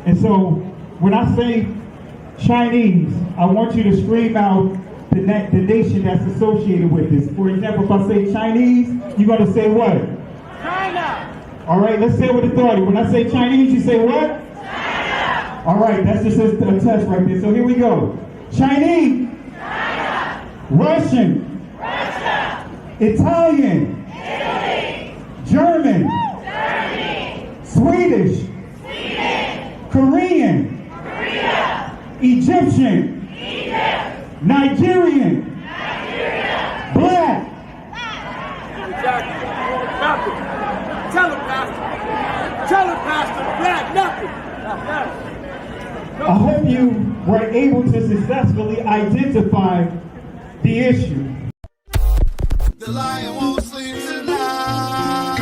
And so when I say Chinese, I want you to scream out the nation that's associated with this. For example, if I say Chinese, you're going to say what? China. All right, let's say it with authority. When I say Chinese, you say what? China. All right, that's just a test right there. So here we go. Chinese. China. Russian. Russia. Italian. Italy. German. Germany. Swedish. Sweden. Korean. Korea. Egyptian. Egypt. Nigerian. Nigeria. Black. Tell him, Pastor. Tell him, Pastor. Black, nothing. I hope you were able to successfully identify the issue. The lion won't sleep tonight,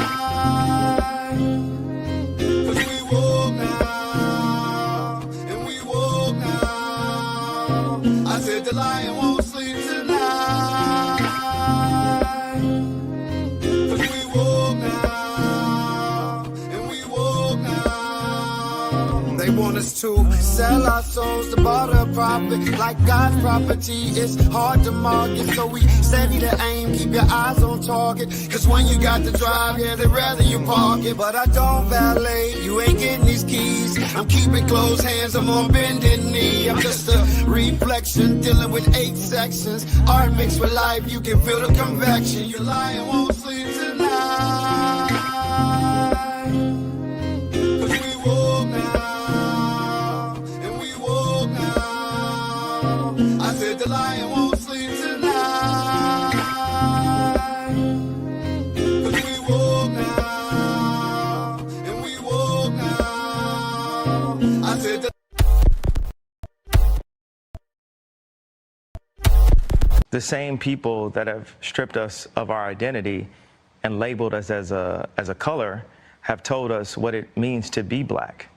'cause we woke now, and we woke now. I said the lion won't sleep tonight, 'cause we woke now, and we woke now. They want us to sell our souls to barter profit, like God's property. It's hard to market, so we steady to aim, keep your eyes on target. 'Cause when you got to drive, yeah, they'd rather you park it. But I don't valet, you ain't getting these keys. I'm keeping closed hands, I'm on bended knee. I'm just a reflection, dealing with 8 sections. Art mixed with life, you can feel the convection. Your lion won't sleep tonight, 'cause we woke now, and we woke now. I said the lion won't sleep tonight, 'cause we woke now, and we woke now. I said The same people that have stripped us of our identity and labeled us as a color have told us what it means to be black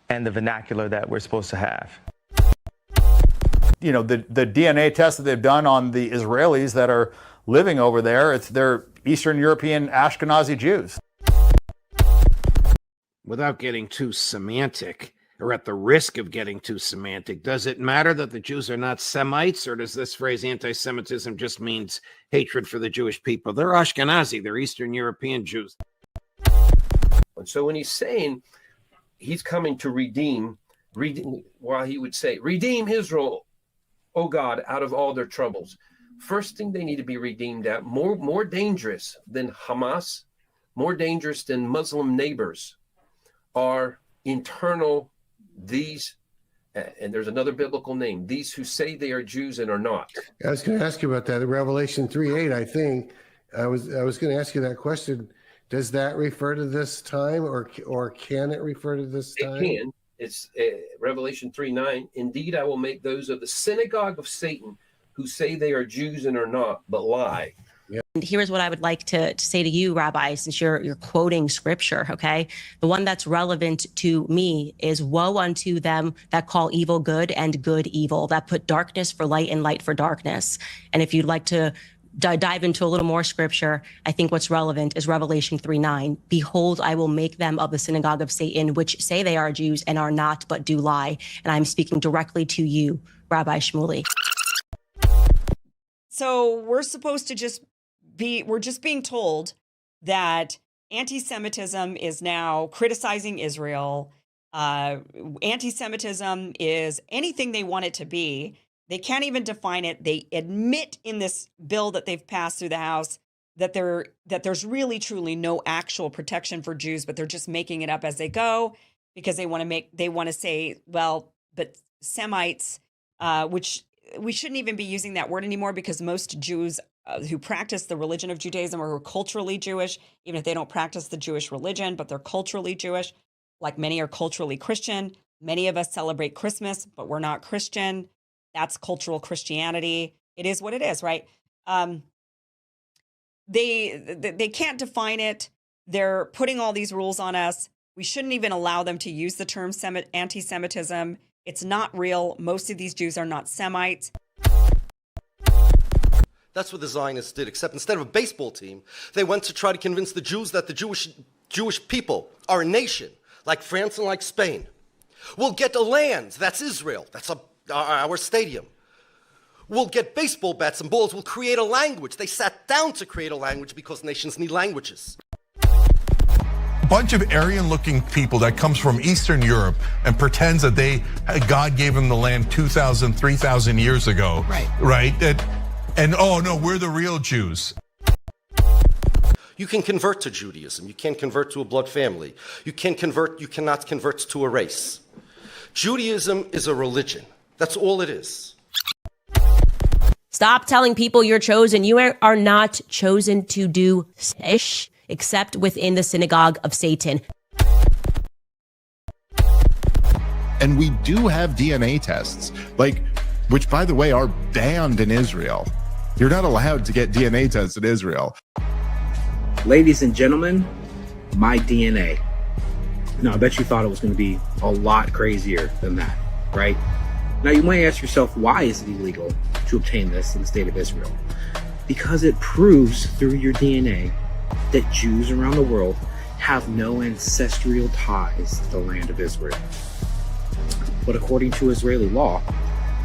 and the vernacular that we're supposed to have. You know, the DNA test that they've done on the Israelis that are living over there, they're Eastern European Ashkenazi Jews. Without getting too semantic, or at the risk of getting too semantic, does it matter that the Jews are not Semites, or does this phrase anti-Semitism just means hatred for the Jewish people? They're Ashkenazi, they're Eastern European Jews. And so when he's saying he's coming to redeem, while he would say, redeem Israel, O God, out of all their troubles. First thing they need to be redeemed at, more dangerous than Hamas, more dangerous than Muslim neighbors, are internal these, and there's another biblical name, these who say they are Jews and are not. I was going to ask you about that. In Revelation 3:8, I think, I was going to ask you that question. Does that refer to this time, or can it refer to this time? It can. It's Revelation 3:9. Indeed, I will make those of the synagogue of Satan who say they are Jews and are not, but lie. And here's what I would like to say to you, Rabbi, since you're quoting scripture, okay? The one that's relevant to me is woe unto them that call evil good and good evil, that put darkness for light and light for darkness. And if you'd like to dive into a little more scripture, I think what's relevant is Revelation 3:9. Behold, I will make them of the synagogue of Satan, which say they are Jews and are not, but do lie. And I'm speaking directly to you, Rabbi Shmuley. So we're supposed to we're just being told that anti-Semitism is now criticizing Israel. Anti-Semitism is anything they want it to be. They can't even define it. They admit in this bill that they've passed through the House that there's really truly no actual protection for Jews, but they're just making it up as they go because they want to say, well, but Semites, which we shouldn't even be using that word anymore because most Jews who practice the religion of Judaism or who are culturally Jewish, even if they don't practice the Jewish religion, but they're culturally Jewish, like many are culturally Christian. Many of us celebrate Christmas, but we're not Christian. That's cultural Christianity. It is what it is, right? They can't define it. They're putting all these rules on us. We shouldn't even allow them to use the term anti-Semitism. It's not real. Most of these Jews are not Semites. That's what the Zionists did, except instead of a baseball team, they went to try to convince the Jews that the Jewish people are a nation. like France and like Spain. We'll get a land, that's Israel, that's our stadium. We'll get baseball bats and balls, we'll create a language. They sat down to create a language because nations need languages. A bunch of Aryan-looking people that comes from Eastern Europe and pretends that God gave them the land 2,000, 3,000 years ago. Right? And oh no, we're the real Jews. You can convert to Judaism. You can't convert to a blood family. You cannot convert to a race. Judaism is a religion. That's all it is. Stop telling people you're chosen. You are not chosen to do ish except within the synagogue of Satan. And we do have DNA tests, which by the way are banned in Israel. You're not allowed to get DNA tests in Israel. Ladies and gentlemen, my DNA. Now, I bet you thought it was going to be a lot crazier than that, right? Now, you might ask yourself, why is it illegal to obtain this in the state of Israel? Because it proves through your DNA that Jews around the world have no ancestral ties to the land of Israel. But according to Israeli law,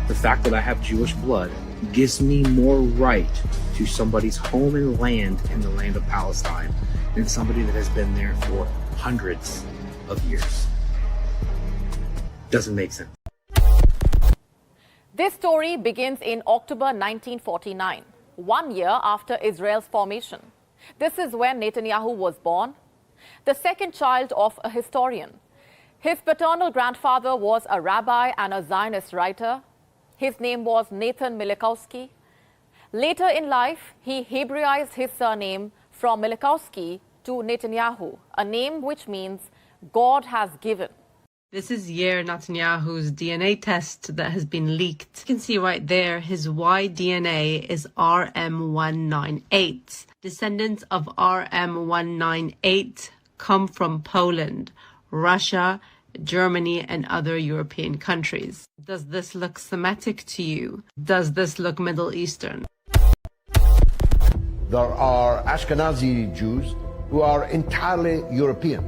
the fact that I have Jewish blood gives me more right to somebody's home and land in the land of Palestine than somebody that has been there for hundreds of years. Doesn't make sense. This story begins in October 1949, 1 year after Israel's formation. This is when Netanyahu was born, the second child of a historian. His paternal grandfather was a rabbi and a Zionist writer. His name was Nathan Milikowski. Later in life, he Hebraized his surname from Milikowski to Netanyahu, a name which means God has given. This is Yair Netanyahu's DNA test that has been leaked. You can see right there his Y DNA is RM198. Descendants of RM198 come from Poland, Russia, Germany, and other European countries. Does this look Semitic to you? Does this look Middle Eastern? There are Ashkenazi Jews who are entirely European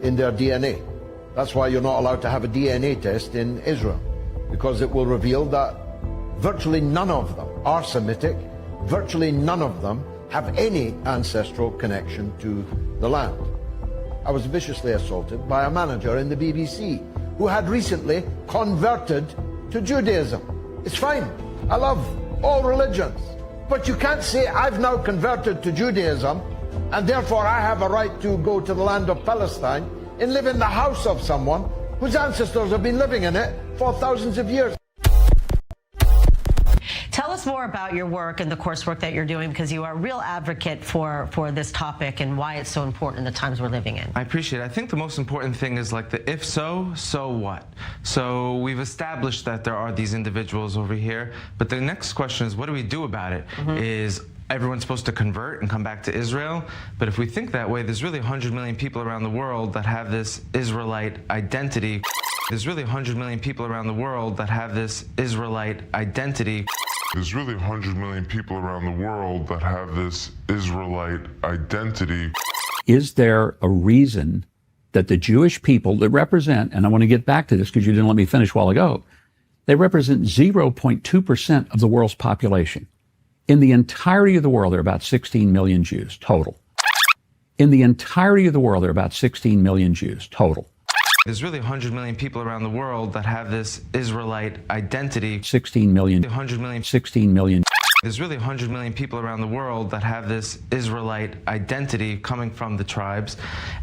in their DNA. That's why you're not allowed to have a DNA test in Israel, because it will reveal that virtually none of them are Semitic, virtually none of them have any ancestral connection to the land. I was viciously assaulted by a manager in the BBC who had recently converted to Judaism. It's fine. I love all religions. But you can't say I've now converted to Judaism and therefore I have a right to go to the land of Palestine and live in the house of someone whose ancestors have been living in it for thousands of years. Tell us more about your work and the coursework that you're doing, because you are a real advocate for this topic and why it's so important in the times we're living in. I appreciate it. I think the most important thing is like the if so, so what? So we've established that there are these individuals over here, but the next question is, what do we do about it? Is everyone's supposed to convert and come back to Israel? But if we think that way, there's really 100 million people around the world that have this Israelite identity. There's really 100 million people around the world that have this Israelite identity. There's really 100 million people around the world that have this Israelite identity. Is there a reason that the Jewish people that represent, and I want to get back to this because you didn't let me finish a while ago, they represent 0.2% of the world's population. In the entirety of the world, there are about 16 million Jews total. In the entirety of the world, there are about 16 million Jews total. There's really 100 million people around the world that have this Israelite identity. 16 million. 100 million. 16 million. There's really 100 million people around the world that have this Israelite identity coming from the tribes.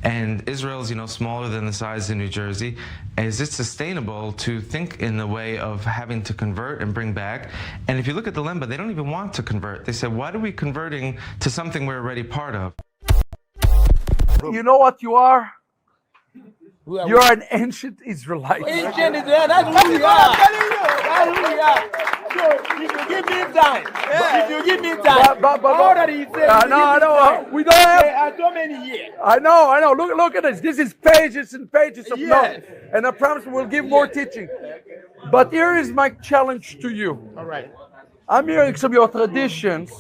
And Israel's, smaller than the size of New Jersey. Is it sustainable to think in the way of having to convert and bring back? And if you look at the Lemba, they don't even want to convert. They said, why are we converting to something we're already part of? You know what you are? You're an ancient Israelite. Ancient Israelite, that's who we are. That's who we are. So if you give me time, if you give me time, but already said, no, we don't have so many years. I know. Look at this. This is pages and pages of notes, and I promise we'll give more teaching. But here is my challenge to you. All right. I'm hearing some of your traditions.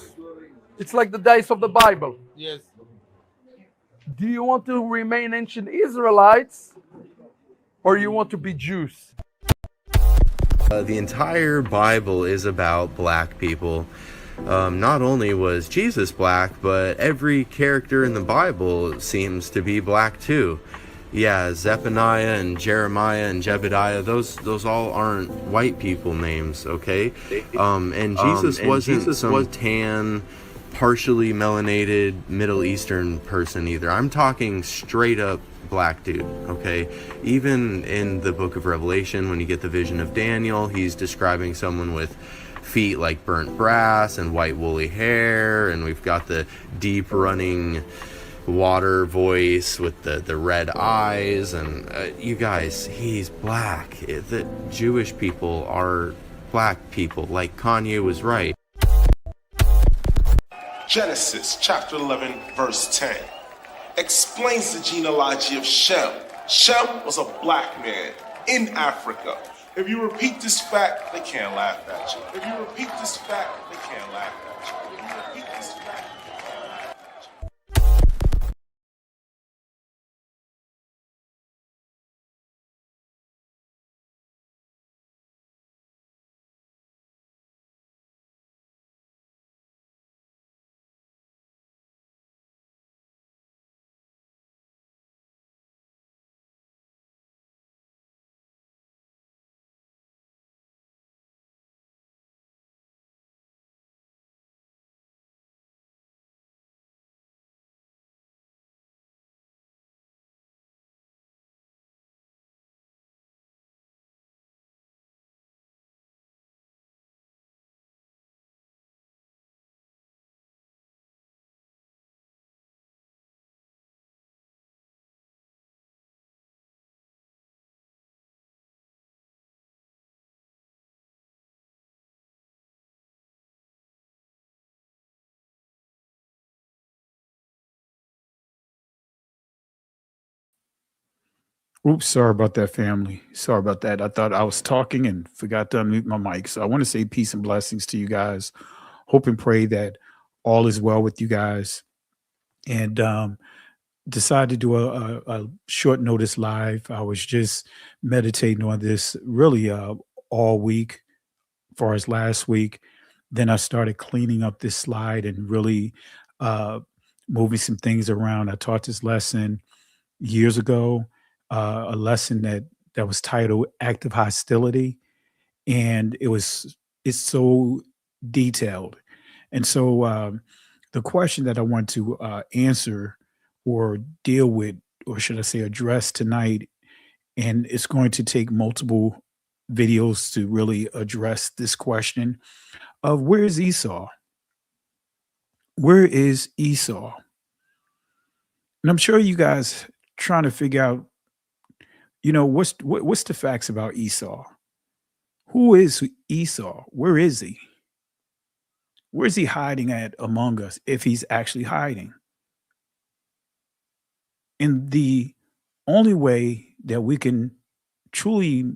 It's like the days of the Bible. Yes. Do you want to remain ancient Israelites, or you want to be Jews? The entire Bible is about black people. Not only was Jesus black, but every character in the Bible seems to be black too. Yeah, Zephaniah and Jeremiah and Jebediah, those all aren't white people names, okay? And Jesus wasn't some tan, partially melanated Middle Eastern person either. I'm talking straight up black dude, okay? Even in the book of Revelation, when you get the vision of Daniel, he's describing someone with feet like burnt brass and white woolly hair, and we've got the deep running water voice with the red eyes, and you guys, he's black. The Jewish people are black people, like Kanye was right. Genesis chapter 11 verse 10 explains the genealogy of Shem. Shem was a black man in Africa. If you repeat this fact, they can't laugh at you. If you repeat this fact, they can't laugh at you. If you repeat this fact, they can't laugh at you. Oops, sorry about that, family. Sorry about that. I thought I was talking and forgot to unmute my mic. So I want to say peace and blessings to you guys. Hope and pray that all is well with you guys. And decided to do a short notice live. I was just meditating on this really all week, as far as last week. Then I started cleaning up this slide and really moving some things around. I taught this lesson years ago. A lesson that was titled Active Hostility, and it's so detailed. And so the question that I want to answer or deal with, or should I say address tonight, and it's going to take multiple videos to really address this question of where is Esau? Where is Esau? And I'm sure you guys trying to figure out, what's the facts about Esau? Who is Esau? Where is he? Where is he hiding at among us, if he's actually hiding? And the only way that we can truly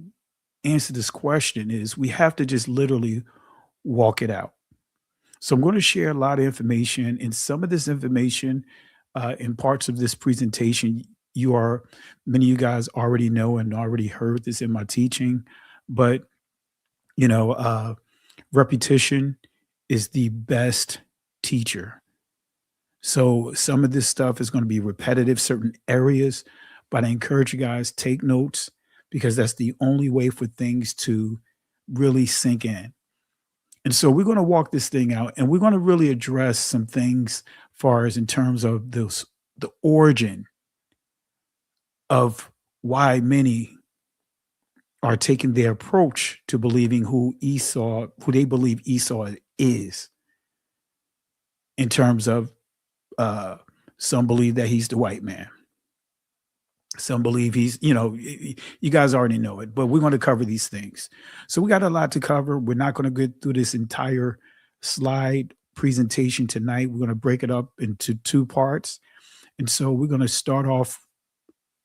answer this question is we have to just literally walk it out. So I'm going to share a lot of information, and some of this information in parts of this presentation, many of you guys already know and already heard this in my teaching, but repetition is the best teacher. So some of this stuff is going to be repetitive, certain areas, but I encourage you guys, take notes, because that's the only way for things to really sink in. And so we're going to walk this thing out, and we're going to really address some things far as in terms of the origin of why many are taking their approach to believing who they believe Esau is, in terms of some believe that he's the white man. Some believe he's, you guys already know it, but we're going to cover these things. So we got a lot to cover. We're not going to get through this entire slide presentation tonight. We're going to break it up into two parts. And so we're going to start off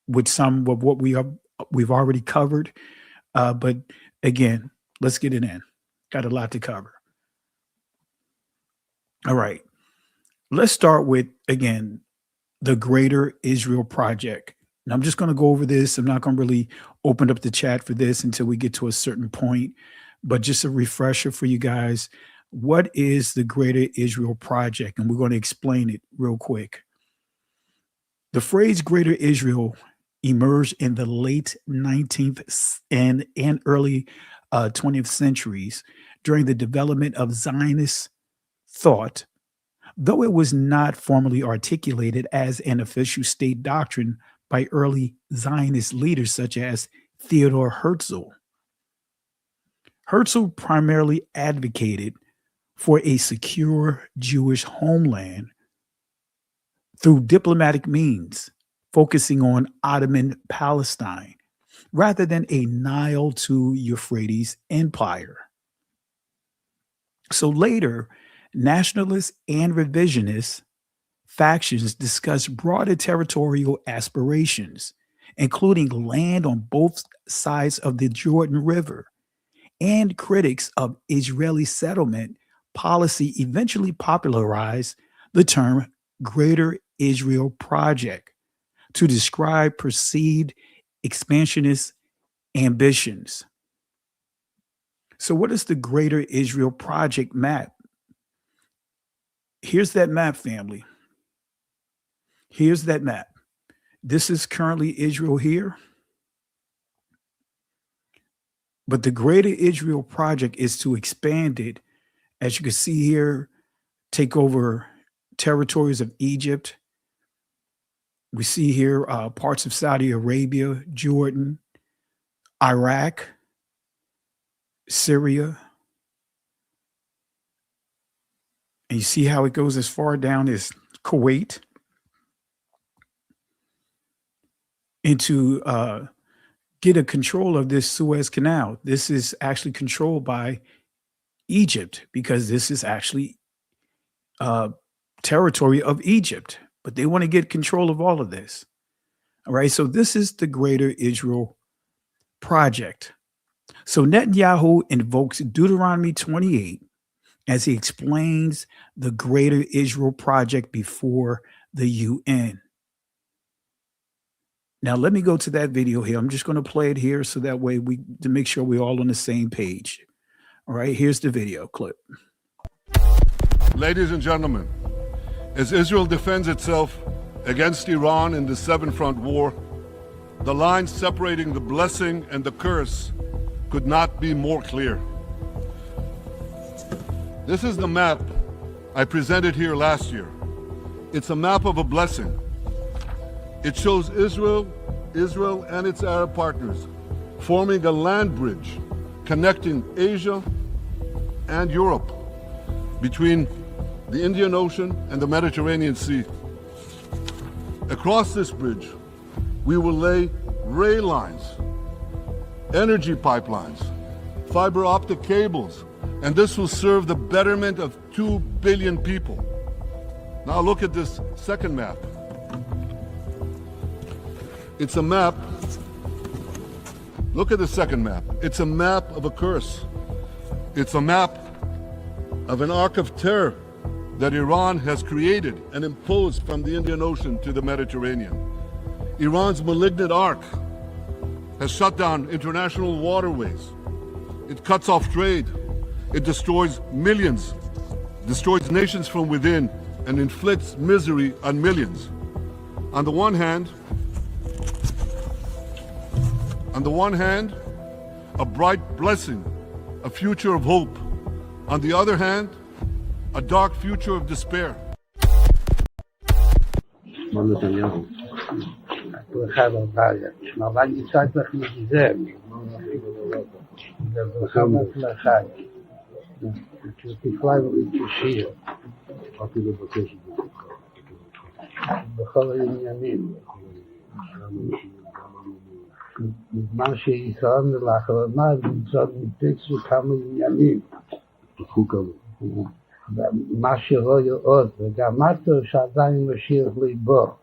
with some of what we've already covered. But again, let's get it in. Got a lot to cover. All right. Let's start with, again, the Greater Israel Project. And I'm just going to go over this. I'm not going to really open up the chat for this until we get to a certain point. But just a refresher for you guys. What is the Greater Israel Project? And we're going to explain it real quick. The phrase Greater Israel emerged in the late 19th and early 20th centuries during the development of Zionist thought, though it was not formally articulated as an official state doctrine by early Zionist leaders such as Theodor Herzl. Herzl primarily advocated for a secure Jewish homeland through diplomatic means, focusing on Ottoman Palestine, rather than a Nile to Euphrates empire. So later, nationalists and revisionist factions discussed broader territorial aspirations, including land on both sides of the Jordan River, and critics of Israeli settlement policy eventually popularized the term Greater Israel Project to describe perceived expansionist ambitions. So what is the Greater Israel Project map? Here's that map, family. Here's that map. This is currently Israel here. But the Greater Israel Project is to expand it, as you can see here, take over territories of Egypt. We see here parts of Saudi Arabia, Jordan, Iraq, Syria. And you see how it goes as far down as Kuwait into get a control of this Suez Canal. This is actually controlled by Egypt because this is actually territory of Egypt, but they want to get control of all of this. All right, so this is the Greater Israel Project. So Netanyahu invokes Deuteronomy 28 as he explains the Greater Israel Project before the UN. Now, let me go to that video here. I'm just going to play it here so that way to make sure we're all on the same page. All right, here's the video clip. Ladies and gentlemen, as Israel defends itself against Iran in the Seven Front War, the line separating the blessing and the curse could not be more clear. This is the map I presented here last year. It's a map of a blessing. It shows Israel and its Arab partners forming a land bridge connecting Asia and Europe between the Indian Ocean and the Mediterranean Sea. Across this bridge, we will lay rail lines, energy pipelines, fiber optic cables, and this will serve the betterment of 2 billion people. Now look at this second map. It's a map. Look at the second map. It's a map of a curse. It's a map of an arc of terror that Iran has created and imposed from the Indian Ocean to the Mediterranean. Iran's malignant arc has shut down international waterways. It cuts off trade. It destroys millions, destroys nations from within, and inflicts misery on millions. On the one hand, a bright blessing, a future of hope. On the other hand, a dark future of despair. בזמן שישראל לאחרונה נמצאת מטקסט כמה עניינים. מה שרואה עוד, וגם אתה שעדיין משאיר ליבו,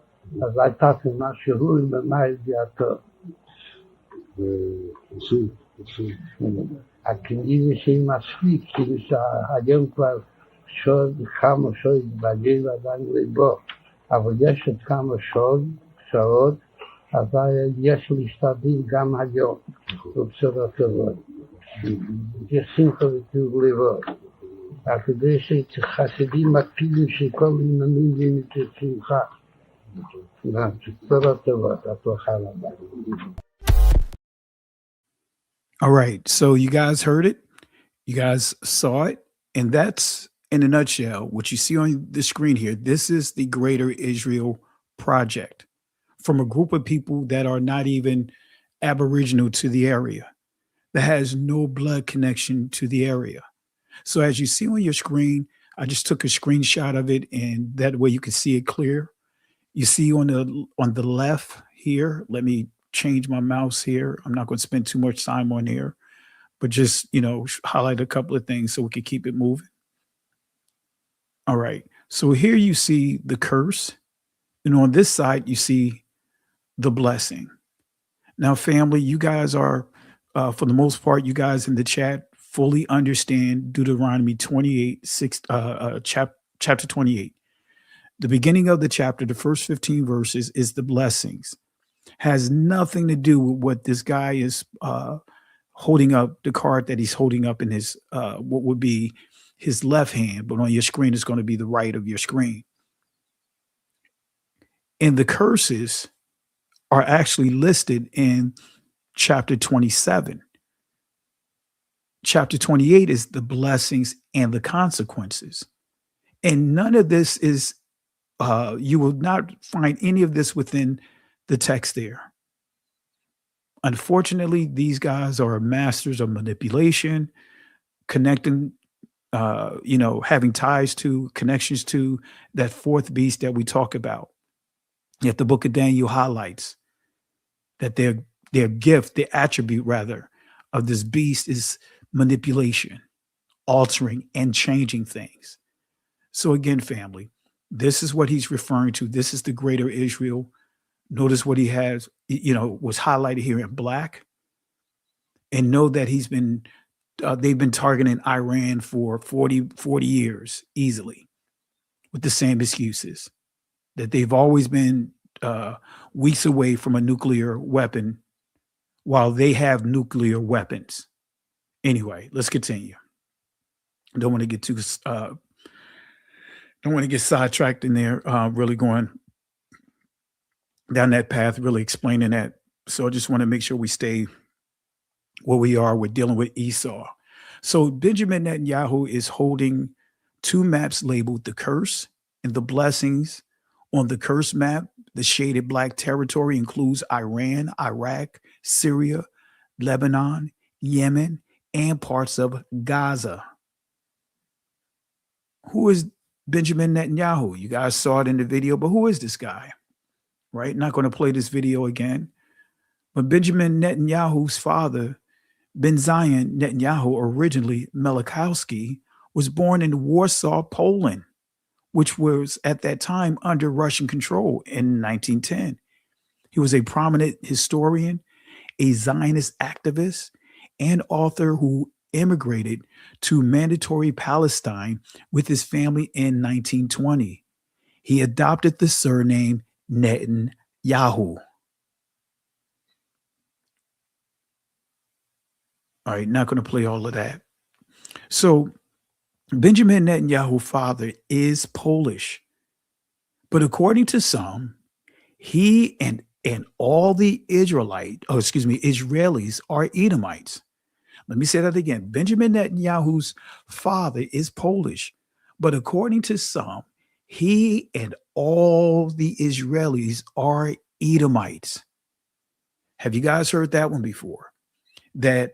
אז הייתה כמה שהוא עם מה ידיעתו. הכנעני שהיא מספיק, כאילו שהיום כבר כמה שעות בגיר ועדיין ליבו, אבל יש עוד כמה שעות אז יש להשתדל גם היום בבשורות טובות. בשמחה וטוב לבב. כדי שחסידים מקפידים שכל יממים יהיו בשמחה. בשורות טובות, הצלחה רבה. All right. So you guys heard it. You guys saw it. And that's, in a nutshell, what you see on the screen here. This is the Greater Israel Project from a group of people that are not even aboriginal to the area, that has no blood connection to the area. So as you see on your screen, I just took a screenshot of it, and that way you can see it clear. You see on the left here, let me change my mouse here. I'm not going to spend too much time on here, but just, highlight a couple of things so we can keep it moving. All right. So here you see the curse, and on this side, you see the blessing. Now, family, you guys are, for the most part, you guys in the chat fully understand Deuteronomy 28, chapter 28. The beginning of the chapter, the first 15 verses, is the blessings. Has nothing to do with what this guy is holding up, the card that he's holding up in his, what would be his left hand, but on your screen is going to be the right of your screen. And the curses are actually listed in chapter 27. Chapter 28 is the blessings and the consequences. And none of this is, you will not find any of this within the text there. Unfortunately, these guys are masters of manipulation, connecting, having ties to, connections to that fourth beast that we talk about. Yet the book of Daniel highlights that their gift, their attribute rather, of this beast is manipulation, altering and changing things. So again, family, this is what he's referring to. This is the Greater Israel. Notice what he has, was highlighted here in black. And know that they've been targeting Iran for 40 years easily with the same excuses, that they've always been weeks away from a nuclear weapon while they have nuclear weapons. Anyway, let's continue. Don't want to get sidetracked in there, really going down that path, really explaining that. So I just want to make sure we stay where we are. We're dealing with Esau. So Benjamin Netanyahu is holding two maps labeled the curse and the blessings. On the curse map, the shaded black territory includes Iran, Iraq, Syria, Lebanon, Yemen, and parts of Gaza. Who is Benjamin Netanyahu? You guys saw it in the video, but who is this guy? Right? Not going to play this video again. But Benjamin Netanyahu's father, Ben Zion Netanyahu, originally Melikowski, was born in Warsaw, Poland, which was at that time under Russian control in 1910. He was a prominent historian, a Zionist activist, and author who immigrated to mandatory Palestine with his family in 1920. He adopted the surname Netanyahu. All right, not going to play all of that. So Benjamin Netanyahu's father is Polish, but according to some, he and all the Israelis are Edomites. Let me say that again. Benjamin Netanyahu's father is Polish, but according to some, he and all the Israelis are Edomites. Have you guys heard that one before? That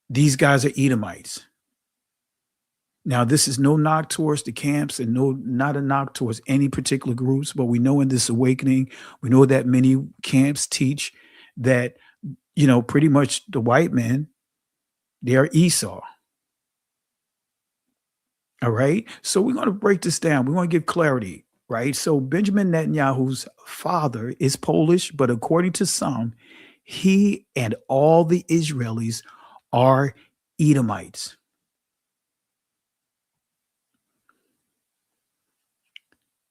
these guys are Edomites. Now, this is no knock towards the camps and not a knock towards any particular groups, but we know in this awakening, we know that many camps teach that, pretty much the white men, they are Esau. All right. So we're going to break this down. We want to give clarity, right? So Benjamin Netanyahu's father is Polish, but according to some, he and all the Israelis are Edomites.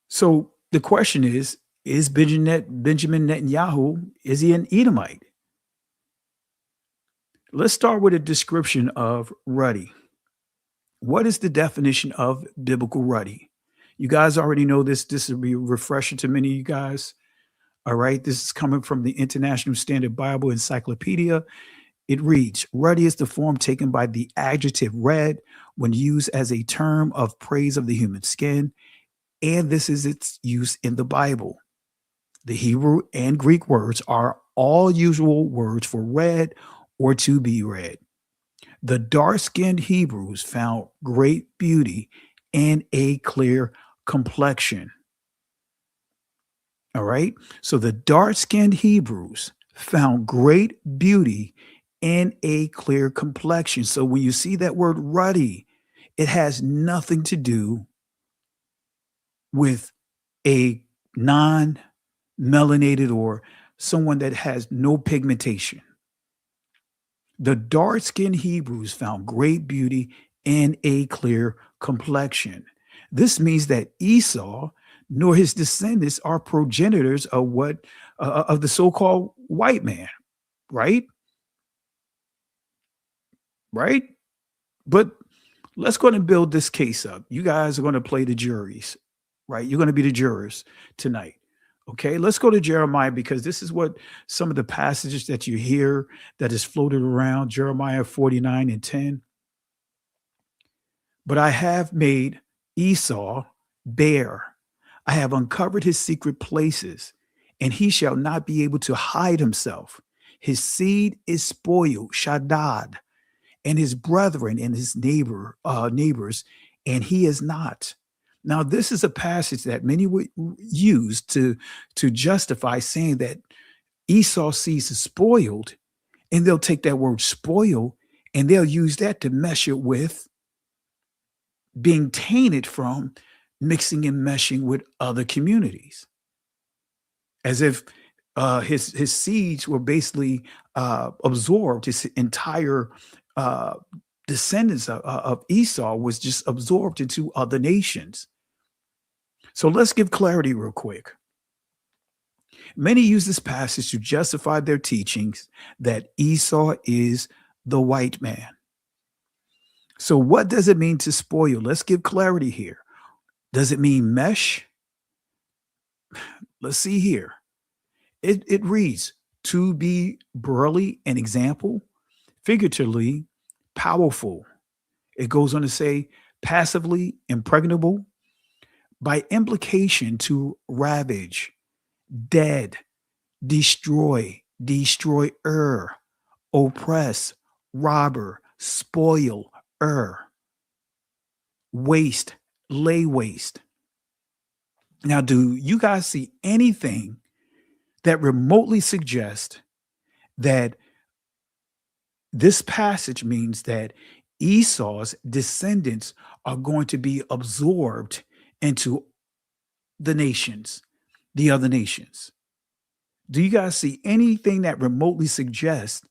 So the question is Is Benjamin Netanyahu, is he an Edomite? Let's start with a description of ruddy. What is the definition of biblical ruddy? You guys already know this. This will be a refresher to many of you guys. All right. This is coming from the International Standard Bible Encyclopedia. It reads, ruddy is the form taken by the adjective red when used as a term of praise of the human skin. And this is its use in the Bible. The Hebrew and Greek words are all usual words for red or to be red. The dark-skinned Hebrews found great beauty and a clear complexion. All right. So the dark-skinned Hebrews found great beauty and a clear complexion. So when you see that word ruddy, it has nothing to do with a non-melanated or someone that has no pigmentation. The dark-skinned Hebrews found great beauty and a clear complexion. This means that Esau nor his descendants are progenitors of what of the so-called white man, right? Right? But let's go and build this case up. You guys are going to play the juries, right? You're going to be the jurors tonight. Okay, let's go to Jeremiah, because this is what some of the passages that you hear that is floated around, Jeremiah 49:10. But I have made Esau bare. I have uncovered his secret places, and he shall not be able to hide himself. His seed is spoiled, Shaddad, and his brethren and his neighbors, and he is not. Now, this is a passage that many would use to justify saying that Esau's seed is spoiled, and they'll take that word spoil and they'll use that to measure with being tainted from mixing and meshing with other communities, as if his seeds were basically absorbed. His entire descendants of Esau was just absorbed into other nations. So let's give clarity real quick. Many use this passage to justify their teachings that Esau is the white man. So what does it mean to spoil? Let's give clarity here. Does it mean mesh? Let's see here. It reads, to be burly, an example, figuratively, powerful. It goes on to say passively impregnable, by implication to ravage, dead, destroy, destroyer, oppress, robber, spoil, waste, lay waste. Now, do you guys see anything that remotely suggests that this passage means that Esau's descendants are going to be absorbed into the nations, the other nations? Do you guys see anything that remotely suggests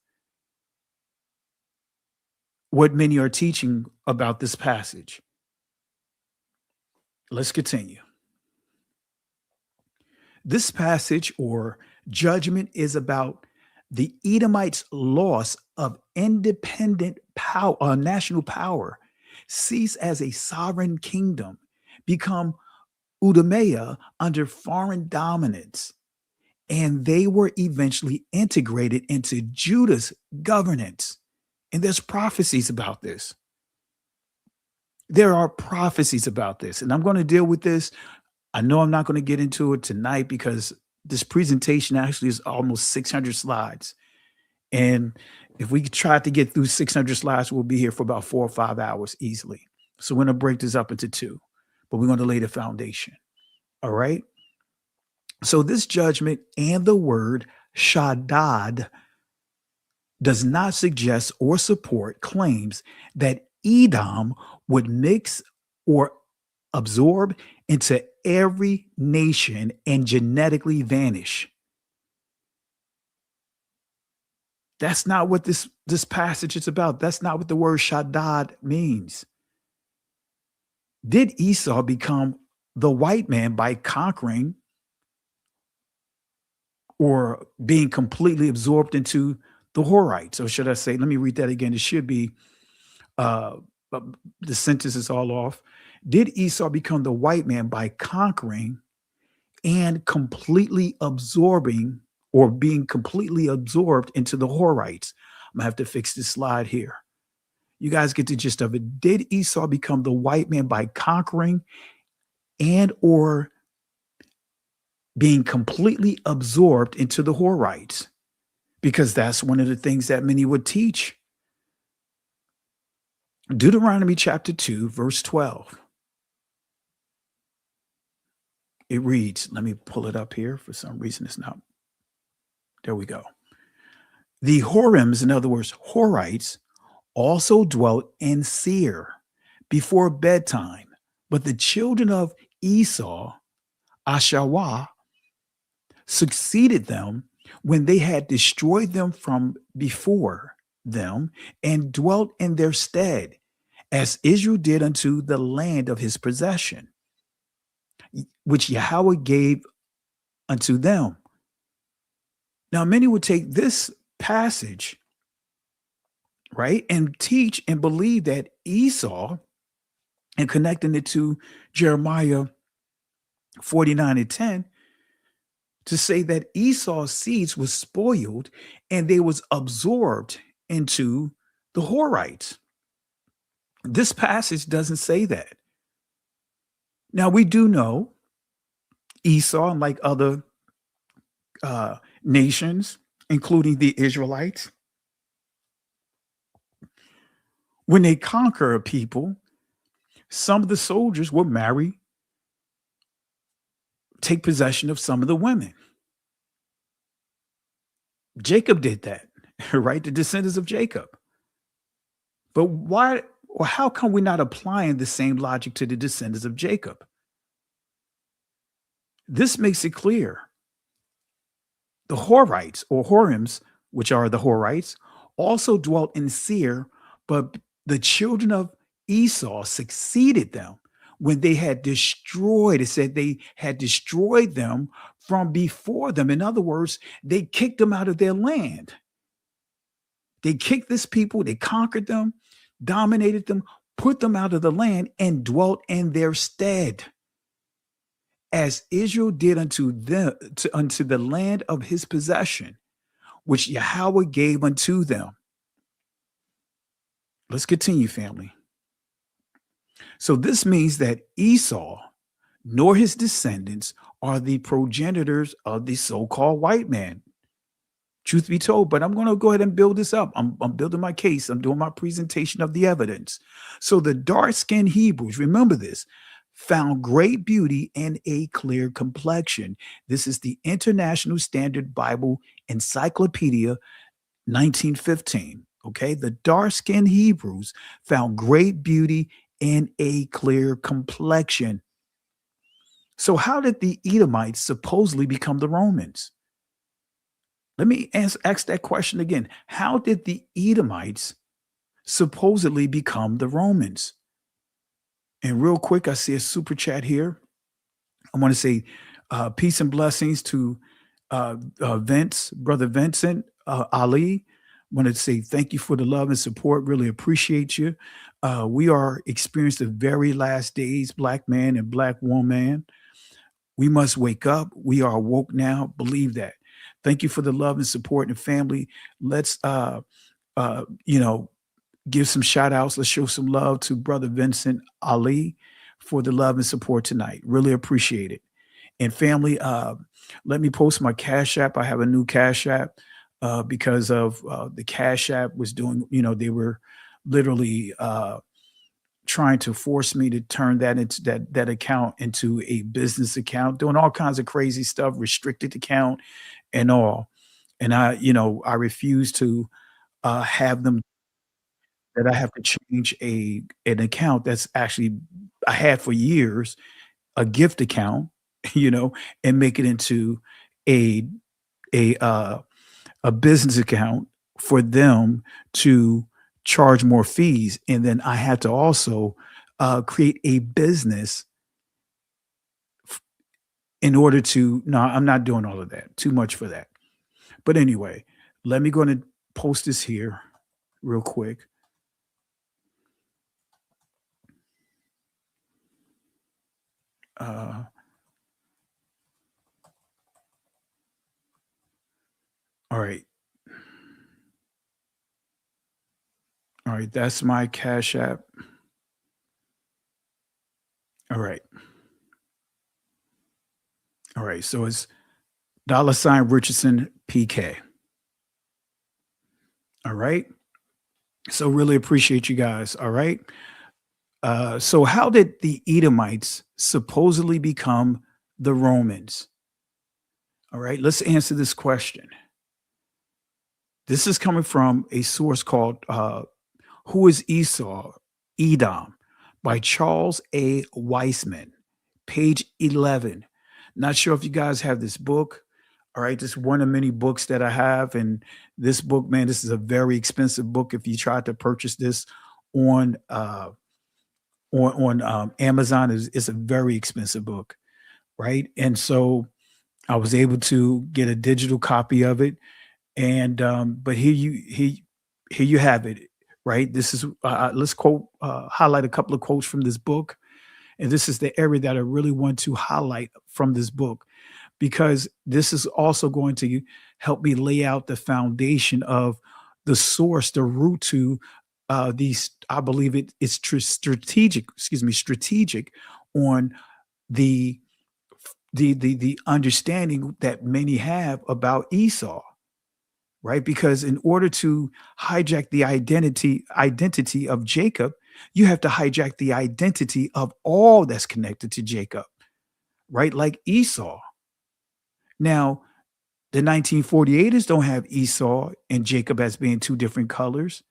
what many are teaching about this passage? Let's continue. This passage or judgment is about the Edomites' loss of independent power, national power, cease as a sovereign kingdom, become Udameya under foreign dominance, and they were eventually integrated into Judah's governance. And there's prophecies about this. There are prophecies about this, and I'm going to deal with this. I know I'm not going to get into it tonight because this presentation actually is almost 600 slides. And if we try to get through 600 slides, we'll be here for about 4 or 5 hours easily. So we're going to break this up into 2, but we're going to lay the foundation. All right. So this judgment and the word Shaddad does not suggest or support claims that Edom would mix or absorb into every nation and genetically vanish. That's not what this passage is about. That's not what the word Shaddad means. Did Esau become the white man by conquering or being completely absorbed into the Horites. Or should I say, let me read that again. It should be, the sentence is all off. Did Esau become the white man by conquering and completely absorbing, or being completely absorbed into the Horites? I'm gonna have to fix this slide here. You guys get the gist of it. Did Esau become the white man by conquering and or being completely absorbed into the Horites? Because that's one of the things that many would teach. Deuteronomy chapter 2, verse 12. It reads, let me pull it up here. For some reason, it's not. There we go. The Horims, in other words, Horites, also dwelt in Seir before bedtime, but the children of Esau, Ashawah, succeeded them when they had destroyed them from before them and dwelt in their stead, as Israel did unto the land of his possession, which Yahweh gave unto them. Now, many would take this passage, right, and teach and believe that Esau, and connecting it to Jeremiah 49:10, to say that Esau's seeds was spoiled and they was absorbed into the Horites. This passage doesn't say that. Now, we do know Esau, like other nations, including the Israelites, when they conquer a people, some of the soldiers will marry, take possession of some of the women. Jacob did that, right? The descendants of Jacob. But why, or how come we're not applying the same logic to the descendants of Jacob? This makes it clear. The Horites, or Horims, which are the Horites, also dwelt in Seir, but the children of Esau succeeded them when they had destroyed. It said they had destroyed them from before them. In other words, they kicked them out of their land. They kicked this people, they conquered them, dominated them, put them out of the land, and dwelt in their stead, as Israel did unto them, unto the land of his possession, which Yahweh gave unto them. Let's continue, family. So this means that Esau nor his descendants are the progenitors of the so-called white man. Truth be told, but I'm going to go ahead and build this up. I'm building my case. I'm doing my presentation of the evidence. So the dark-skinned Hebrews, remember this, found great beauty and a clear complexion. This is the International Standard Bible Encyclopedia, 1915. Okay, the dark-skinned Hebrews found great beauty and a clear complexion. So how did the Edomites supposedly become the Romans? Let me ask that question again. How did the Edomites supposedly become the Romans? And real quick, I see a super chat here. I want to say peace and blessings to Vince, Brother Vincent, Ali. Want to say thank you for the love and support. Really appreciate you. We are experiencing the very last days, black man and black woman. We must wake up. We are woke now. Believe that. Thank you for the love and support and family. Let's, give some shout outs. Let's show some love to Brother Vincent Ali for the love and support tonight. Really appreciate it. And family, let me post my Cash App. I have a new Cash App because of the Cash App was doing, they were literally trying to force me to turn that into that account into a business account, doing all kinds of crazy stuff, restricted account and all. And I refuse to have them, that I have to change an account that's actually I had for years, a gift account, and make it into a business account for them to charge more fees. And then I had to also create a business in order to, no, I'm not doing all of that. Too much for that. But anyway, let me go and post this here real quick. All right. All right, that's my Cash App. All right. All right, so it's $Richardson PK. All right. So really appreciate you guys. All right. So how did the Edomites supposedly become the Romans? All right, let's answer this question. This is coming from a source called Who is Esau? Edom by Charles A. Weissman, page 11. Not sure if you guys have this book. All right, this is one of many books that I have. And this book, man, this is a very expensive book. If you tried to purchase this on Amazon, it's a very expensive book, right? And so I was able to get a digital copy of it. And but here you have it, right? This is let's highlight a couple of quotes from this book. And this is the area that I really want to highlight from this book, because this is also going to help me lay out the foundation of the source, the root to these. I believe it's strategic on the understanding that many have about Esau, right? Because in order to hijack the identity of Jacob, you have to hijack the identity of all that's connected to Jacob, right? Like Esau. Now, the 1948ers don't have Esau and Jacob as being two different colors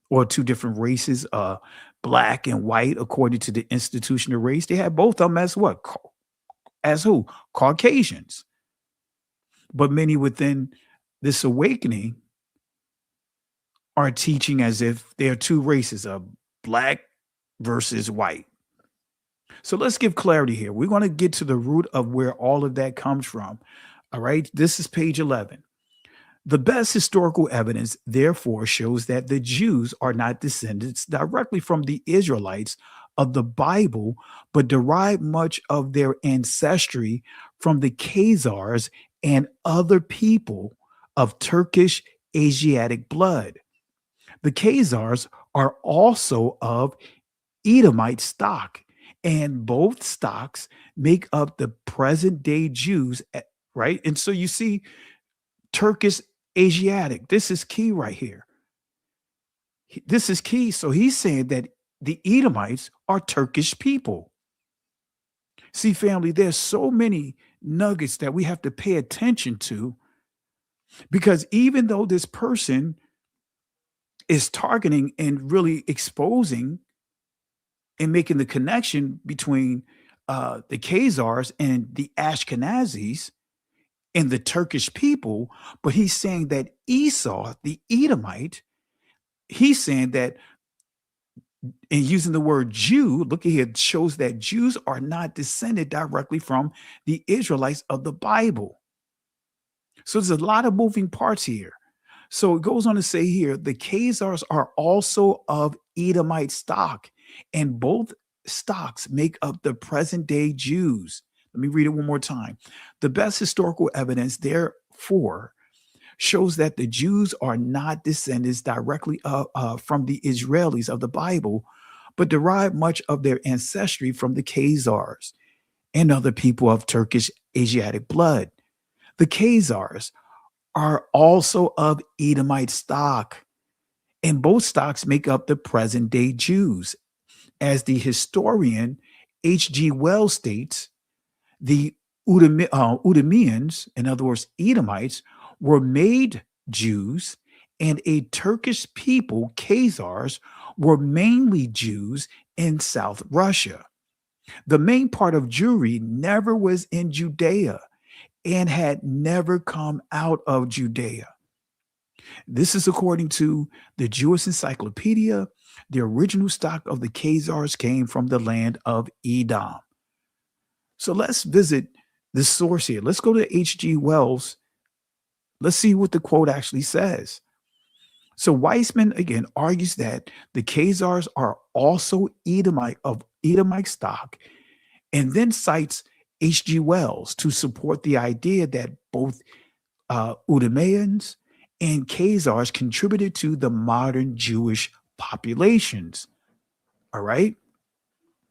or two different races, black and white, according to the institution of race. They have both of them as what? As who? Caucasians. But many within this awakening are teaching as if there are two races of black versus white. So let's give clarity here. We're going to get to the root of where all of that comes from. All right. This is page 11. The best historical evidence, therefore, shows that the Jews are not descendants directly from the Israelites of the Bible, but derive much of their ancestry from the Khazars and other people of Turkish Asiatic blood. The Khazars are also of Edomite stock, and both stocks make up the present day Jews, right? And so you see Turkish Asiatic. This is key right here. This is key. So he's saying that the Edomites are Turkish people. See, family, there's so many nuggets that we have to pay attention to, because even though this person is targeting and really exposing and making the connection between the Khazars and the Ashkenazis and the Turkish people, but he's saying that Esau, the Edomite, he's saying that, and using the word Jew, look at here, it shows that Jews are not descended directly from the Israelites of the Bible. So there's a lot of moving parts here. So it goes on to say here, the Khazars are also of Edomite stock, and both stocks make up the present day Jews. Let me read it one more time. The best historical evidence, therefore, shows that the Jews are not descendants directly from the Israelis of the Bible, but derive much of their ancestry from the Khazars and other people of Turkish Asiatic blood. The Khazars are also of Edomite stock, and both stocks make up the present day Jews. As the historian H.G. Wells states, the Edomians, in other words, Edomites, were made Jews, and a Turkish people, Khazars, were mainly Jews in South Russia. The main part of Jewry never was in Judea and had never come out of Judea. This is according to the Jewish Encyclopedia. The original stock of the Khazars came from the land of Edom. So let's visit the source here. Let's go to H.G. Wells Let's see what the quote actually says. So Weissman again argues that the Khazars are also Edomite stock, and then cites H.G. Wells to support the idea that both Edomians and Khazars contributed to the modern Jewish populations. All right.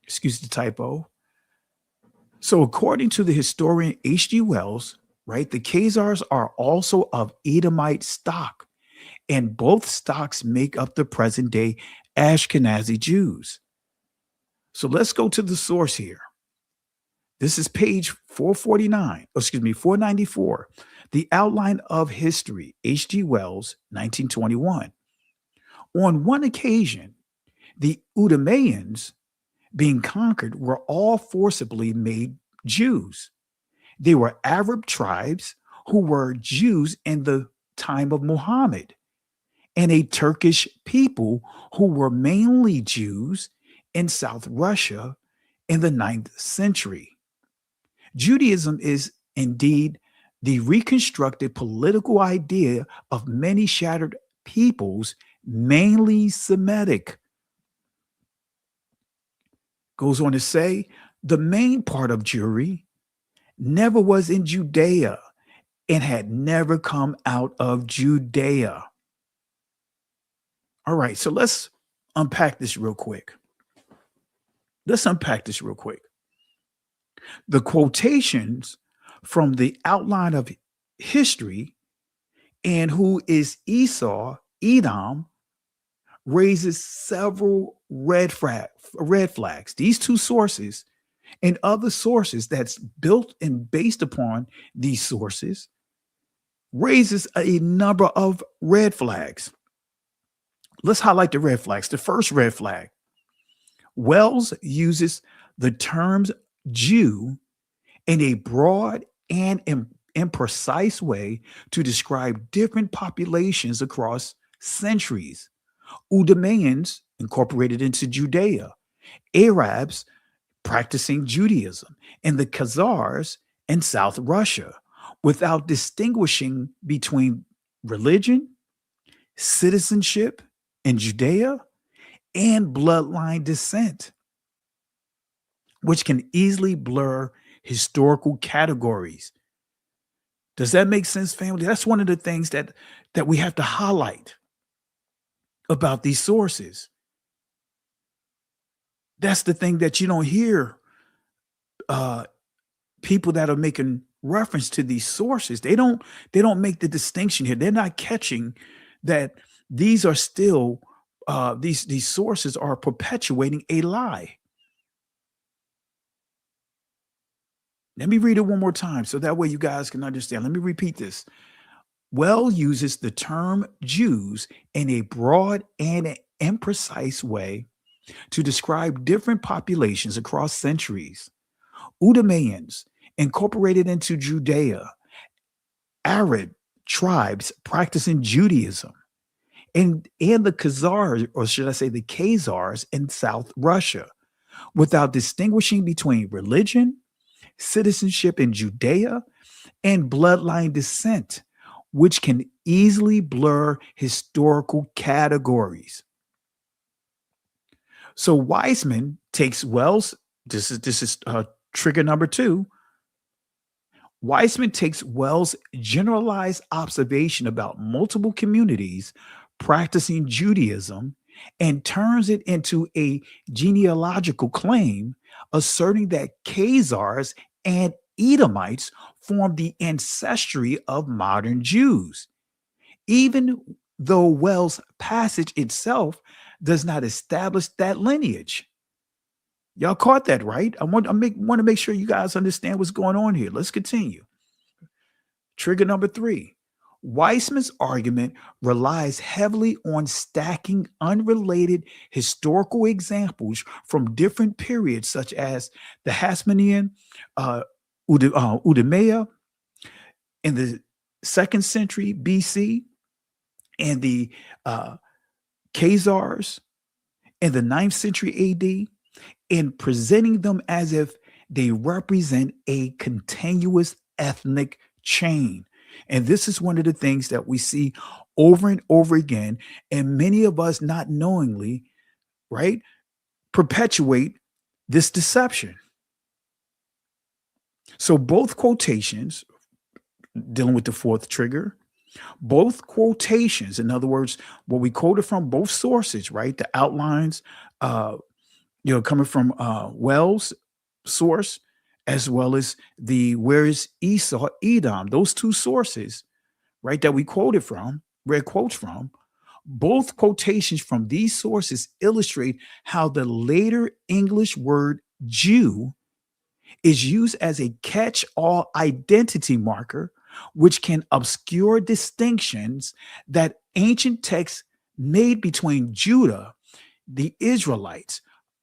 Excuse the typo. So according to the historian H.G. Wells, right, the Khazars are also of Edomite stock, and both stocks make up the present day Ashkenazi Jews. So let's go to the source here. This is page 494, The Outline of History, H.G. Wells, 1921. On one occasion, the Edomians being conquered were all forcibly made Jews. They were Arab tribes who were Jews in the time of Muhammad, and a Turkish people who were mainly Jews in South Russia in the 9th century. Judaism is indeed the reconstructed political idea of many shattered peoples, mainly Semitic. Goes on to say, the main part of Jewry never was in Judea and had never come out of Judea. All right, so let's unpack this real quick. The quotations from the outline of history and who is Esau, Edom, raises several red flags. These two sources and other sources that's built and based upon these sources raises a number of red flags. Let's highlight the red flags. The first red flag, Wells uses the terms Jew in a broad and imprecise way to describe different populations across centuries. Edomians incorporated into Judea, Arabs practicing Judaism, and the Khazars in South Russia, without distinguishing between religion, citizenship in Judea, and bloodline descent, which can easily blur historical categories. Does that make sense, family? That's one of the things that we have to highlight about these sources. That's the thing that you don't hear people that are making reference to these sources. They don't make the distinction here. They're not catching that these are still these sources are perpetuating a lie. Let me read it one more time so that way you guys can understand. Let me repeat this. Wells uses the term Jews in a broad and imprecise way to describe different populations across centuries. Edomians incorporated into Judea, Arab tribes practicing Judaism, and the Khazars, or should I say the Khazars in South Russia, without distinguishing between religion, citizenship in Judea, and bloodline descent, which can easily blur historical categories. So Weissman takes Wells, this is trigger number 2. Weissman takes Wells' generalized observation about multiple communities practicing Judaism and turns it into a genealogical claim, asserting that Khazars and Edomites form the ancestry of modern Jews, even though Wells' passage itself does not establish that lineage. Y'all caught that, right? I want to make sure you guys understand what's going on here. Let's continue. Trigger number 3. Weissman's argument relies heavily on stacking unrelated historical examples from different periods, such as the Hasmonean Edomia in the 2nd century BC and the Khazars in the 9th century AD, and presenting them as if they represent a continuous ethnic chain. And this is one of the things that we see over and over again. And many of us not knowingly, right, perpetuate this deception. So both quotations, dealing with the fourth trigger, both quotations, in other words, what we quoted from both sources, right? The outlines, coming from Wells' source, as well as the where is Esau, Edom, those two sources, right, that we quoted from, read quotes from, both quotations from these sources illustrate how the later English word Jew is used as a catch-all identity marker, which can obscure distinctions that ancient texts made between Judah, the Israelites,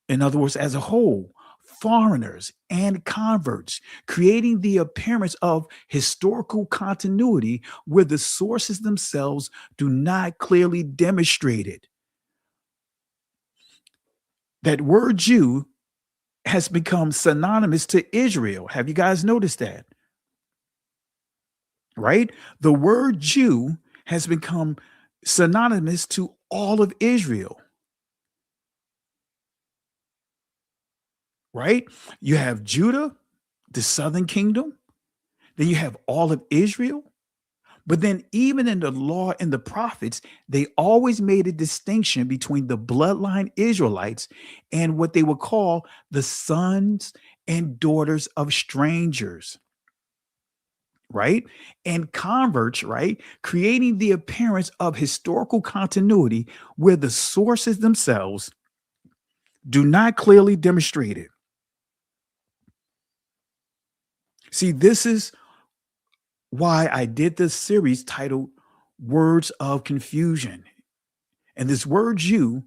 in other words, as a whole, foreigners and converts, creating the appearance of historical continuity where the sources themselves do not clearly demonstrate it. That word Jew has become synonymous to Israel. Have you guys noticed that? Right? The word Jew has become synonymous to all of Israel. Right? You have Judah, the southern kingdom. Then you have all of Israel. But then even in the law and the prophets, they always made a distinction between the bloodline Israelites and what they would call the sons and daughters of strangers. Right? And converts, right? Creating the appearance of historical continuity where the sources themselves do not clearly demonstrate it. See, this is why I did this series titled Words of Confusion. And this word Jew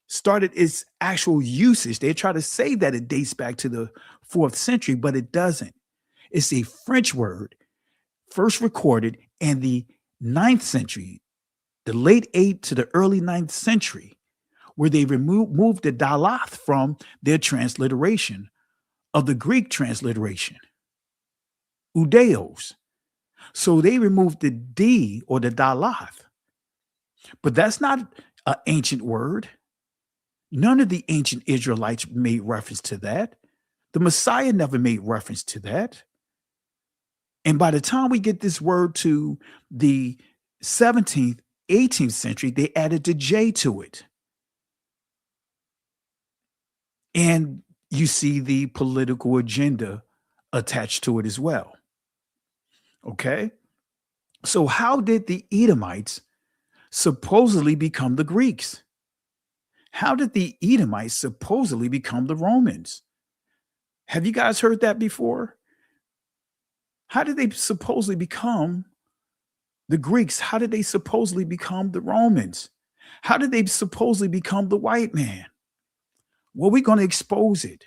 started its actual usage. They try to say that it dates back to the 4th century, but it doesn't. It's a French word, first recorded in the 9th century, the late 8th to the early 9th century, where they moved the dalath from their transliteration of the Greek transliteration, Udeos. So they removed the D or the dalath. But that's not an ancient word. None of the ancient Israelites made reference to that. The Messiah never made reference to that. And by the time we get this word to the 17th, 18th century, they added the J to it. And you see the political agenda attached to it as well. Okay? So how did the Edomites supposedly become the Greeks? How did the Edomites supposedly become the Romans? Have you guys heard that before? How did they supposedly become the Greeks? How did they supposedly become the Romans? How did they supposedly become the white man? Well, we're going to expose it.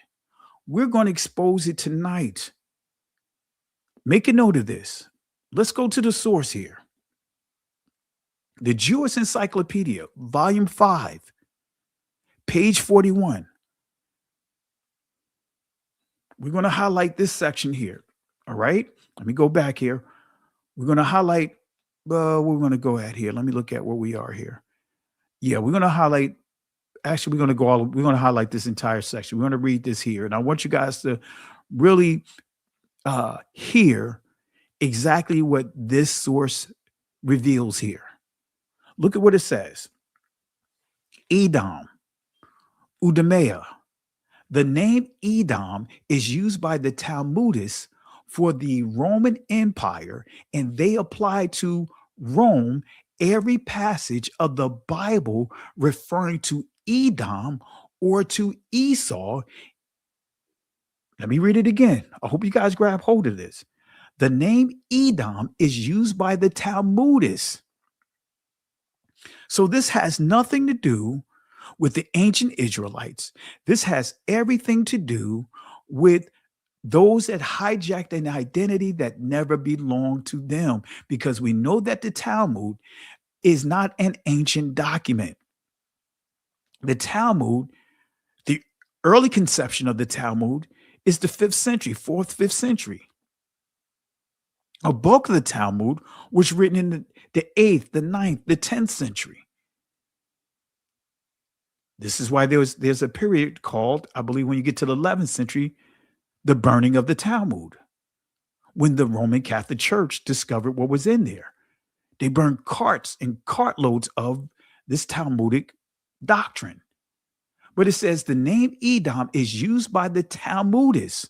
We're going to expose it tonight. Make a note of this. Let's go to the source here. The Jewish Encyclopedia, Volume 5, page 41. We're going to highlight this section here. All right. Let me go back here. We're going to highlight, we're going to go at here. Let me look at where we are here. Yeah, we're going to highlight, actually, we're going to highlight this entire section. We're going to read this here. And I want you guys to really hear exactly what this source reveals here. Look at what it says. Edom, Udameah. The name Edom is used by the Talmudists for the Roman Empire, and they apply to Rome every passage of the Bible referring to Edom or to Esau. Let me read it again. I hope you guys grab hold of this. The name Edom is used by the Talmudists. So this has nothing to do with the ancient Israelites. This has everything to do with those that hijacked an identity that never belonged to them, because we know that the Talmud is not an ancient document. The Talmud, the early conception of the Talmud is the 5th century, 4th, 5th century. A bulk of the Talmud was written in the 8th, the 9th, the 10th century. This is why there's a period called, I believe when you get to the 11th century, the burning of the Talmud, when the Roman Catholic Church discovered what was in there. They burned carts and cartloads of this Talmudic doctrine. But it says the name Edom is used by the Talmudists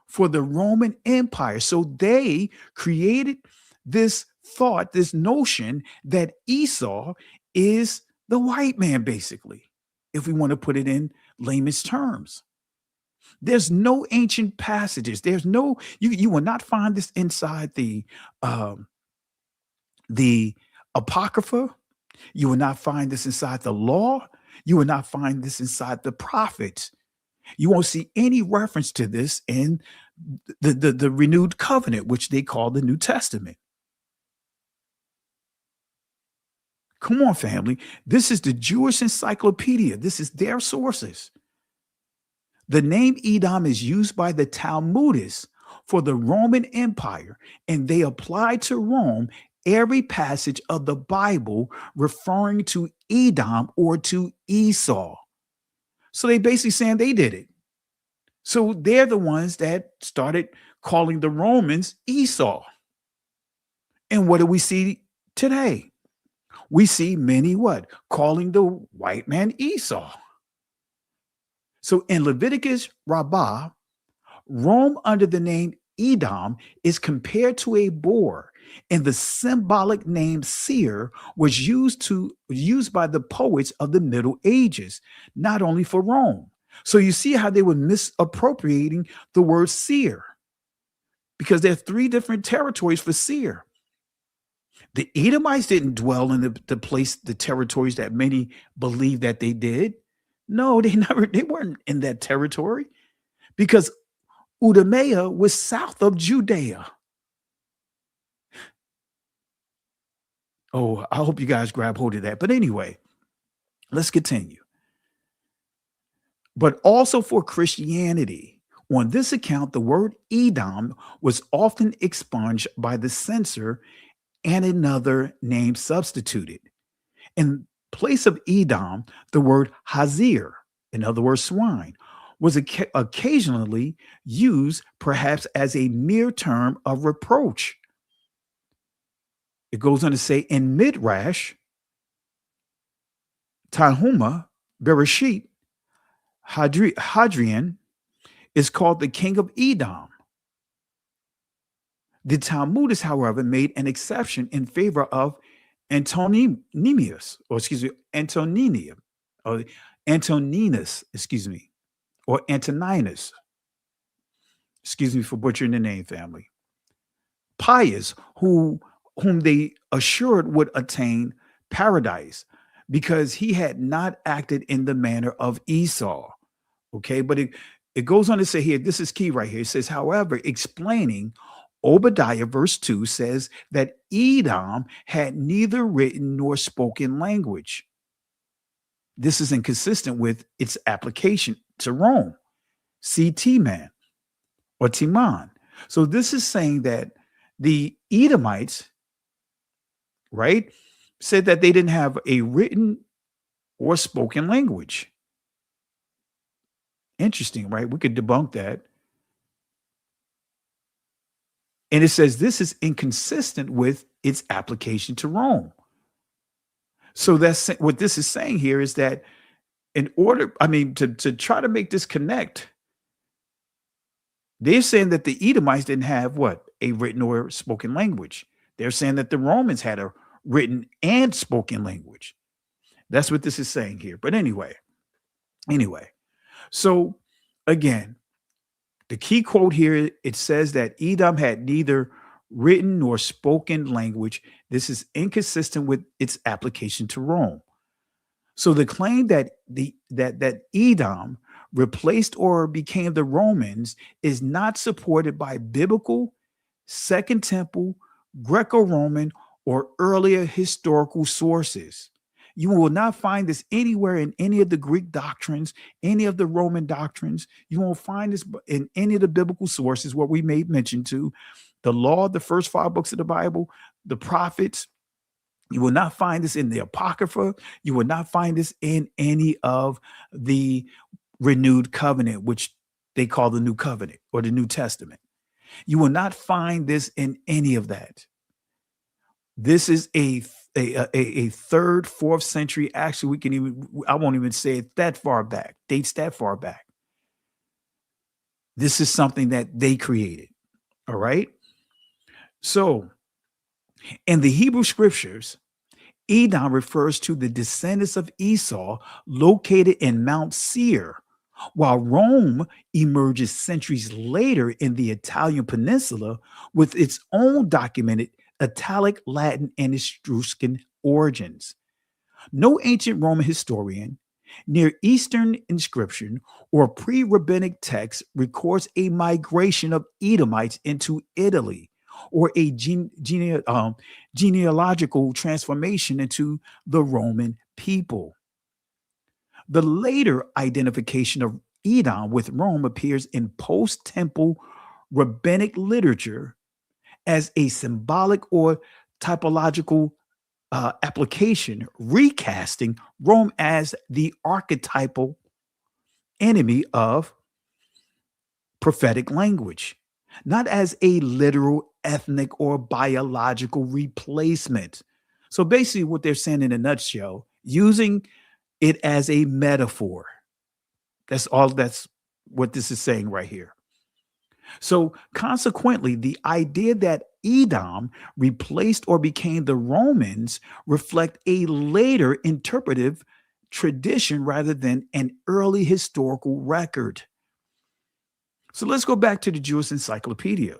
for the Roman Empire. So they created this thought, this notion that Esau is the white man, basically, if we want to put it in layman's terms. There's no ancient passages. There's no, you will not find this inside the Apocrypha. You will not find this inside the law. You will not find this inside the prophets. You won't see any reference to this in the renewed covenant, which they call the New Testament. Come on, family. This is the Jewish encyclopedia. This is their sources. The name Edom is used by the Talmudists for the Roman Empire, and they apply to Rome every passage of the Bible referring to Edom or to Esau. So they basically saying they did it. So they're the ones that started calling the Romans Esau. And what do we see today? We see many what? Calling the white man Esau. So in Leviticus Rabbah, Rome under the name Edom is compared to a boar, and the symbolic name seer was used by the poets of the Middle Ages, not only for Rome. So you see how they were misappropriating the word seer, because there are 3 different territories for seer. The Edomites didn't dwell in the territories that many believe that they did. No, they weren't in that territory, because Idumea was south of Judea. Oh, I hope you guys grab hold of that. But anyway, let's continue. But also for Christianity, on this account, the word Edom was often expunged by the censor and another name substituted. In place of Edom, the word Khazar, in other words, swine, was occasionally used perhaps as a mere term of reproach. It goes on to say in Midrash, Togarmah, Bereshit, Hadrian is called the king of Edom. The Talmudists, however, made an exception in favor of Antoninus, or Antoninus, or Antoninus, or Antoninus. Excuse me for butchering the name, family. Pious, whom they assured would attain paradise because he had not acted in the manner of Esau. Okay, but it goes on to say here, this is key right here. It says, however, explaining Obadiah verse 2 says that Edom had neither written nor spoken language. This is inconsistent with its application to Rome. See Timan or Timan. So this is saying that the Edomites, right, said that they didn't have a written or spoken language. Interesting, right? We could debunk that. And it says this is inconsistent with its application to Rome. So that's what this is saying here, is that in order, to try to make this connect, they're saying that the Edomites didn't have what? A written or spoken language. They're saying that the Romans had a written and spoken language. That's what this is saying here. But anyway, so again, the key quote here, it says that Edom had neither written nor spoken language. This is inconsistent with its application to Rome. So the claim that that Edom replaced or became the Romans is not supported by biblical, Second Temple, Greco-Roman, or earlier historical sources. You will not find this anywhere in any of the Greek doctrines, any of the Roman doctrines. You won't find this in any of the biblical sources, what we made mention to. the law, the first 5 books of the Bible, the prophets. You will not find this in the Apocrypha. You will not find this in any of the renewed covenant, which they call the New Covenant or the New Testament. You will not find this in any of that. This is a 3rd, 4th century. Actually, I won't even say it that far back, dates that far back. This is something that they created. All right. So in the Hebrew scriptures, Edom refers to the descendants of Esau located in Mount Seir, while Rome emerges centuries later in the Italian peninsula with its own documented Italic, Latin, and Etruscan origins. No ancient Roman historian, Near Eastern inscription, or pre-rabbinic text records a migration of Edomites into Italy, or a genealogical transformation into the Roman people. The later identification of Edom with Rome appears in post-temple rabbinic literature as a symbolic or typological application, recasting Rome as the archetypal enemy of prophetic language, not as a literal, ethnic, or biological replacement. So basically what they're saying in a nutshell, using it as a metaphor. That's what this is saying right here. So consequently, the idea that Edom replaced or became the Romans reflect a later interpretive tradition rather than an early historical record. So let's go back to the Jewish Encyclopedia,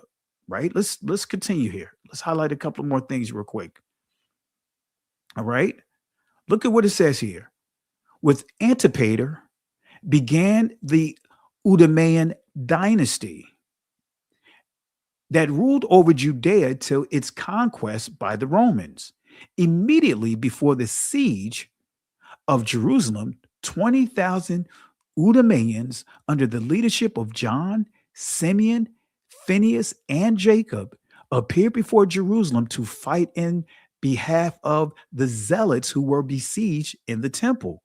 right? Let's continue here. Let's highlight a couple more things real quick. All right. Look at what it says here. With Antipater began the Edomian dynasty that ruled over Judea till its conquest by the Romans. Immediately before the siege of Jerusalem, 20,000 Edomians under the leadership of John, Simeon, Phineas, and Jacob appeared before Jerusalem to fight in behalf of the zealots who were besieged in the temple.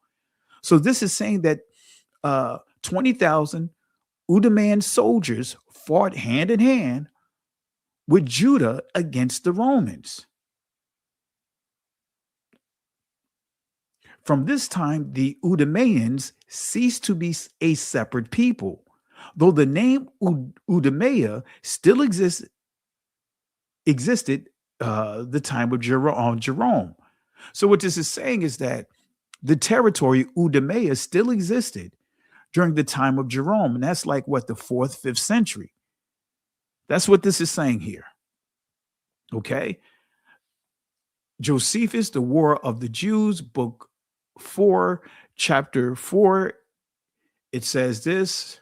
So this is saying that 20,000 Edomian soldiers fought hand in hand with Judah against the Romans. From this time, the Edomians ceased to be a separate people, though the name Edomia still existed the time of Jerome. So what this is saying is that the territory Edomia still existed during the time of Jerome, and that's like what, the 4th, 5th century. That's what this is saying here. Okay. Josephus, The War of the Jews, book 4, chapter 4. It says this: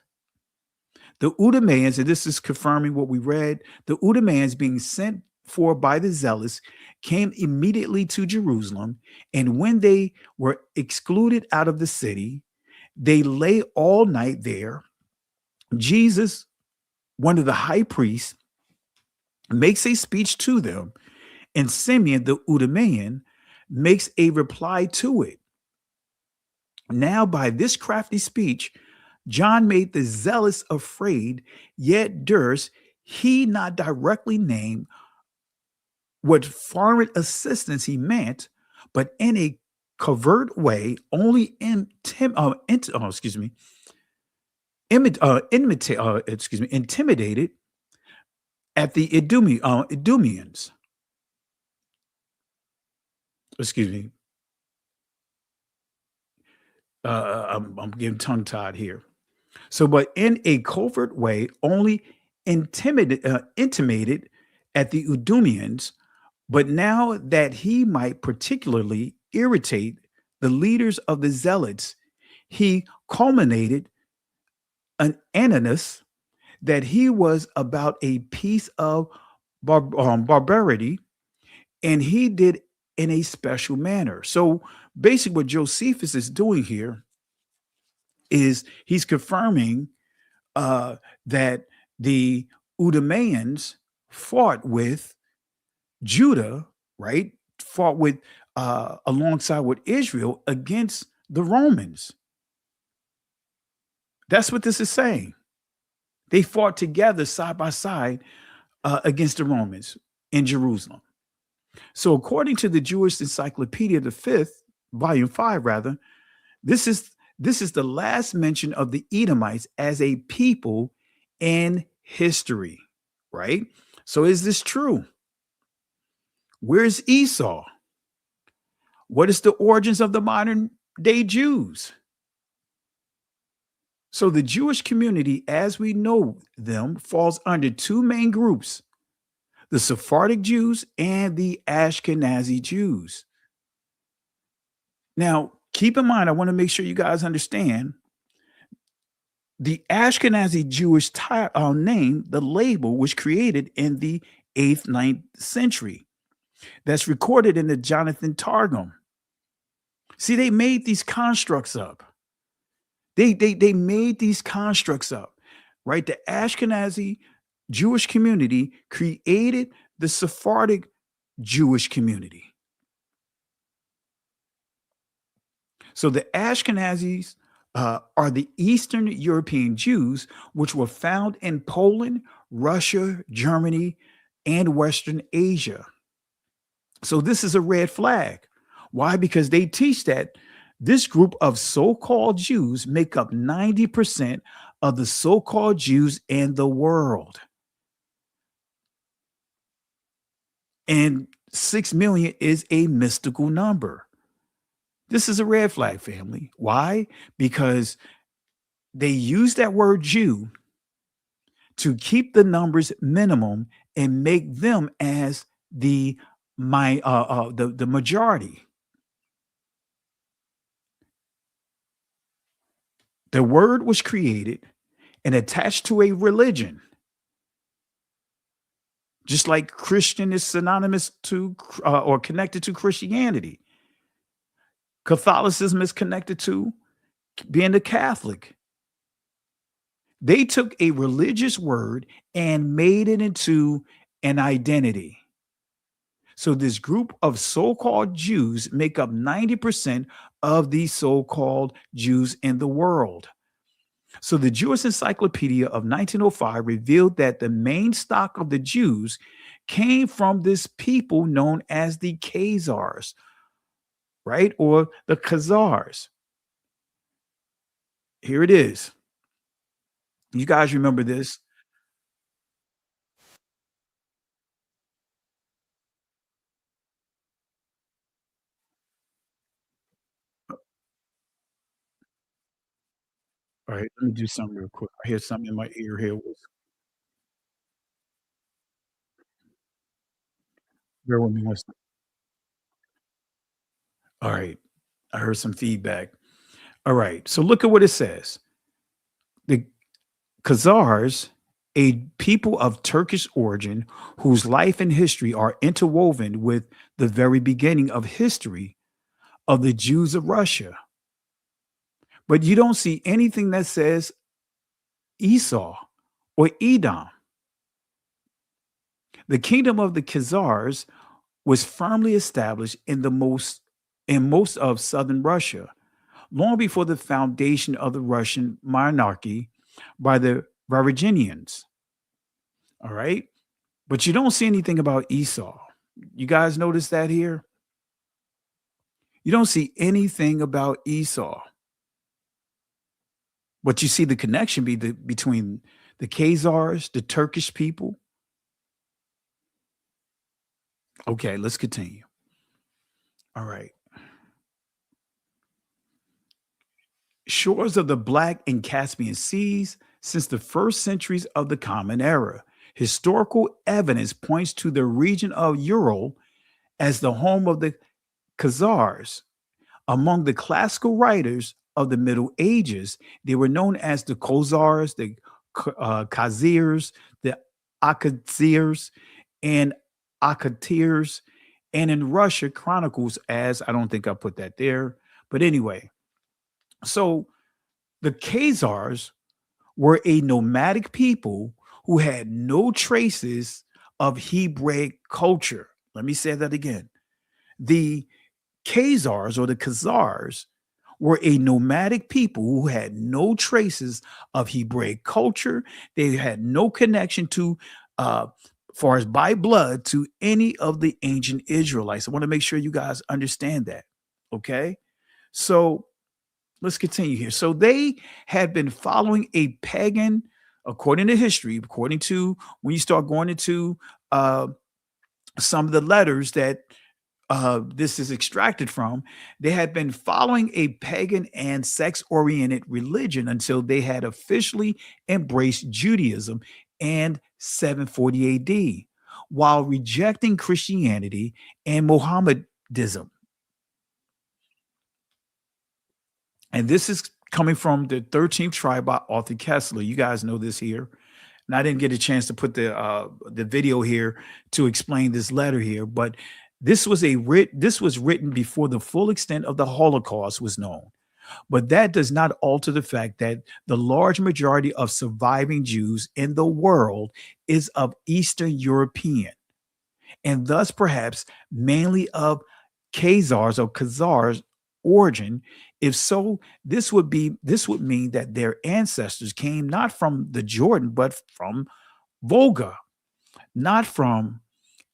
the Edomians, and this is confirming what we read, the Edomians being sent for by the zealots came immediately to Jerusalem, and when they were excluded out of the city, they lay all night there. Jesus, one of the high priests, makes a speech to them, and Simeon, the Edomian, makes a reply to it. Now, by this crafty speech, John made the zealous afraid, yet durst he not directly name what foreign assistance he meant, but in a covert way, only intimidated at the Edomians. I'm getting tongue-tied here. So, but in a covert way, only intimated at the Edomians, but now that he might particularly irritate the leaders of the zealots, he culminated an animus that he was about a piece of barbarity, and he did in a special manner. So basically what Josephus is doing here is he's confirming that the Edomians fought with Judah, right? Fought with alongside with Israel against the Romans. That's what this is saying. They fought together side by side against the Romans in Jerusalem. So according to the Jewish Encyclopedia, the fifth, volume 5, rather, this is the last mention of the Edomites as a people in history, right? So is this true? Where's Esau? What is the origins of the modern day Jews? So the Jewish community, as we know them, falls under two main groups: the Sephardic Jews and the Ashkenazi Jews. Now, keep in mind, I want to make sure you guys understand the Ashkenazi Jewish name, the label, was created in the 8th, 9th century. That's recorded in the Jonathan Targum. See, they made these constructs up. They made these constructs up, right? The Ashkenazi Jewish community created the Sephardic Jewish community. So the Ashkenazis are the Eastern European Jews, which were found in Poland, Russia, Germany, and Western Asia. So this is a red flag. Why? Because they teach that this group of so-called Jews make up 90% of the so-called Jews in the world. And 6 million is a mystical number. This is a red flag, family. Why? Because they use that word Jew to keep the numbers minimum and make them as the majority. The word was created and attached to a religion. Just like Christian is synonymous to or connected to Christianity. Catholicism is connected to being a Catholic. They took a religious word and made it into an identity. So this group of so-called Jews make up 90% of the so-called Jews in the world. So the Jewish Encyclopedia of 1905 revealed that the main stock of the Jews came from this people known as the Khazars, right? Or the Khazars. Here it is. You guys remember this? All right, let me do something real quick. I hear something in my ear here. Bear with me one second. All right, I heard some feedback. All right, so look at what it says. The Khazars, a people of Turkish origin whose life and history are interwoven with the very beginning of history of the Jews of Russia. But you don't see anything that says Esau or Edom. The kingdom of the Khazars was firmly established in most of southern Russia, long before the foundation of the Russian monarchy by the Varangians. All right. But you don't see anything about Esau. You guys notice that here? You don't see anything about Esau. But you see the connection between the Khazars, the Turkish people. Okay, let's continue. All right. Shores of the Black and Caspian Seas since the first centuries of the Common Era. Historical evidence points to the region of Ural as the home of the Khazars. Among the classical writers of the Middle Ages, they were known as the Khazars, the Khazirs, the Akazirs, and Akatirs, and in Russia chronicles as, I don't think I put that there, but anyway. So the Khazars were a nomadic people who had no traces of Hebraic culture. Let me say that again. The Khazars or the Khazars were a nomadic people who had no traces of Hebraic culture. They had no connection to, far as by blood, to any of the ancient Israelites. I want to make sure you guys understand that. Okay. So let's continue here. So they had been following a pagan, according to history, according to when you start going into some of the letters that this is extracted from, they had been following a pagan and sex-oriented religion until they had officially embraced Judaism in 740 AD, while rejecting Christianity and Mohammedanism. And this is coming from the 13th tribe by Arthur Kessler. You guys know this here. And I didn't get a chance to put the video here to explain this letter here, but this was written before the full extent of the Holocaust was known. But that does not alter the fact that the large majority of surviving Jews in the world is of Eastern European, and thus perhaps mainly of Khazars or Khazars origin. If so, this would mean that their ancestors came not from the Jordan, but from Volga, not from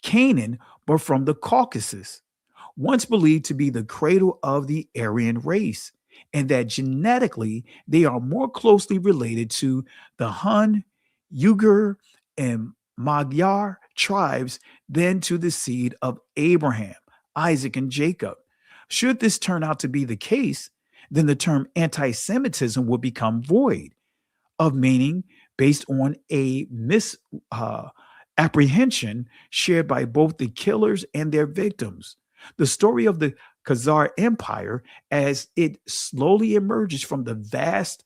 Canaan, but from the Caucasus, once believed to be the cradle of the Aryan race, and that genetically they are more closely related to the Hun, Uyghur, and Magyar tribes than to the seed of Abraham, Isaac, and Jacob. Should this turn out to be the case, then the term anti-Semitism would become void of meaning based on a misapprehension shared by both the killers and their victims. The story of the Khazar Empire, as it slowly emerges from the past,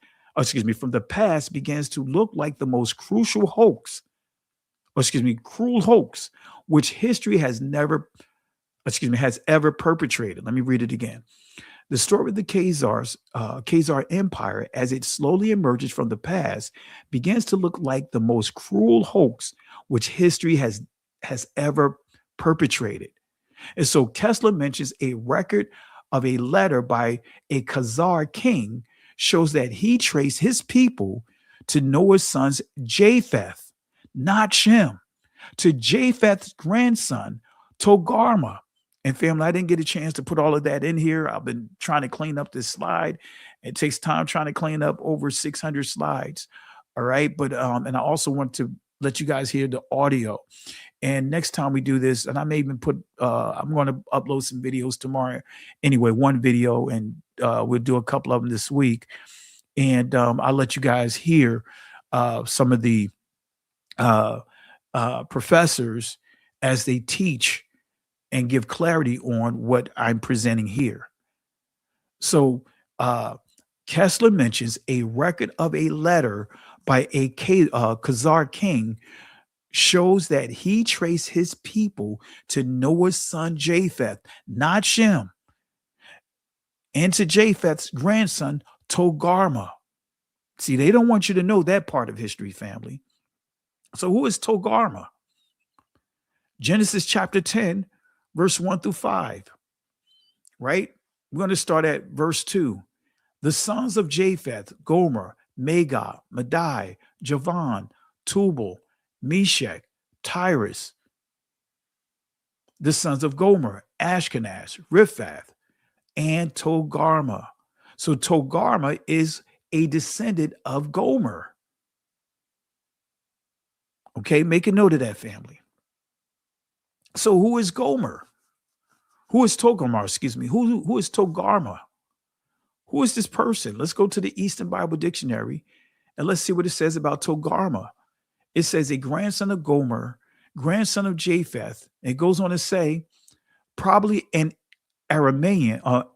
begins to look like the most cruel hoax, which history has ever perpetrated. Let me read it again. The story of the Khazar Empire, as it slowly emerges from the past, begins to look like the most cruel hoax which history has ever perpetrated. And so Kessler mentions a record of a letter by a Khazar king shows that he traced his people to Noah's sons Japheth, not Shem, to Japheth's grandson Togarmah. And family, I didn't get a chance to put all of that in here. I've been trying to clean up this slide. It takes time trying to clean up over 600 slides. All right. But, and I also want to let you guys hear the audio. And next time we do this, and I may even put, I'm going to upload some videos tomorrow. Anyway, one video, and we'll do a couple of them this week. And I'll let you guys hear some of the professors as they teach and give clarity on what I'm presenting here. So Kessler mentions a record of a letter by a Khazar king shows that he traced his people to Noah's son Japheth, not Shem, and to Japheth's grandson Togarmah. See, they don't want you to know that part of history, family. So who is Togarmah? Genesis chapter 10, verse 1 through 5, right? We're going to start at verse 2. The sons of Japheth, Gomer, Magog, Madai, Javan, Tubal, Meshach, Tyrus. The sons of Gomer, Ashkenaz, Riphath, and Togarmah. So Togarmah is a descendant of Gomer. Okay, make a note of that, family. So who is Gomer? Who is Togarmah? Excuse me. Who is Togarmah? Who is this person? Let's go to the Eastern Bible Dictionary and let's see what it says about Togarmah. It says a grandson of Gomer, grandson of Japheth. It goes on to say probably an Armenian, or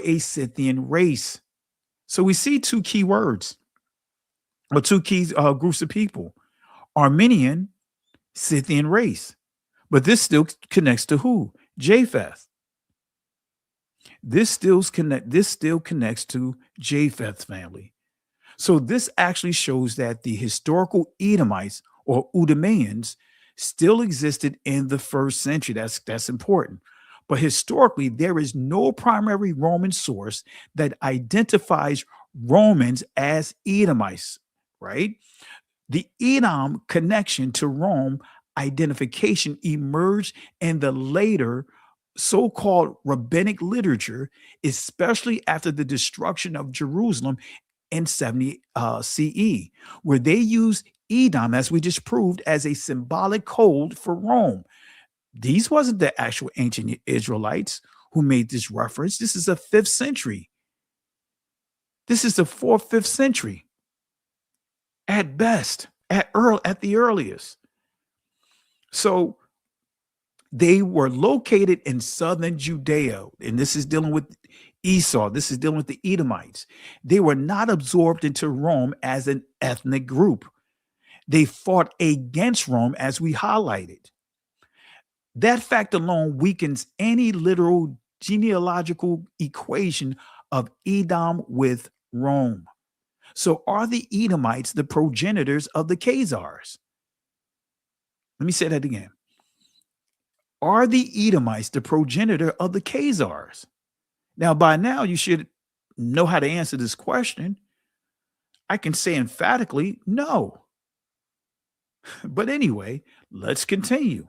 a Scythian race. So we see two key words, or two key groups of people: Armenian, Scythian race. But this still connects to who? Japheth. This still connects to Japheth's family. So this actually shows that the historical Edomites or Edomians still existed in the first century. That's important. But historically, there is no primary Roman source that identifies Romans as Edomites, right? The Edom connection to Rome identification emerged in the later so-called rabbinic literature, especially after the destruction of Jerusalem in 70 CE, where they used Edom, as we just proved, as a symbolic code for Rome. These wasn't the actual ancient Israelites who made this reference. This is the 5th century. This is the 4th, 5th century at best, at the earliest. So they were located in southern Judea, and this is dealing with Esau. This is dealing with the Edomites. They were not absorbed into Rome as an ethnic group. They fought against Rome, as we highlighted. That fact alone weakens any literal genealogical equation of Edom with Rome. So are the Edomites the progenitors of the Khazars? Let me say that again. Are the Edomites the progenitor of the Khazars? Now, by now, you should know how to answer this question. I can say emphatically, no. But anyway, let's continue.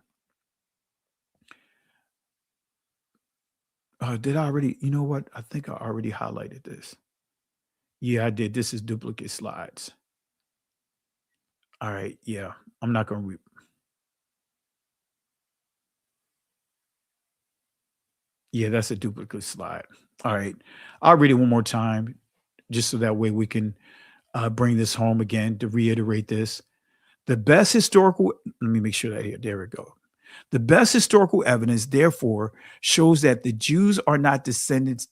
Did I already? You know what? I think I already highlighted this. Yeah, I did. This is duplicate slides. All right. Yeah, I'm not going to Yeah, that's a duplicate slide. All right. I'll read it one more time, just so that way we can bring this home again to reiterate this. The best historical, let me make sure that here, there we go. The best historical evidence, therefore, shows that the Jews are not descended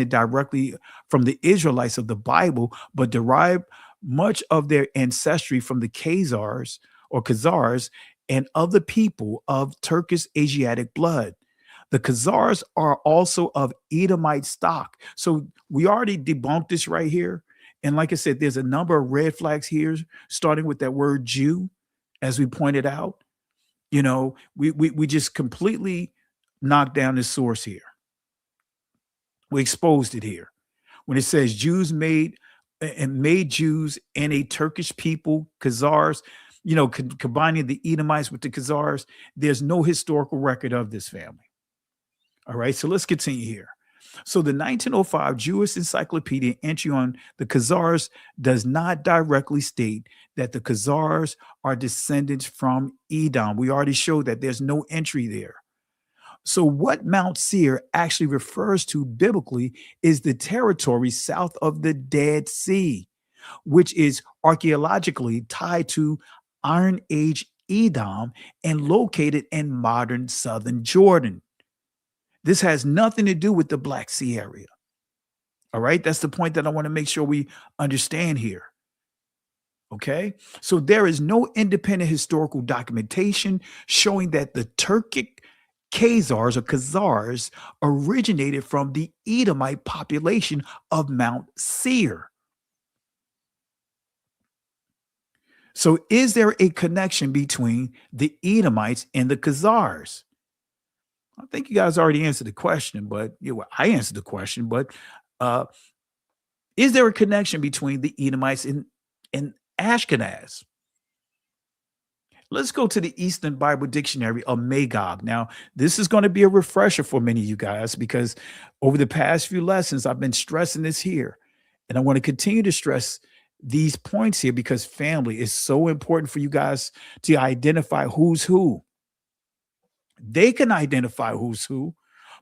directly from the Israelites of the Bible, but derive much of their ancestry from the Khazars and other people of Turkish Asiatic blood. The Khazars are also of Edomite stock. So we already debunked this right here. And like I said, there's a number of red flags here, starting with that word Jew, as we pointed out. You know, we just completely knocked down the source here. We exposed it here. When it says Jews made Jews and a Turkish people, Khazars, you know, combining the Edomites with the Khazars, there's no historical record of this family. All right, so let's continue here. So the 1905 Jewish Encyclopedia entry on the Khazars does not directly state that the Khazars are descendants from Edom. We already showed that there's no entry there. So what Mount Seir actually refers to biblically is the territory south of the Dead Sea, which is archaeologically tied to Iron Age Edom and located in modern southern Jordan. This has nothing to do with the Black Sea area. All right, that's the point that I want to make sure we understand here. Okay, so there is no independent historical documentation showing that the Turkic Khazars or Khazars originated from the Edomite population of Mount Seir. So is there a connection between the Edomites and the Khazars? I think you guys already answered the question, but I answered the question, but is there a connection between the Edomites and Ashkenaz? Let's go to the Eastern Bible Dictionary of Magog. Now, this is going to be a refresher for many of you guys because over the past few lessons, I've been stressing this here. And I want to continue to stress these points here because family is so important for you guys to identify who's who. They can identify who's who,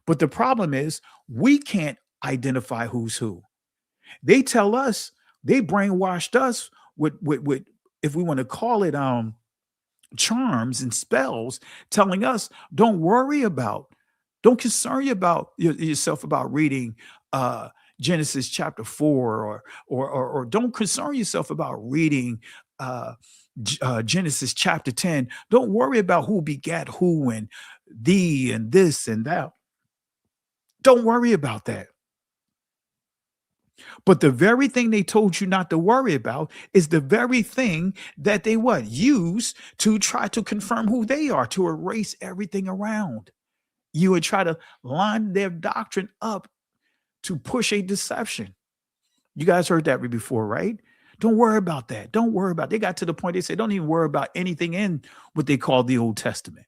but the problem is we can't identify who's who. They tell us, they brainwashed us with if we want to call it charms and spells, telling us don't concern yourself about reading Genesis chapter 4 or don't concern yourself about reading Genesis chapter 10. Don't worry about who begat who and thee and this and that. Don't worry about that. But the very thing they told you not to worry about is the very thing that they what? Use to try to confirm who they are, to erase everything around you and try to line their doctrine up to push a deception. You guys heard that before, right? Don't worry about that. Don't worry about it. They got to the point they said, don't even worry about anything in what they call the Old Testament.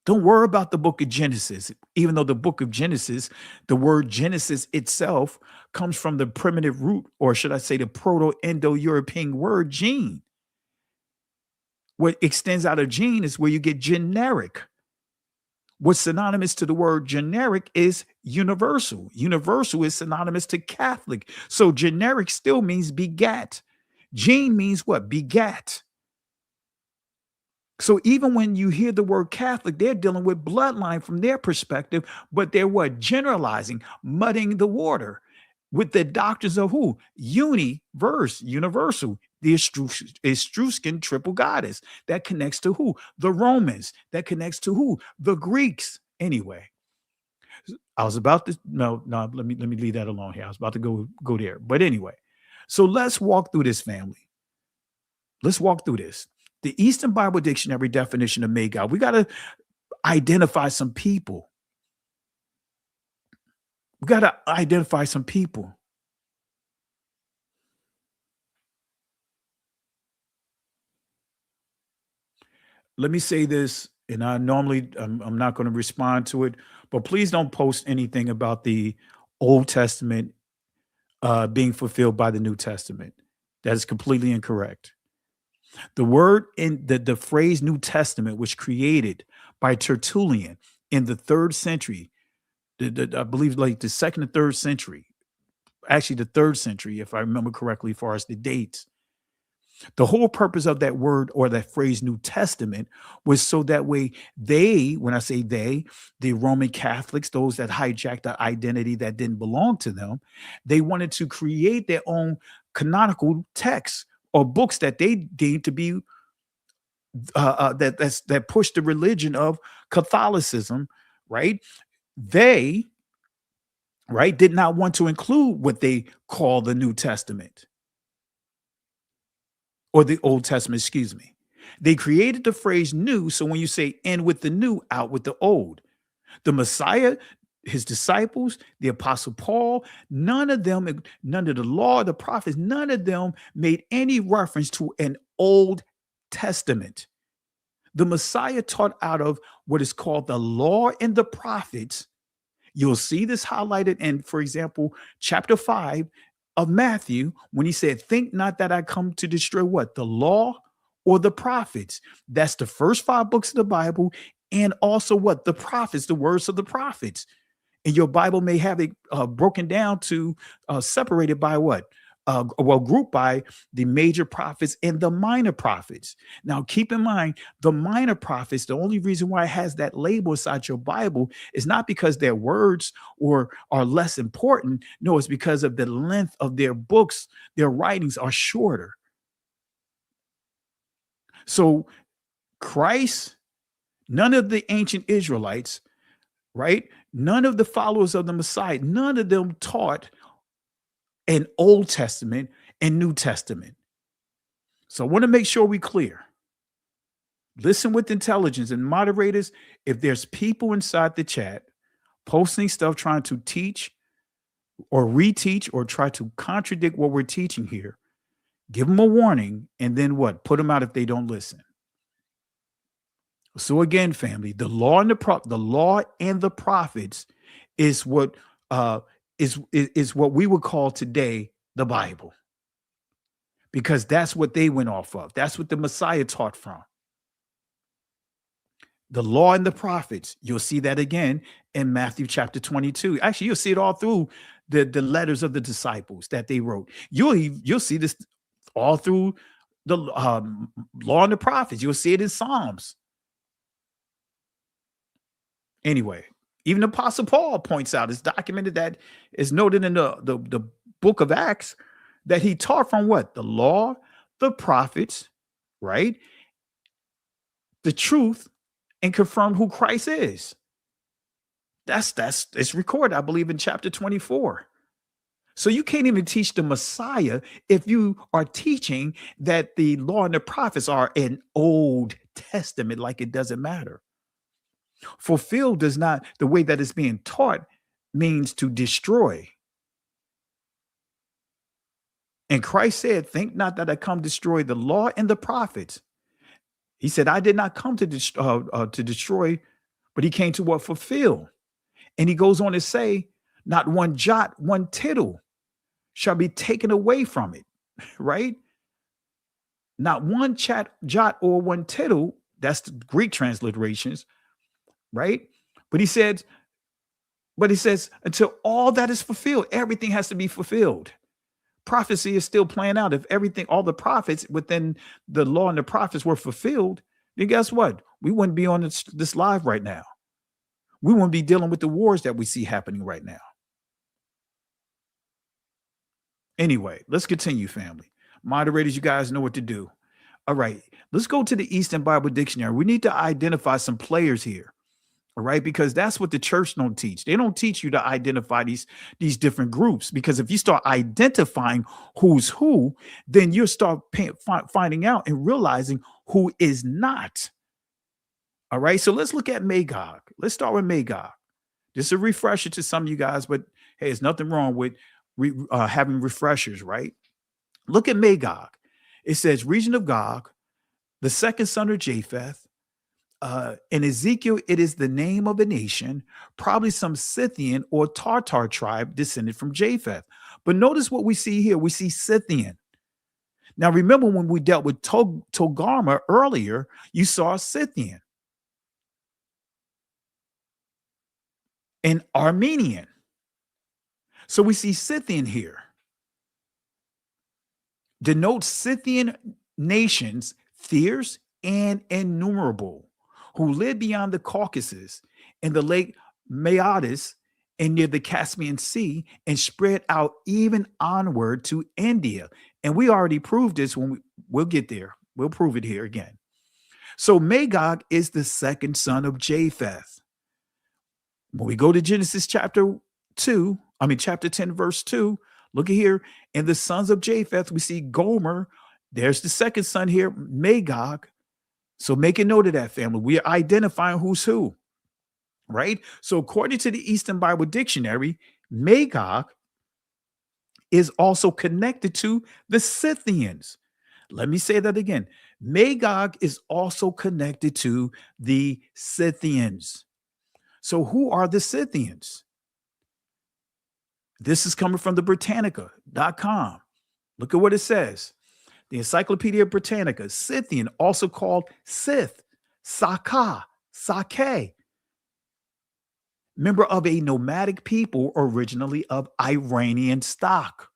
Don't worry about the book of Genesis, even though the book of Genesis, the word Genesis itself comes from the primitive root, or should I say the Proto-Indo-European word gene. What extends out of gene is where you get generic. What's synonymous to the word generic is universal. Universal is synonymous to Catholic. So generic still means begat. Gene means what? Begat. So even when you hear the word Catholic, they're dealing with bloodline from their perspective, but they're what? Generalizing, muddying the water with the doctrines of who? Universe, universal, the Etruscan triple goddess. That connects to who? The Romans. That connects to who? The Greeks. Anyway, I was about to, no, let me leave that alone here. I was about to go there. But anyway, so let's walk through this, family. Let's walk through this. The Eastern Bible Dictionary definition of Magog. We got to identify some people. We got to identify some people. Let me say this, and I'm not going to respond to it, but please don't post anything about the Old Testament being fulfilled by the New Testament. That is completely incorrect. The word in the phrase New Testament was created by Tertullian in the 3rd century. I believe like the 2nd and 3rd century, actually the 3rd century, if I remember correctly, as far as the dates. The whole purpose of that word or that phrase New Testament was so that way they, when I say they, the Roman Catholics, those that hijacked the identity that didn't belong to them, they wanted to create their own canonical texts or books that they deemed to be that push the religion of Catholicism, right? They, right, did not want to include what they call the New Testament or the Old Testament, excuse me. They created the phrase new, so when you say in with the new, out with the old. The Messiah, his disciples, the Apostle Paul, none of the law, the prophets, none of them made any reference to an Old Testament. The Messiah taught out of what is called the law and the prophets. You'll see this highlighted in, for example, chapter 5 of Matthew, when he said, think not that I come to destroy what? The law or the prophets. That's the first 5 books of the Bible, and also what? The prophets, the words of the prophets. And your Bible may have it broken down to separated by what? Grouped by the major prophets and the minor prophets. Now, keep in mind, the minor prophets, the only reason why it has that label inside your Bible is not because their words are less important. No, it's because of the length of their books. Their writings are shorter. So Christ, none of the ancient Israelites, right? None of the followers of the Messiah, none of them taught an Old Testament and New Testament. So I want to make sure we're clear. Listen with intelligence, and moderators, if there's people inside the chat posting stuff trying to teach or reteach or try to contradict what we're teaching here, give them a warning, and then what? Put them out if they don't listen. So again, family, the law and the prophets is what is what we would call today the Bible, because that's what they went off of. That's what the Messiah taught from. The law and the prophets, you'll see that again in Matthew chapter 22. Actually, you'll see it all through the letters of the disciples that they wrote. You'll see this all through the law and the prophets. You'll see it in Psalms. Anyway, even Apostle Paul points out, it's documented, that is noted in the book of Acts, that he taught from what? The law, the prophets, right? The truth, and confirmed who Christ is. That's it's recorded, I believe, in chapter 24. So you can't even teach the Messiah if you are teaching that the law and the prophets are an Old Testament, like it doesn't matter. Fulfill does not, the way that it's being taught means to destroy. And Christ said, think not that I come destroy the law and the prophets. He said, I did not come to destroy, but he came to what? Fulfill. And he goes on to say, not one jot, one tittle shall be taken away from it, right? Not one jot or one tittle, that's the Greek transliterations, right? But he says, until all that is fulfilled, everything has to be fulfilled. Prophecy is still playing out. If everything, all the prophets within the law and the prophets were fulfilled, then guess what? We wouldn't be on this live right now. We wouldn't be dealing with the wars that we see happening right now. Anyway, let's continue, family. Moderators, you guys know what to do. All right, let's go to the Eastern Bible Dictionary. We need to identify some players here. All right, because that's what the church don't teach. They don't teach you to identify these different groups, because if you start identifying who's who, then you'll start finding out and realizing who is not. All right, so let's look at Magog. Let's start with Magog. This is a refresher to some of you guys, but hey, there's nothing wrong with having refreshers, right? Look at Magog. It says region of Gog, the second son of Japheth. In Ezekiel, it is the name of a nation, probably some Scythian or Tartar tribe descended from Japheth. But notice what we see here. We see Scythian. Now, remember when we dealt with Togarmah earlier, you saw Scythian and Armenian. So we see Scythian here. Denotes Scythian nations, fierce and innumerable, who lived beyond the Caucasus and the Lake Maeotis and near the Caspian Sea, and spread out even onward to India. And we already proved this when we'll get there. We'll prove it here again. So Magog is the second son of Japheth. When we go to Genesis chapter 10, verse 2, look at here. And the sons of Japheth, we see Gomer. There's the second son here, Magog. So make a note of that, family. We are identifying who's who, right? So according to the Eastern Bible Dictionary, Magog is also connected to the Scythians. Let me say that again. Magog is also connected to the Scythians. So who are the Scythians? This is coming from the Britannica.com. Look at what it says. The Encyclopedia Britannica, Scythian, also called Scyth, Saka, Sake, member of a nomadic people originally of Iranian stock.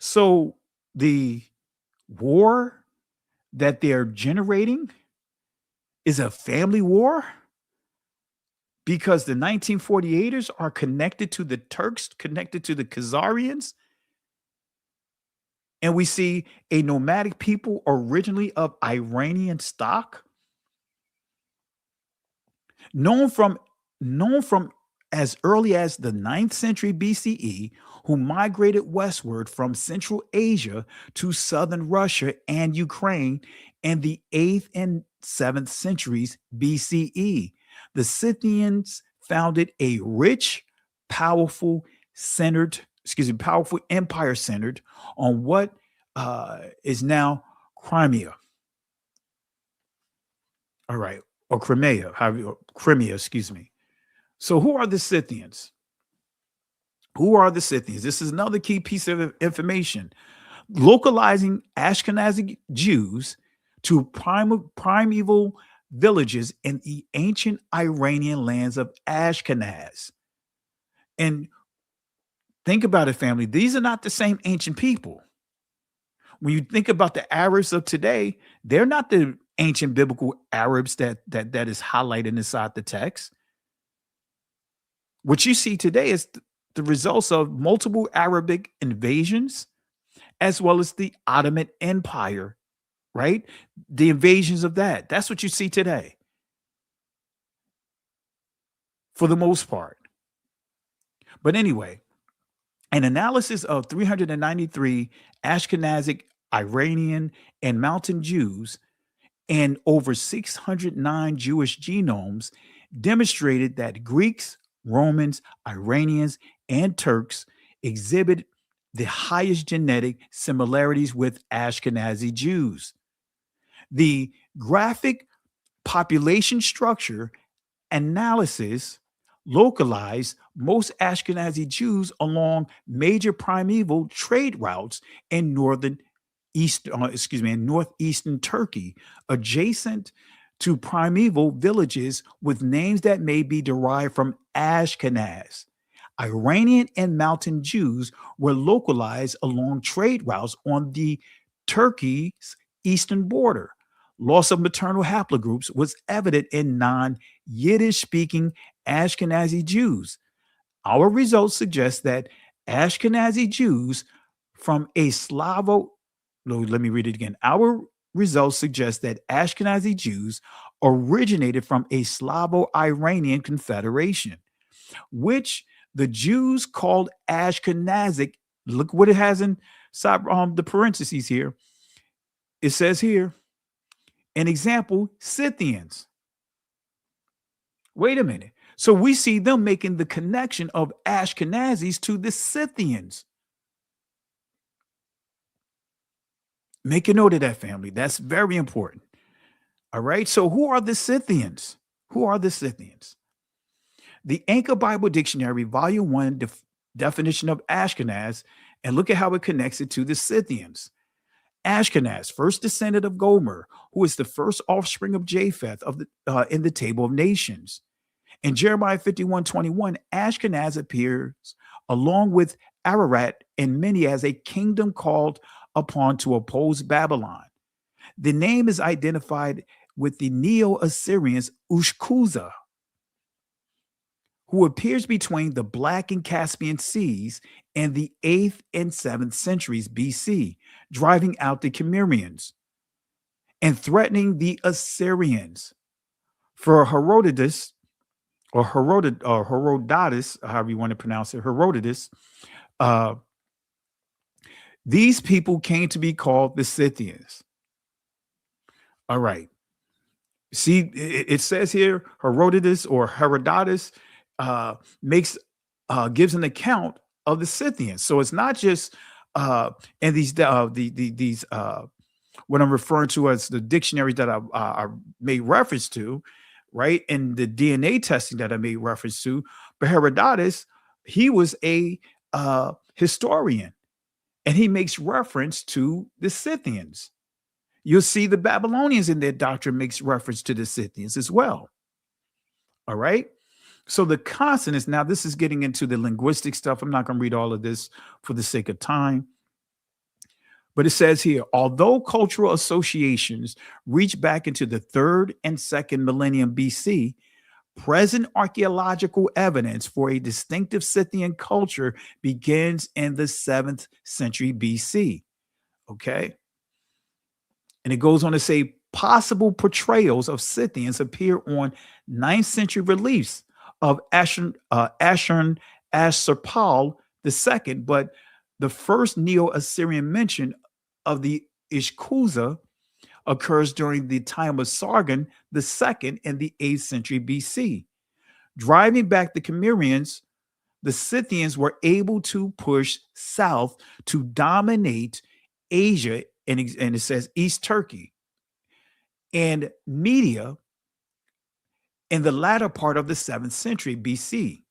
So the war that they're generating is a family war, because the 1948ers are connected to the Turks, connected to the Khazarians. And we see a nomadic people originally of Iranian stock, known from as early as the 9th century BCE, who migrated westward from Central Asia to southern Russia and Ukraine in the 8th and 7th centuries BCE. The Scythians founded a rich, powerful empire centered on what is now Crimea. All right, or Crimea, excuse me. So who are the Scythians? Who are the Scythians? This is another key piece of information. Localizing Ashkenazi Jews to primeval villages in the ancient Iranian lands of Ashkenaz. And think about it, family. These are not the same ancient people. When you think about the Arabs of today, they're not the ancient biblical Arabs that is highlighted inside the text. What you see today is the results of multiple Arabic invasions, as well as the Ottoman Empire, right? The invasions of that. That's what you see today. for the most part. But anyway, an analysis of 393 Ashkenazic, Iranian, and Mountain Jews and over 609 Jewish genomes demonstrated that Greeks, Romans, Iranians, and Turks exhibit the highest genetic similarities with Ashkenazi Jews. The graphic population structure analysis localized most Ashkenazi Jews along major primeval trade routes in northeastern Turkey, adjacent to primeval villages with names that may be derived from Ashkenaz. Iranian and Mountain Jews were localized along trade routes on the Turkey's eastern border. Loss of maternal haplogroups was evident in non-Yiddish speaking Ashkenazi Jews. Our results suggest that Ashkenazi Jews from a let me read it again. Our results suggest that Ashkenazi Jews originated from a Slavo-Iranian confederation, which the Jews called Ashkenazic. Look what it has in the parentheses here. It says here, an example, Scythians. Wait a minute. So we see them making the connection of Ashkenazis to the Scythians. Make a note of that, family. That's very important. All right. So who are the Scythians? Who are the Scythians? The Anchor Bible Dictionary, Volume 1, definition of Ashkenaz, and look at how it connects it to the Scythians. Ashkenaz, first descendant of Gomer, who is the first offspring of Japheth in the Table of Nations. In Jeremiah 51:21, Ashkenaz appears along with Ararat and many as a kingdom called upon to oppose Babylon. The name is identified with the Neo-Assyrians Ushkuza, who appears between the Black and Caspian Seas in the 8th and 7th centuries BC, driving out the Cimmerians and threatening the Assyrians. For Herodotus, or Herodotus, however you want to pronounce it, Herodotus, these people came to be called the Scythians. All right. See, it says here, Herodotus gives an account of the Scythians. So it's not just and these what I'm referring to as the dictionaries that I made reference to, right? And the DNA testing that I made reference to. But Herodotus, he was a historian, and he makes reference to the Scythians. You'll see the Babylonians in their doctrine makes reference to the Scythians as well. All right. So the consonants, now this is getting into the linguistic stuff. I'm not going to read all of this for the sake of time. But it says here, although cultural associations reach back into the 3rd and 2nd millennium BC, present archaeological evidence for a distinctive Scythian culture begins in the 7th century BC. Okay. And it goes on to say possible portrayals of Scythians appear on 9th century reliefs of Ashurbanipal II, but the first Neo-Assyrian mention of the Ishkuza occurs during the time of Sargon II in the 8th century BC. Driving back the Cimmerians, the Scythians were able to push south to dominate Asia, and it says East Turkey and Media in the latter part of the 7th century BC.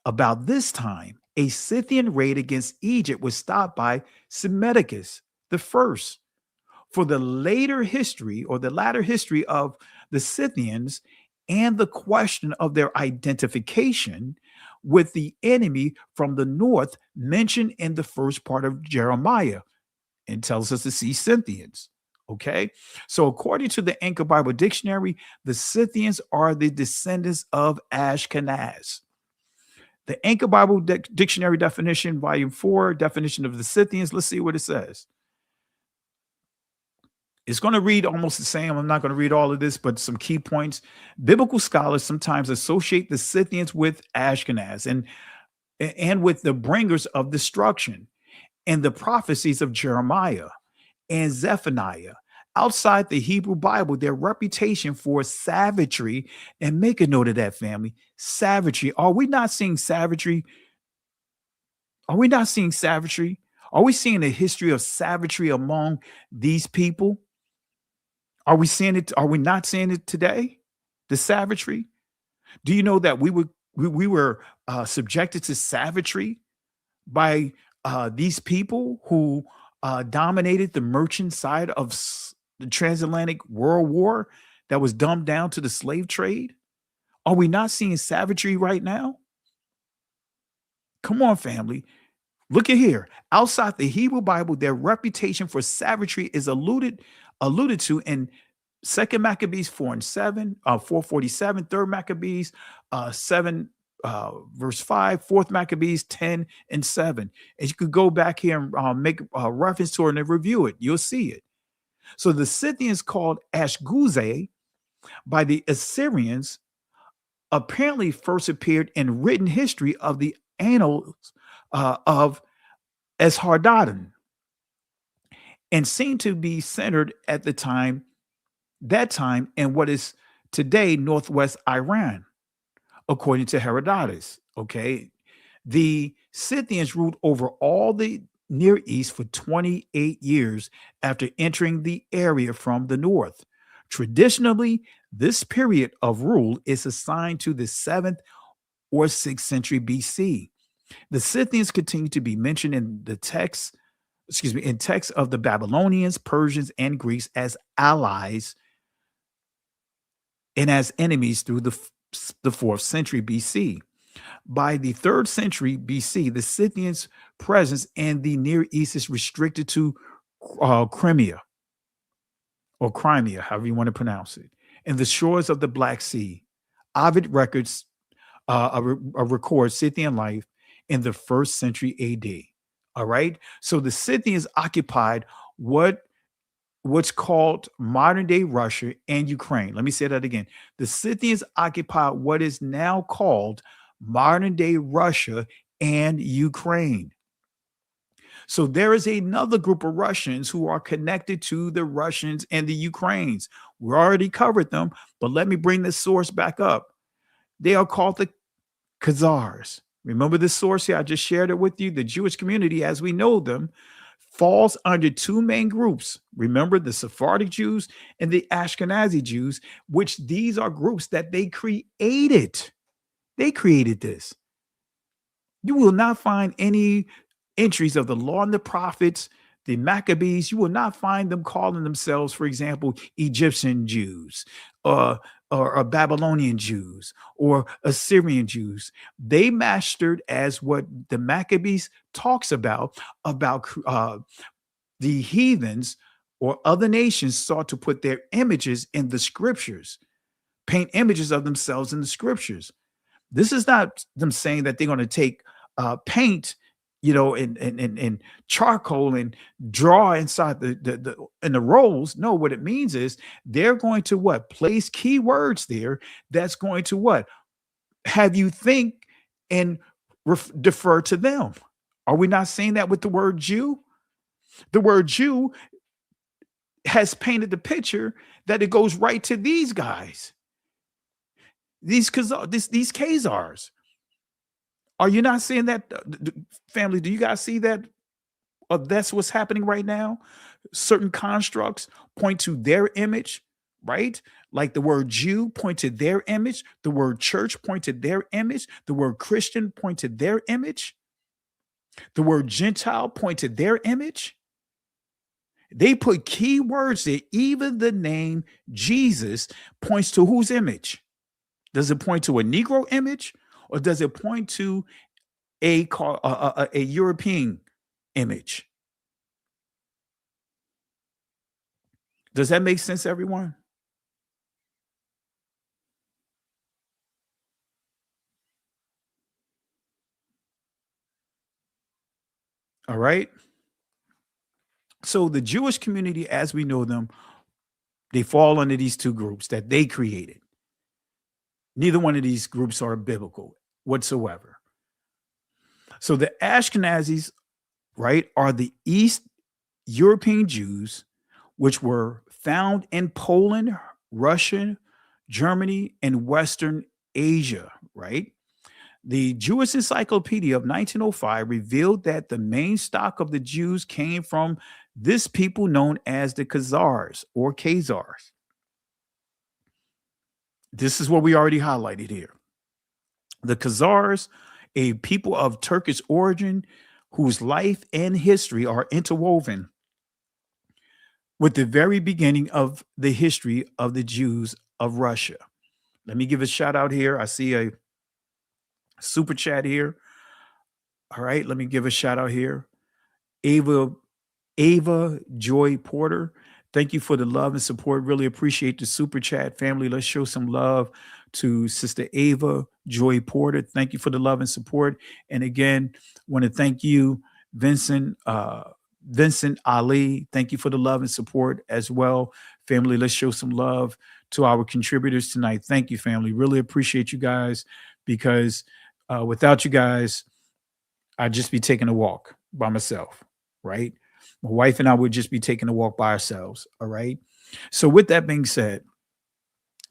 About this time, a Scythian raid against Egypt was stopped by Psammetichus I. For the latter history of the Scythians and the question of their identification with the enemy from the north mentioned in the first part of Jeremiah, and tells us to see Scythians. Okay, so according to the Anchor Bible Dictionary, the Scythians are the descendants of Ashkenaz. The Anchor Bible Dictionary definition, volume 4, definition of the Scythians. Let's see what it says. It's going to read almost the same. I'm not going to read all of this, but some key points. Biblical scholars sometimes associate the Scythians with Ashkenaz and with the bringers of destruction and the prophecies of Jeremiah and Zephaniah. Outside the Hebrew Bible, their reputation for savagery, and make a note of that, family, savagery. Are we not seeing savagery? Are we not seeing savagery? Are we seeing a history of savagery among these people? Are we seeing it? Are we not seeing it today? The savagery? Do you know that we were subjected to savagery by these people who dominated the merchant side of the transatlantic world war that was dumbed down to the slave trade? Are we not seeing savagery right now? Come on, family. Look at here. Outside the Hebrew Bible, their reputation for savagery is alluded to in 2 Maccabees 4:7, 4:47, 3 Maccabees 7 verse 5, 4th Maccabees 10:7. And you could go back here and make a reference to it and review it. You'll see it. So the Scythians, called Ashkenazi by the Assyrians, apparently first appeared in written history of the annals of Esarhaddon, and seemed to be centered at that time in what is today northwest Iran, according to Herodotus. Okay, the Scythians ruled over all the Near East for 28 years after entering the area from the north. Traditionally, this period of rule is assigned to the 7th or 6th century BC. The Scythians continue to be mentioned in the text, in texts of the Babylonians, Persians, and Greeks as allies and as enemies through the 4th century BC. By the 3rd century BC, the Scythians' presence in the Near East is restricted to Crimea, or Crimea, however you want to pronounce it, and the shores of the Black Sea. Ovid records record Scythian life in the 1st century AD. All right. So the Scythians occupied what's called modern day Russia and Ukraine. Let me say that again. The Scythians occupied what is now called modern day Russia and Ukraine. So there is another group of Russians who are connected to the Russians and the Ukrainians. We already covered them, but let me bring this source back up. They are called the Khazars. Remember this source here? I just shared it with you. The Jewish community, as we know them, falls under two main groups. Remember, the Sephardic Jews and the Ashkenazi Jews, which these are groups that they created. They created this. You will not find any entries of the law and the prophets, the Maccabees. You will not find them calling themselves, for example, Egyptian Jews or Babylonian Jews or Assyrian Jews. They mastered, as what the Maccabees talks about the heathens or other nations sought to put their images in the scriptures, paint images of themselves in the scriptures. This is not them saying that they're going to take paint, and charcoal and draw inside the rolls. No, what it means is they're going to place keywords there that's going to have you think and defer to them. Are we not saying that with the word Jew? The word Jew has painted the picture that it goes right to these guys, these Khazars. Are you not seeing that, family? Do you guys see that? That's what's happening right now. Certain constructs point to their image, right? Like the word Jew point to their image. The word church point to their image. The word Christian point to their image. The word Gentile point to their image. They put key words there. Even the name Jesus points to whose image? Does it point to a Negro image? Or does it point to a European image? Does that make sense, everyone? All right. So the Jewish community, as we know them, They fall under these two groups that they created. Neither one of these groups are biblical whatsoever. So the Ashkenazis, right, are the East European Jews, which were found in Poland, Russia, Germany, and Western Asia, right? The Jewish Encyclopedia of 1905 revealed that the main stock of the Jews came from this people known as the Khazars or Khazars. This is what we already highlighted here. The Khazars, a people of Turkish origin whose life and history are interwoven with the very beginning of the history of the Jews of Russia. Let me give a shout out here. I see a super chat here. All right, let me give a shout out here. Ava Joy Porter, thank you for the love and support. Really appreciate the super chat, family. Let's show some love to Sister Ava Joy Porter. Thank you for the love and support. And again, want to thank you, Vincent Ali. Thank you for the love and support as well. Family, let's show some love to our contributors tonight. Thank you, family. Really appreciate you guys, because without you guys, I'd just be taking a walk by myself, right? My wife and I would just be taking a walk by ourselves, all right? So with that being said,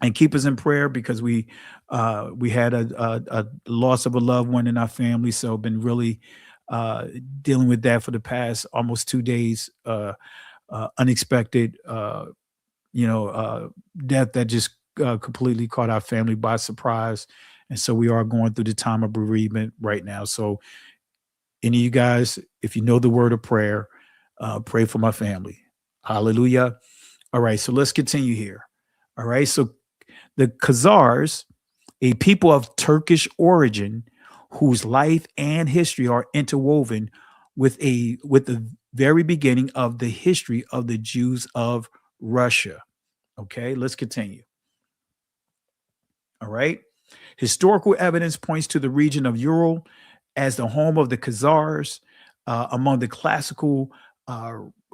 and keep us in prayer, because we had a loss of a loved one in our family, so been really dealing with that for the past almost 2 days. Unexpected, death that just completely caught our family by surprise, and so we are going through the time of bereavement right now. So, any of you guys, if you know the word of prayer, pray for my family. Hallelujah. All right, so let's continue here. All right, so the Khazars, a people of Turkish origin whose life and history are interwoven with the very beginning of the history of the Jews of Russia. Okay, let's continue. All right. Historical evidence points to the region of Ural as the home of the Khazars. Among the classical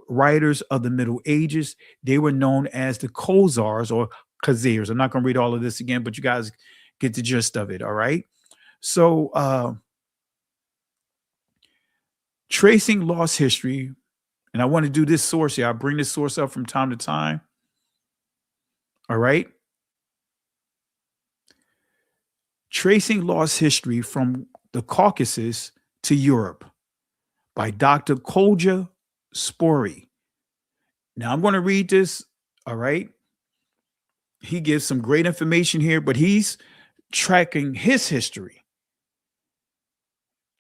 writers of the Middle Ages, they were known as the Khazars or Khazars. I'm not going to read all of this again, but you guys get the gist of it. All right. So tracing lost history, and I want to do this source here. I bring this source up from time to time. All right. Tracing lost history from the Caucasus to Europe by Dr. Kolja Spory. Now I'm going to read this. All right. He gives some great information here, but he's tracking his history.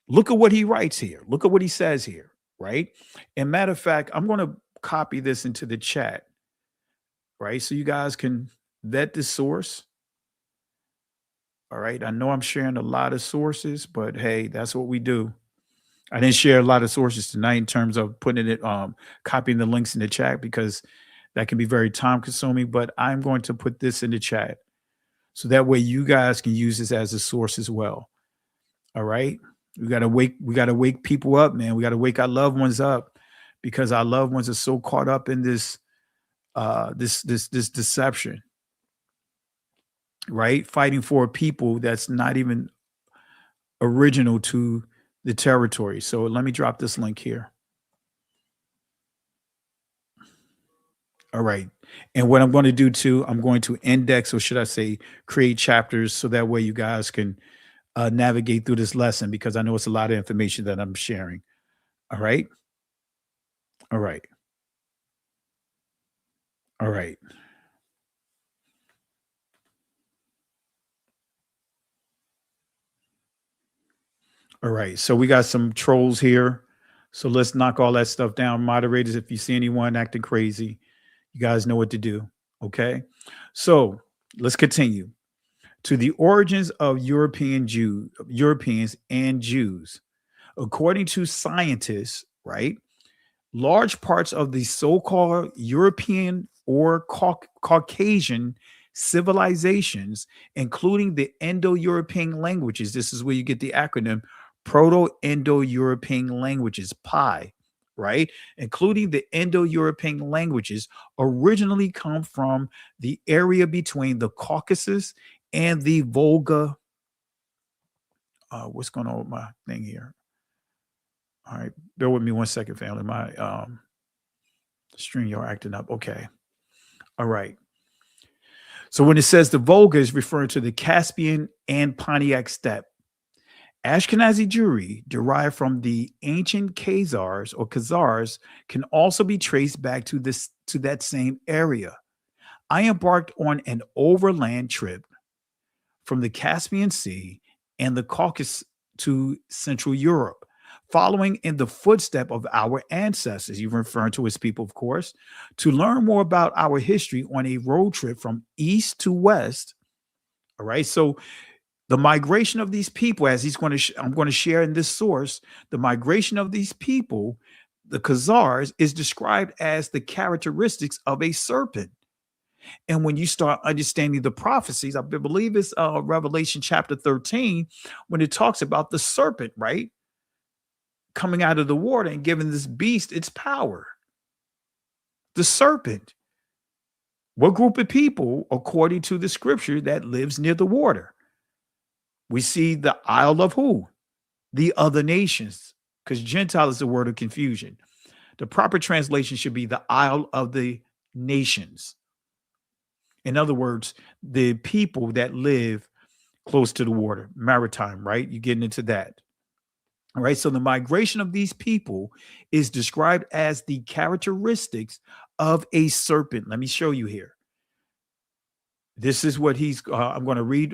Look at what he writes here. Look at what he says here. Right. And matter of fact, I'm going to copy this into the chat. Right. So you guys can vet the source. All right. I know I'm sharing a lot of sources, but hey, that's what we do. I didn't share a lot of sources tonight in terms of putting it, copying the links in the chat, because that can be very time consuming, but I'm going to put this in the chat so that way you guys can use this as a source as well. All right. We got to wake people up, man. We got to wake our loved ones up, because our loved ones are so caught up in this deception, right? Fighting for a people that's not even original to the territory. So let me drop this link here. All right. And what I'm going to do too, I'm going to index, or should I say create chapters, so that way you guys can navigate through this lesson, because I know it's a lot of information that I'm sharing. All right. All right. All right. All right. So we got some trolls here. So let's knock all that stuff down. Moderators, if you see anyone acting crazy, you guys know what to do. Okay. So let's continue. To the origins of Europeans and Jews. According to scientists, right, large parts of the so-called European or Caucasian civilizations, including the Indo-European languages, this is where you get the acronym Proto-Indo-European languages, PI, right? Including the Indo-European languages, originally come from the area between the Caucasus and the Volga. What's going on with my thing here? All right, bear with me 1 second, family. My StreamYard acting up. Okay. All right. So when it says the Volga is referring to the Caspian and Pontic steppe. Ashkenazi Jewry, derived from the ancient Khazars or Khazars, can also be traced back to that same area. I embarked on an overland trip from the Caspian Sea and the Caucasus to Central Europe, following in the footstep of our ancestors, you're referring to as people, of course, to learn more about our history on a road trip from east to west. All right. So the migration of these people, as I'm going to share in this source, the migration of these people, the Khazars, is described as the characteristics of a serpent. And when you start understanding the prophecies, I believe it's Revelation chapter 13, when it talks about the serpent, right, coming out of the water and giving this beast its power. The serpent. What group of people, according to the scripture, that lives near the water? We see the Isle of who? The other nations, because Gentile is the word of confusion. The proper translation should be the Isle of the nations. In other words, the people that live close to the water, maritime, right? You're getting into that. All right. So the migration of these people is described as the characteristics of a serpent. Let me show you here. This is what I'm going to read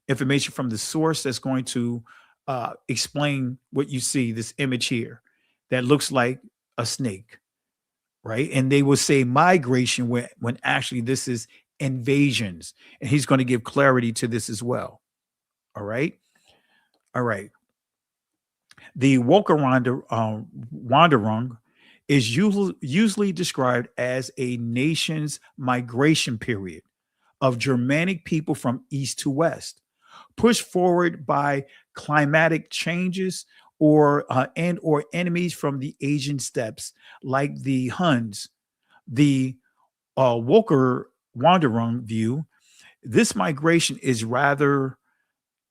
information from the source that's going to explain what you see, this image here that looks like a snake, right? And they will say migration when actually this is invasions. And he's going to give clarity to this as well. All right. All right. The Wanderung is usually described as a nation's migration period of Germanic people from east to west, pushed forward by climatic changes or enemies from the Asian steppes, like the Huns. The Wanderung view, this migration is rather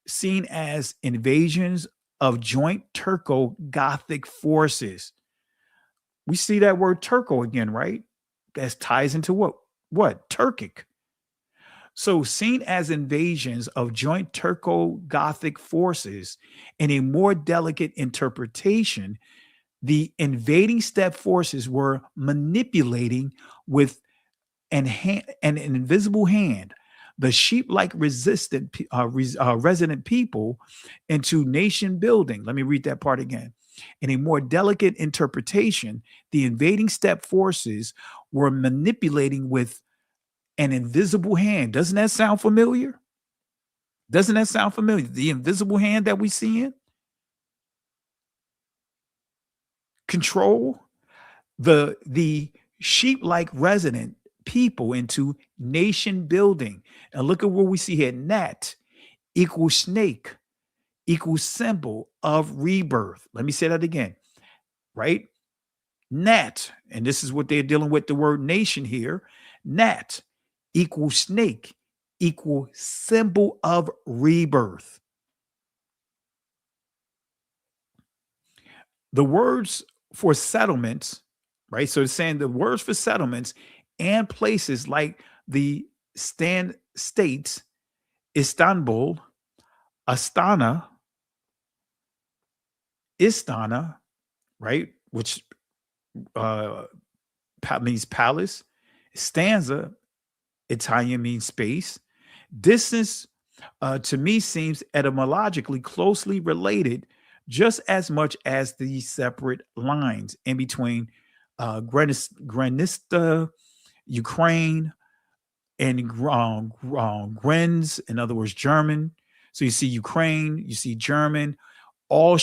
seen as invasions of joint Turco-Gothic forces. We see that word Turco again, right? That ties into what? Turkic. So seen as invasions of joint Turco-Gothic forces, in a more delicate interpretation, the invading steppe forces were manipulating with an invisible hand the sheep-like resident people into nation building. Let me read that part again. In a more delicate interpretation, the invading steppe forces were manipulating with an invisible hand. Doesn't that sound familiar? Doesn't that sound familiar? The invisible hand that we see in control the sheep-like resident people into nation building. And look at what we see here. Nat equals snake equals symbol of rebirth. Let me say that again, right? Nat, and this is what they're dealing with, the word nation here. Nat equals snake equal symbol of rebirth. The words for settlements, right? So it's saying the words for settlements and places like the states, Istanbul, Astana, right? Which means palace. Stanza, Italian, means space. Distance, to me, seems etymologically closely related, just as much as the separate lines in between Granista, Ukraine, and Grenz, in other words, German. So you see Ukraine, you see German, all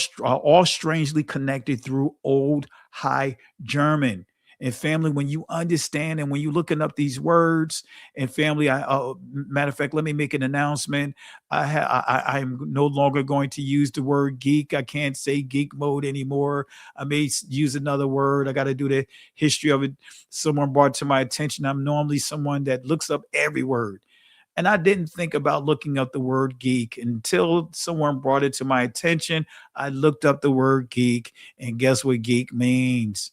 strangely connected through Old High German. And family, when you understand and when you're looking up these words, and family, matter of fact, let me make an announcement. I'm no longer going to use the word geek. I can't say geek mode anymore. I may use another word. I got to do the history of it. Someone brought it to my attention. I'm normally someone that looks up every word. And I didn't think about looking up the word geek until someone brought it to my attention. I looked up the word geek, and guess what geek means?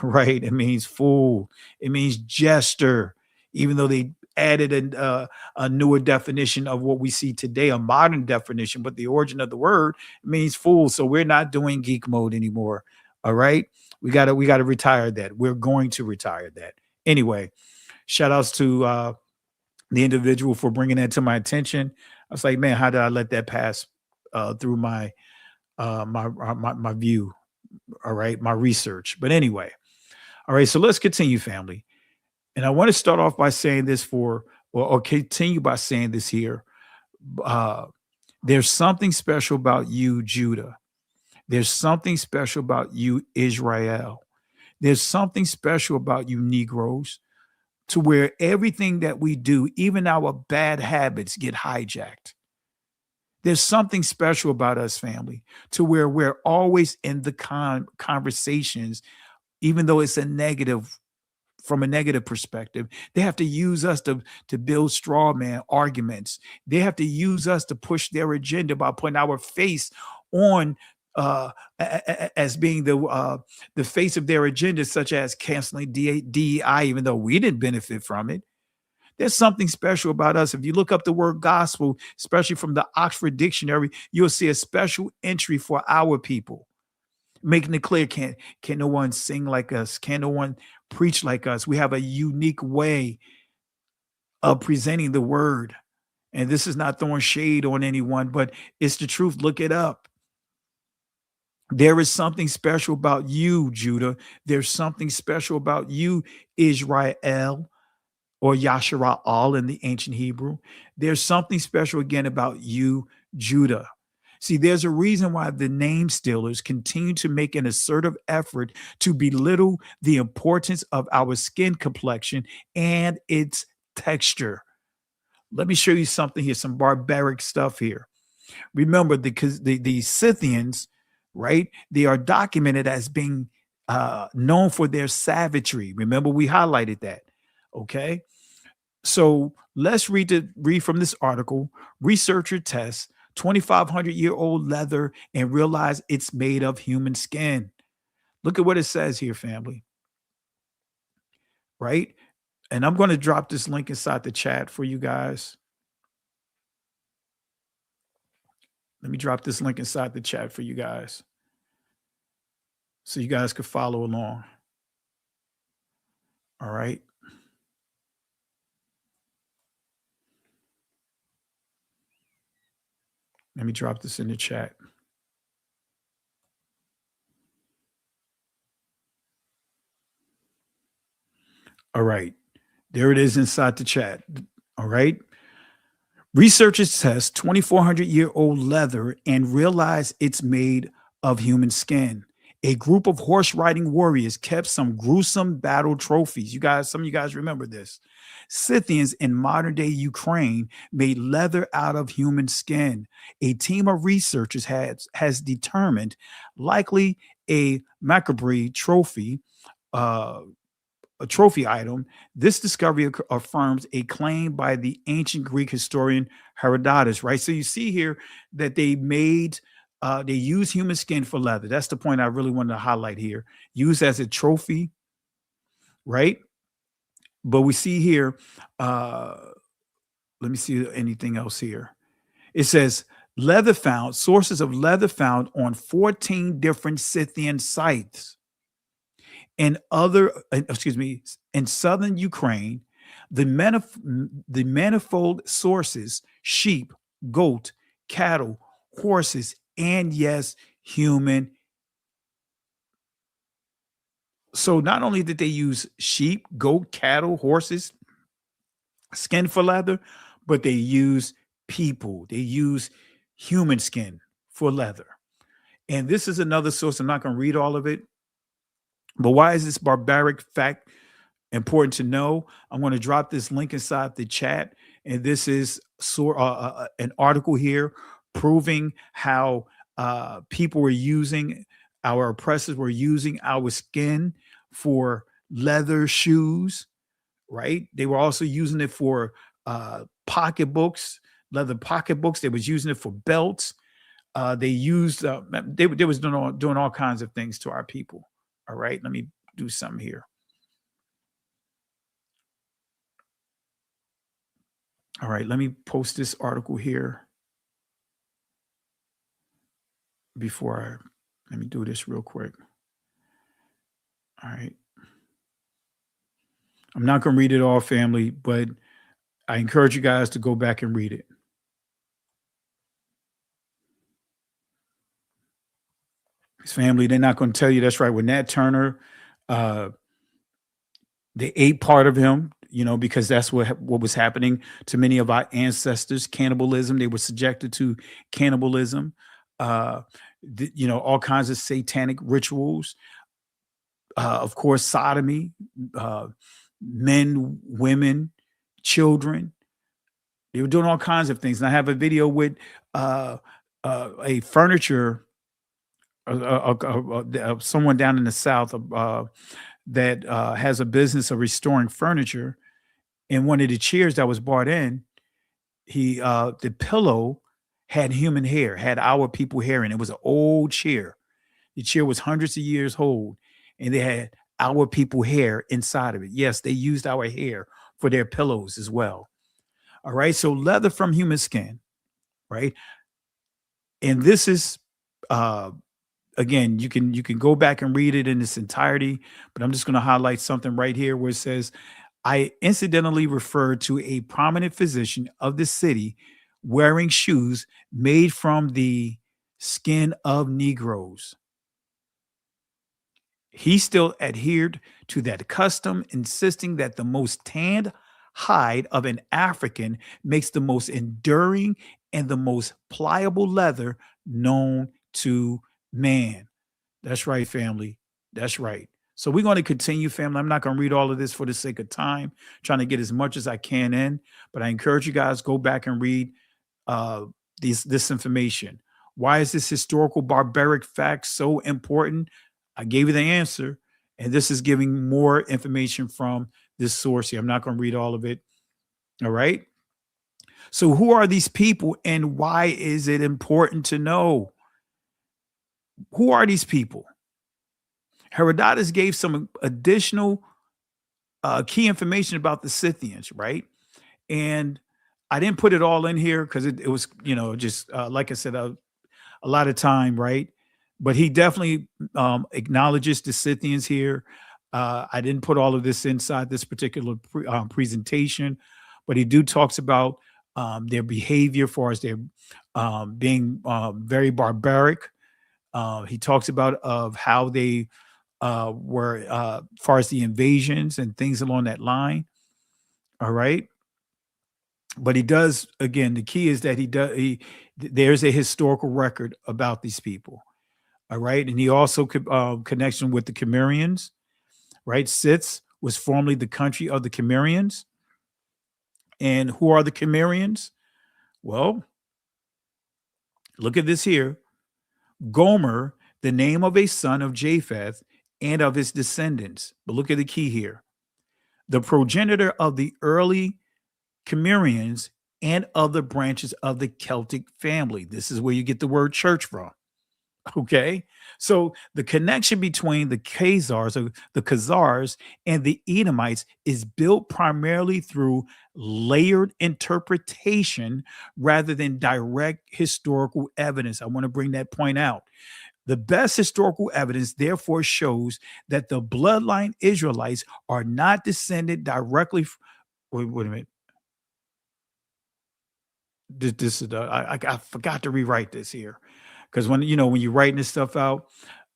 Right? It means fool. It means jester, even though they added a newer definition of what we see today, a modern definition, but the origin of the word means fool. So we're not doing geek mode anymore. All right. We gotta retire that. We're going to retire that. Anyway, shout outs to the individual for bringing that to my attention. I was like, man, how did I let that pass through my view? All right, my research. But anyway, all right, so let's continue, family. And I want to start off by saying this or continue by saying this here. There's something special about you, Judah. There's something special about you, Israel. There's something special about you, Negroes, to where everything that we do, even our bad habits, get hijacked. There's something special about us, family, to where we're always in the conversations, even though it's a negative, from a negative perspective. They have to use us to build straw man arguments. They have to use us to push their agenda by putting our face on as being the face of their agenda, such as canceling DEI, even though we didn't benefit from it. There's something special about us. If you look up the word gospel, especially from the Oxford Dictionary, you'll see a special entry for our people, making it clear, can no one sing like us? Can no one preach like us? We have a unique way of presenting the word. And this is not throwing shade on anyone, but it's the truth. Look it up. There is something special about you, Judah. There's something special about you, Israel, or Yashara'al in the ancient Hebrew. There's something special again about you, Judah. See, there's a reason why the name stealers continue to make an assertive effort to belittle the importance of our skin complexion and its texture. Let me show you something here, some barbaric stuff here. Remember, the Scythians, right? They are documented as being known for their savagery. Remember, we highlighted that. Okay. So let's read from this article. Researcher tests 2,500-year-old leather and realize it's made of human skin. Look at what it says here, family. Right? And I'm going to drop this link inside the chat for you guys. Let me drop this link inside the chat for you guys, so you guys can follow along. All right. Let me drop this in the chat. All right. There it is inside the chat. All right. Researchers test 2,400-year-old leather and realize it's made of human skin. A group of horse riding warriors kept some gruesome battle trophies. Some of you guys remember this. Scythians in modern day Ukraine made leather out of human skin. A team of researchers has determined, likely a macabre trophy, a trophy item. This discovery affirms a claim by the ancient Greek historian Herodotus, right? So you see here that they use human skin for leather. That's the point I really wanted to highlight here. Used as a trophy, right? But we see here, let me see anything else here. It says sources of leather found on 14 different Scythian sites. In southern Ukraine, the manifold sources, sheep, goat, cattle, horses, and yes, human. So not only did they use sheep, goat, cattle, horses, skin for leather, but they use people. They use human skin for leather. And this is another source. I'm not going to read all of it, But why is this barbaric fact important to know? I'm going to drop this link inside the chat. And this is an article here proving how people were using, our oppressors were using our skin for leather shoes, right? They were also using it for pocketbooks, leather pocketbooks. They was using it for belts. They used, they was doing all kinds of things to our people. All right, let me do something here. All right, let me post this article here let me do this real quick. All right. I'm not going to read it all, family, but I encourage you guys to go back and read it. His family, they're not going to tell you that's right. When Nat Turner, they ate part of him, because that's what was happening to many of our ancestors. Cannibalism, they were subjected to cannibalism. All kinds of satanic rituals. Of course, sodomy, men, women, children. They were doing all kinds of things. And I have a video with a furniture, someone down in the South that has a business of restoring furniture. And one of the chairs that was brought in, the pillow had human hair, had our people hair in it. It was an old chair. The chair was hundreds of years old, and they had our people hair inside of it. Yes, they used our hair for their pillows as well. All right, so leather from human skin, right? And this is, again, you can go back and read it in its entirety, but I'm just going to highlight something right here where it says, I incidentally referred to a prominent physician of the city wearing shoes made from the skin of Negroes. He still adhered to that custom, insisting that the most tanned hide of an African makes the most enduring and the most pliable leather known to man. That's right, family. That's right. So we're going to continue, family. I'm not going to read all of this for the sake of time, trying to get as much as I can in, but I encourage you guys, go back and read this information. Why is this historical barbaric fact so important? I gave you the answer, and this is giving more information from this source here. I'm not going to read all of it. All right. So who are these people, and why is it important to know? Who are these people? Herodotus gave some additional key information about the Scythians, right? And I didn't put it all in here because it was, just like I said, a lot of time, right? But he definitely acknowledges the Scythians here. I didn't put all of this inside this particular presentation, but he talks about their behavior as far as their being very barbaric. He talks about how they were as far as the invasions and things along that line. All right. But he does, again, the key is that there's a historical record about these people. All right. And he also connection with the Cimmerians, right? Scyths was formerly the country of the Cimmerians. And who are the Cimmerians? Well, look at this here. Gomer, the name of a son of Japheth and of his descendants. But look at the key here. The progenitor of the early Cimmerians and other branches of the Celtic family. This is where you get the word church from. Okay, so the connection between the Khazars and the Edomites is built primarily through layered interpretation rather than direct historical evidence. I want to bring that point out. The best historical evidence, therefore, shows that the bloodline Israelites are not descended directly. Wait a minute. This is I forgot to rewrite this here. Because when you're writing this stuff out,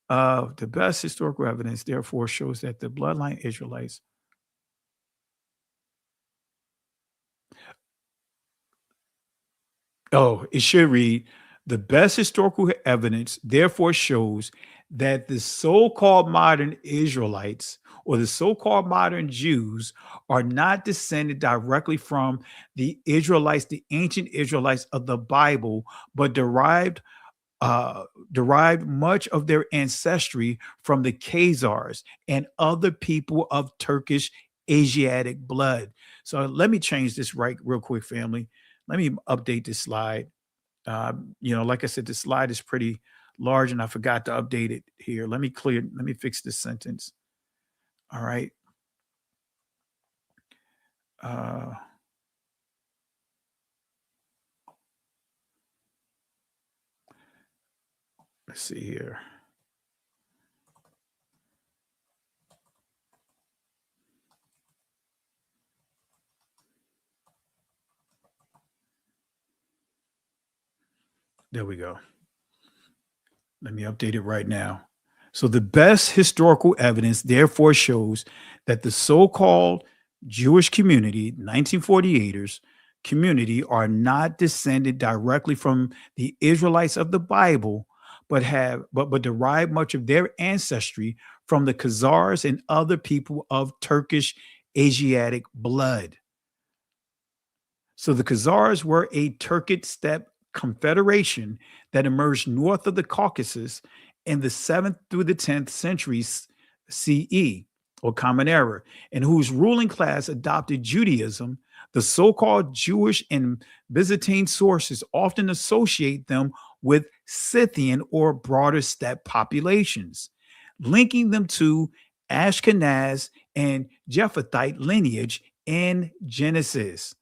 the best historical evidence, therefore, shows that the bloodline Israelites it should read, the best historical evidence, therefore, shows that the so-called modern Israelites or the so-called modern Jews are not descended directly from the Israelites, the ancient Israelites of the Bible, but derived much of their ancestry from the Khazars and other people of Turkish Asiatic blood. So let me change this real quick, family. Let me update this slide. Like I said, the slide is pretty large and I forgot to update it here. Let me fix this sentence. All right. Let's see here. There we go. Let me update it right now. So the best historical evidence therefore shows that the so-called Jewish community, 1948ers community, are not descended directly from the Israelites of the Bible, but derive much of their ancestry from the Khazars and other people of Turkish Asiatic blood. So the Khazars were a Turkic steppe confederation that emerged north of the Caucasus in the 7th through the 10th centuries CE, or Common Era, and whose ruling class adopted Judaism. The so-called Jewish and Byzantine sources often associate them with Scythian or broader steppe populations, linking them to Ashkenaz and Japhetite lineage in Genesis.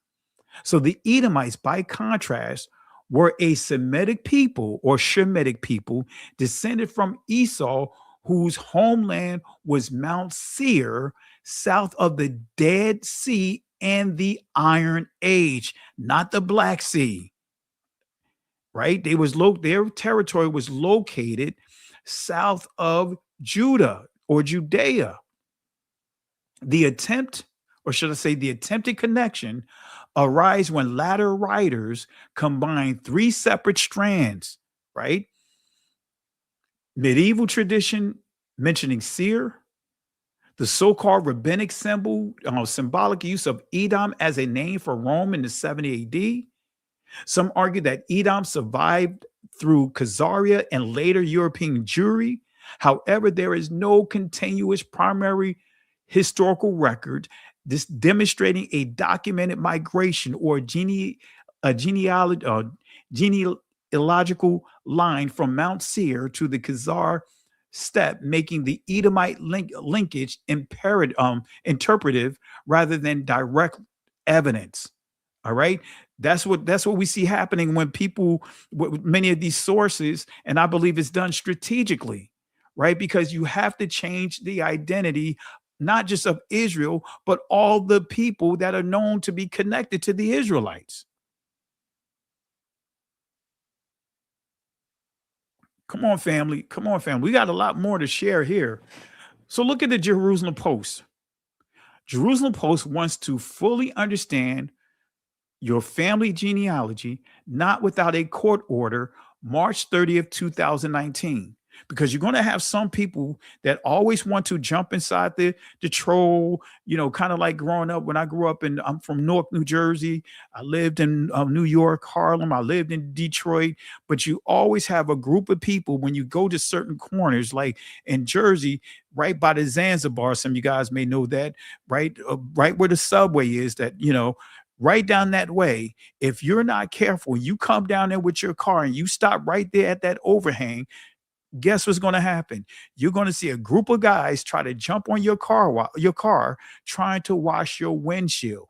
So the Edomites, by contrast, were a Semitic people or Shemitic people descended from Esau, whose homeland was Mount Seir, south of the Dead Sea and the Iron Age, not the Black Sea. Right? Their territory was located south of Judah or Judea. The attempted connection arise when latter writers combine three separate strands, right? Medieval tradition mentioning Seir, the so-called rabbinic symbolic use of Edom as a name for Rome in the 70 AD. Some argue that Edom survived through Khazaria and later European Jewry. However, there is no continuous primary historical record demonstrating a documented migration or genealogical line from Mount Seir to the Khazar steppe, making the Edomite linkage interpretive rather than direct evidence. All right. That's what we see happening when many of these sources, and I believe it's done strategically, right? Because you have to change the identity, not just of Israel, but all the people that are known to be connected to the Israelites. Come on, family. Come on, family. We got a lot more to share here. So look at the Jerusalem Post. Jerusalem Post wants to fully understand your family genealogy, not without a court order, March 30th, 2019. Because you're going to have some people that always want to jump inside the troll, kind of like growing up. When I grew up I'm from Newark, New Jersey. I lived in New York, Harlem. I lived in Detroit. But you always have a group of people when you go to certain corners, like in Jersey, right by the Zanzibar. Some of you guys may know that, right where the subway is, that, right down that way. If you're not careful, you come down there with your car and you stop right there at that overhang. Guess what's going to happen? You're going to see a group of guys try to jump on your car trying to wash your windshield,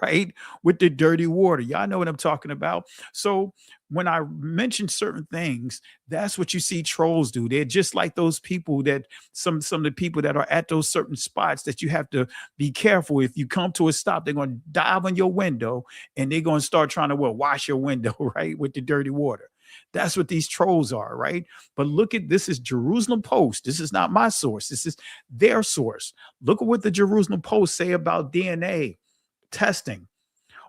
right? With the dirty water. Y'all know what I'm talking about. So when I mention certain things, that's what you see trolls do. They're just like those people that some of the people that are at those certain spots that you have to be careful. If you come to a stop, they're going to dive on your window and they're going to start trying to wash your window, right? With the dirty water. That's what these trolls are, right? But look at this is Jerusalem Post. This is not my source. This is their source. Look at what the Jerusalem Post say about DNA testing.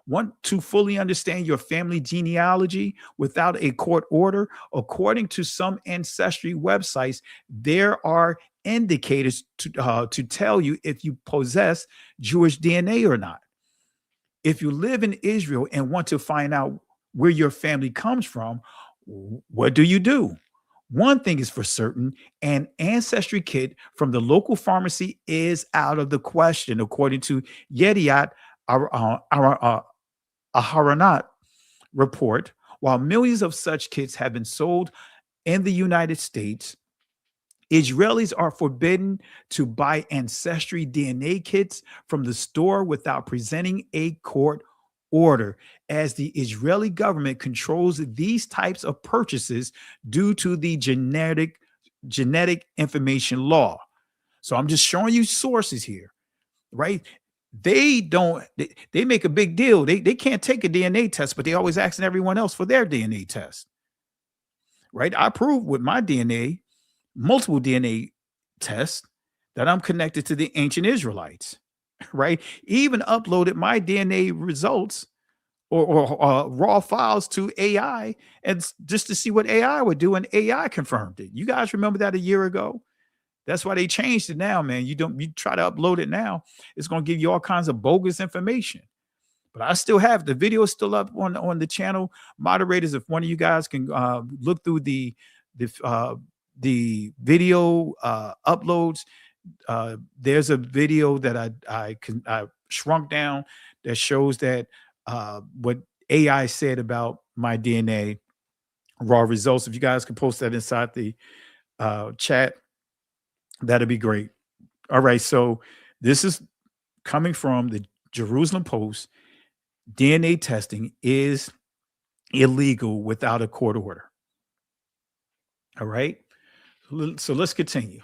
Want to fully understand your family genealogy without a court order? According to some ancestry websites, there are indicators to tell you if you possess Jewish DNA or not. If you live in Israel and want to find out where your family comes from, what do? One thing is for certain, an ancestry kit from the local pharmacy is out of the question, according to Yediat Aharonot report. While millions of such kits have been sold in the United States, Israelis are forbidden to buy ancestry DNA kits from the store without presenting a court order, as the Israeli government controls these types of purchases due to the genetic information law. So I'm just showing you sources here, right? They make a big deal. They can't take a DNA test, but they always asking everyone else for their DNA test, right? I prove with my DNA, multiple DNA tests, that I'm connected to the ancient Israelites, right? Even uploaded my DNA results or raw files to AI, and just to see what AI would do, and AI confirmed it. You guys remember that a year ago? That's why they changed it now, man. You try to upload it now, it's going to give you all kinds of bogus information. But I still have the video still up on the channel. Moderators, if one of you guys can look through the video uploads, there's a video that I shrunk down that shows that what AI said about my DNA raw results. If you guys can post that inside the chat, that'd be great. All right, so this is coming from the Jerusalem Post. DNA testing is illegal without a court order. All right, so let's continue.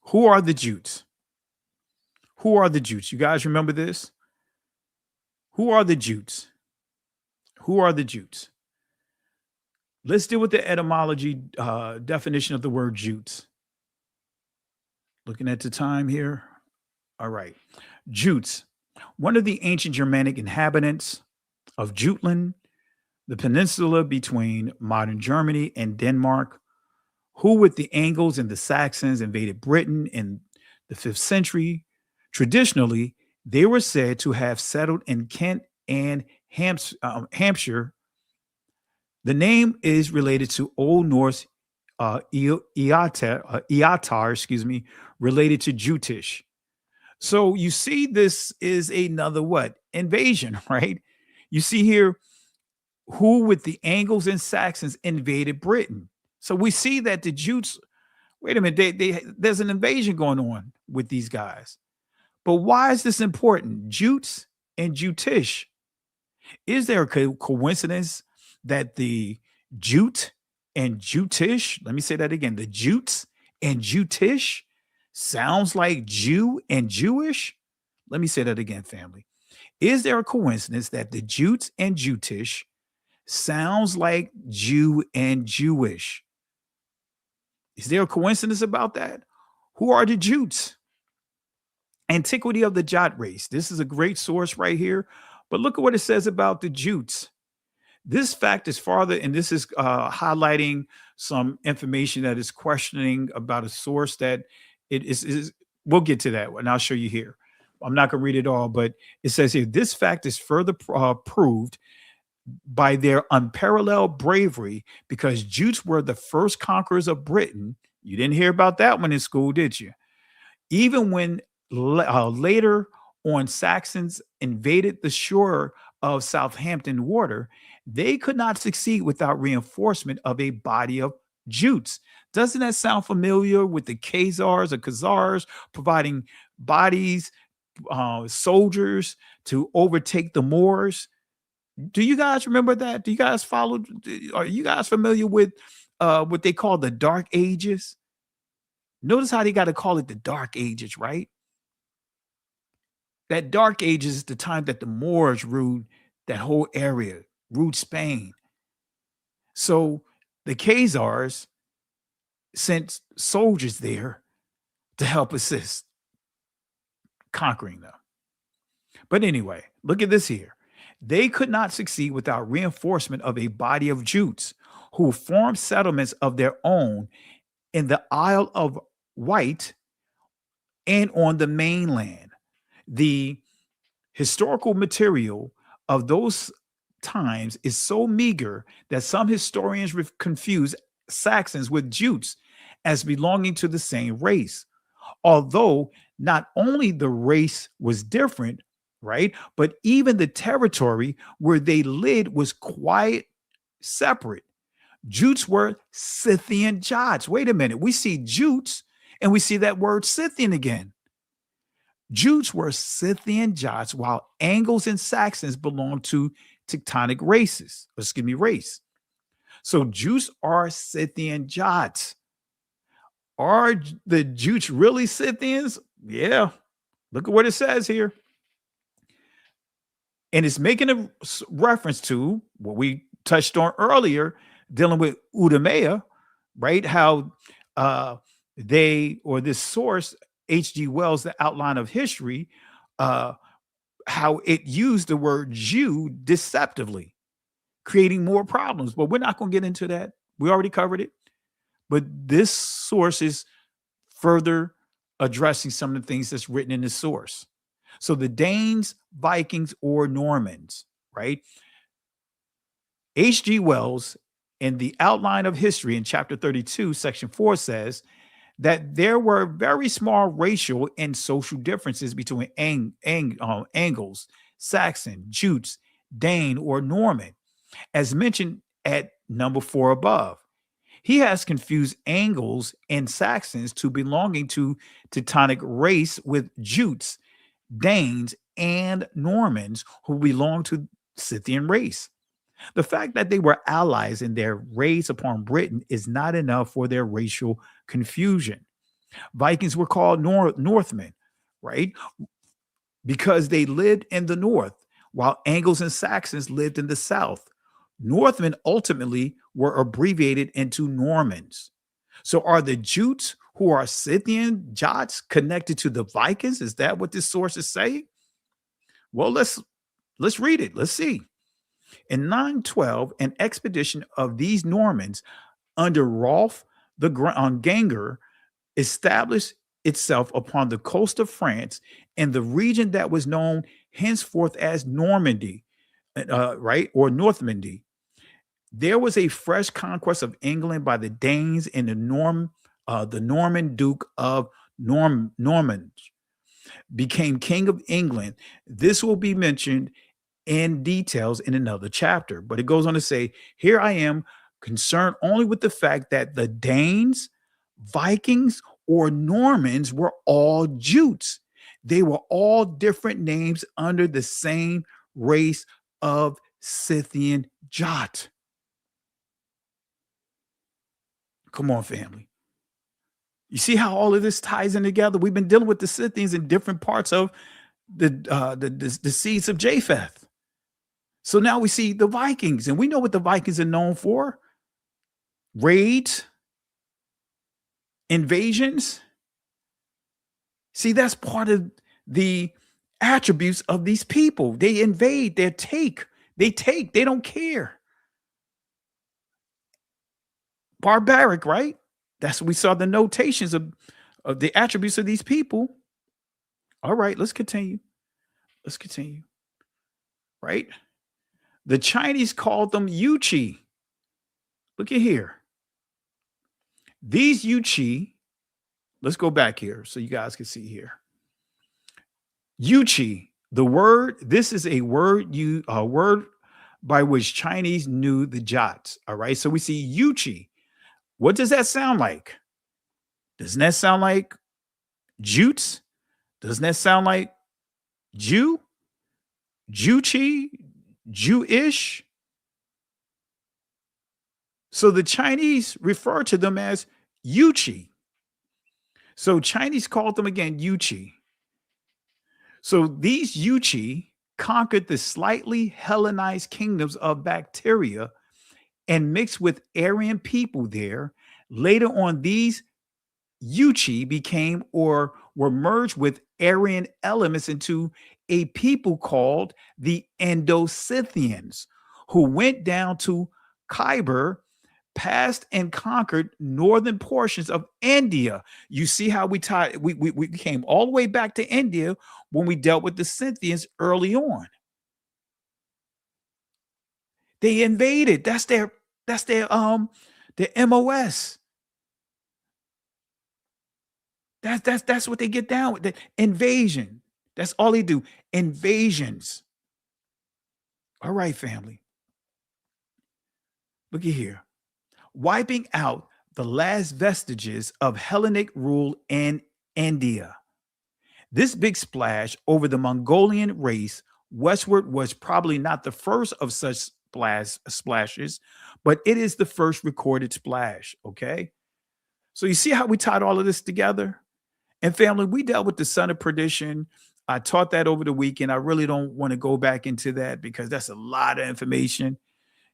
Who are the Jutes? Who are the Jutes? You guys remember this? Who are the Jutes? Who are the Jutes? Let's deal with the etymology definition of the word Jutes. Looking at the time here. All right. Jutes, one of the ancient Germanic inhabitants of Jutland, the peninsula between modern Germany and Denmark, who with the Angles and the Saxons invaded Britain in the 5th century. Traditionally, they were said to have settled in Kent and Hampshire. The name is related to Old Norse Iatar, related to Jutish. So you see, this is another what? Invasion, right? You see here, who with the Angles and Saxons invaded Britain. So we see that the Jutes, wait a minute, there's an invasion going on with these guys. But why is this important? Jutes and Jutish. Is there a coincidence that the Jute and Jutish, let me say that again, the Jutes and Jutish sounds like Jew and Jewish? Let me say that again, family. Is there a coincidence that the Jutes and Jutish sounds like Jew and Jewish? Is there a coincidence about that? Who are the Jutes? Antiquity of the Jot race. This is a great source right here. But look at what it says about the Jutes. This fact is farther, and this is highlighting some information that is questioning about a source that it is. We'll get to that, and I'll show you here. I'm not going to read it all, but it says here, this fact is further proved by their unparalleled bravery, because Jutes were the first conquerors of Britain. You didn't hear about that one in school, did you? Even when later on Saxons invaded the shore of Southampton water, they could not succeed without reinforcement of a body of Jutes. Doesn't that sound familiar with the Khazars or Khazars providing bodies, soldiers to overtake the Moors? Do you guys remember that? Do you guys follow? Are you guys familiar with what they call the Dark Ages? Notice how they got to call it the Dark Ages, right? That Dark Ages is the time that the Moors ruled that whole area, ruled Spain. So the Khazars sent soldiers there to help assist conquering them. But anyway, look at this here. They could not succeed without reinforcement of a body of Jutes who formed settlements of their own in the Isle of Wight and on the mainland. The historical material of those times is so meager that some historians confuse Saxons with Jutes as belonging to the same race. Although not only the race was different, right, but even the territory where they lived was quite separate. Jutes were Scythian Jots. Wait a minute. We see Jutes and we see that word Scythian again. Jutes were Scythian Jots, while Angles and Saxons belonged to Teutonic races. Race. So Jutes are Scythian Jots. Are the Jutes really Scythians? Yeah. Look at what it says here. And it's making a reference to what we touched on earlier, dealing with Edomiah, right? How this source, H.G. Wells, The Outline of History, how it used the word Jew deceptively, creating more problems. But we're not going to get into that. We already covered it. But this source is further addressing some of the things that's written in the source. So the Danes, Vikings, or Normans, right? H.G. Wells in The Outline of History in chapter 32, section 4 says that there were very small racial and social differences between Angles, Saxon, Jutes, Dane, or Norman, as mentioned at number 4 above. He has confused Angles and Saxons to belonging to Teutonic race with Jutes, Danes, and Normans who belong to Scythian race. The fact that they were allies in their raids upon Britain is not enough for their racial confusion. Vikings were called Northmen, right? Because they lived in the north, while Angles and Saxons lived in the south. Northmen ultimately were abbreviated into Normans. So are the Jutes, who are Scythian Jots, connected to the Vikings? Is that what this source is saying? Well, let's read it. Let's see. In 912, an expedition of these Normans under Rolf the Ganger established itself upon the coast of France in the region that was known henceforth as Normandy, right, or Normandy. There was a fresh conquest of England by the Danes and the Norman Duke of Normans became king of England. This will be mentioned in details in another chapter, but it goes on to say, here I am concerned only with the fact that the Danes, Vikings, or Normans were all Jutes. They were all different names under the same race of Scythian Jot. Come on, family. You see how all of this ties in together? We've been dealing with the Scythians in different parts of the seeds of Japheth. So now we see the Vikings, and we know what the Vikings are known for. Raids, invasions. See, that's part of the attributes of these people. They invade, they take, they don't care. Barbaric, right? That's what we saw the notations of the attributes of these people. All right, let's continue. Let's continue. Right? The Chinese called them Yuchi. Look at here. These Yuchi, let's go back here so you guys can see here. Yuchi, the word, this is a word by which Chinese knew the Jots. All right, so we see Yuchi. What does that sound like? Doesn't that sound like Jutes? Doesn't that sound like Jew? Juchi? Jewish? So the Chinese refer to them as Yuchi. So Chinese called them again Yuchi. So these Yuchi conquered the slightly Hellenized kingdoms of Bactria and mixed with Aryan people there. Later on, these Yuchi became or were merged with Aryan elements into a people called the Indo-Scythians, who went down to Khyber, passed and conquered northern portions of India. You see how we came all the way back to India when we dealt with the Scythians early on. They invaded. That's their MOS. That's what they get down with. The invasion. That's all they do. Invasions. All right, family. Look at here. Wiping out the last vestiges of Hellenic rule in India. This big splash over the Mongolian race westward was probably not the first of such splashes, but it is the first recorded splash, okay? So you see how we tied all of this together? And family, we dealt with the son of perdition. I taught that over the weekend. I really don't want to go back into that because that's a lot of information,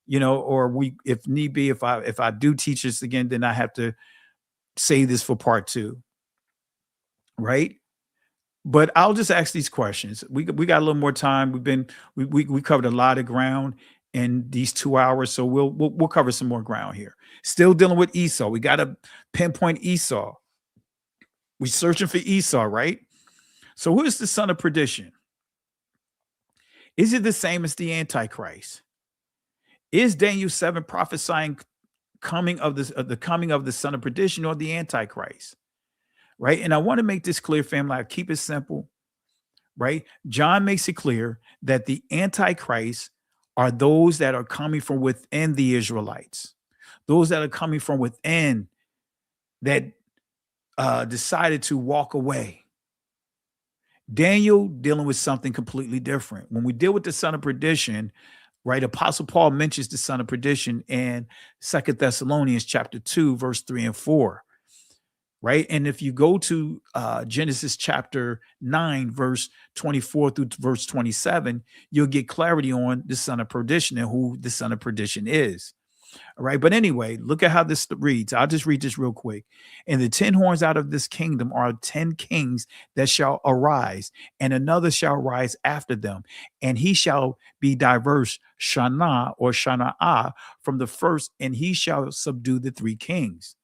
you know, or if need be, if I do teach this again, then I have to save this for part 2, right? But I'll just ask these questions. We got a little more time. We covered a lot of ground in these 2 hours, so we'll cover some more ground here. Still dealing with Esau. We got to pinpoint Esau. We're searching for Esau, right? So who is the son of perdition? Is it the same as the Antichrist? Is Daniel 7 prophesying coming of the coming of the son of perdition or the Antichrist? Right? And I want to make this clear, family. I keep it simple, right? John makes it clear that the Antichrist are those that are coming from within the Israelites, those that are coming from within that decided to walk away. Daniel dealing with something completely different. When we deal with the son of perdition, right? Apostle Paul mentions the son of perdition in 2 Thessalonians chapter 2, verse 3 and 4. Right. And if you go to Genesis chapter 9, verse 24 through verse 27, you'll get clarity on the son of perdition and who the son of perdition is. All right. But anyway, look at how this reads. I'll just read this real quick. And the 10 horns out of this kingdom are 10 kings that shall arise, and another shall rise after them. And he shall be diverse, Shana or Shanaah, from the first, and he shall subdue the 3 kings.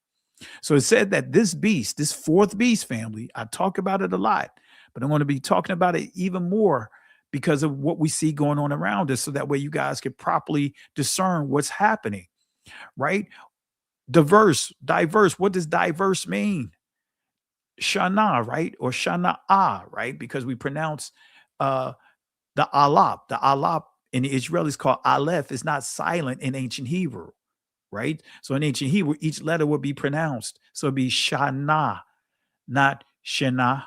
So it said that this beast, this 4th beast, family, I talk about it a lot, but I'm going to be talking about it even more because of what we see going on around us, so that way you guys can properly discern what's happening, right? Diverse. What does diverse mean? Shana, right? Or Shanaah, right? Because we pronounce the alap. The alap in the Israeli is called aleph. It's not silent in ancient Hebrew. Right? So in ancient Hebrew, each letter would be pronounced. So it'd be Shana, not Shana,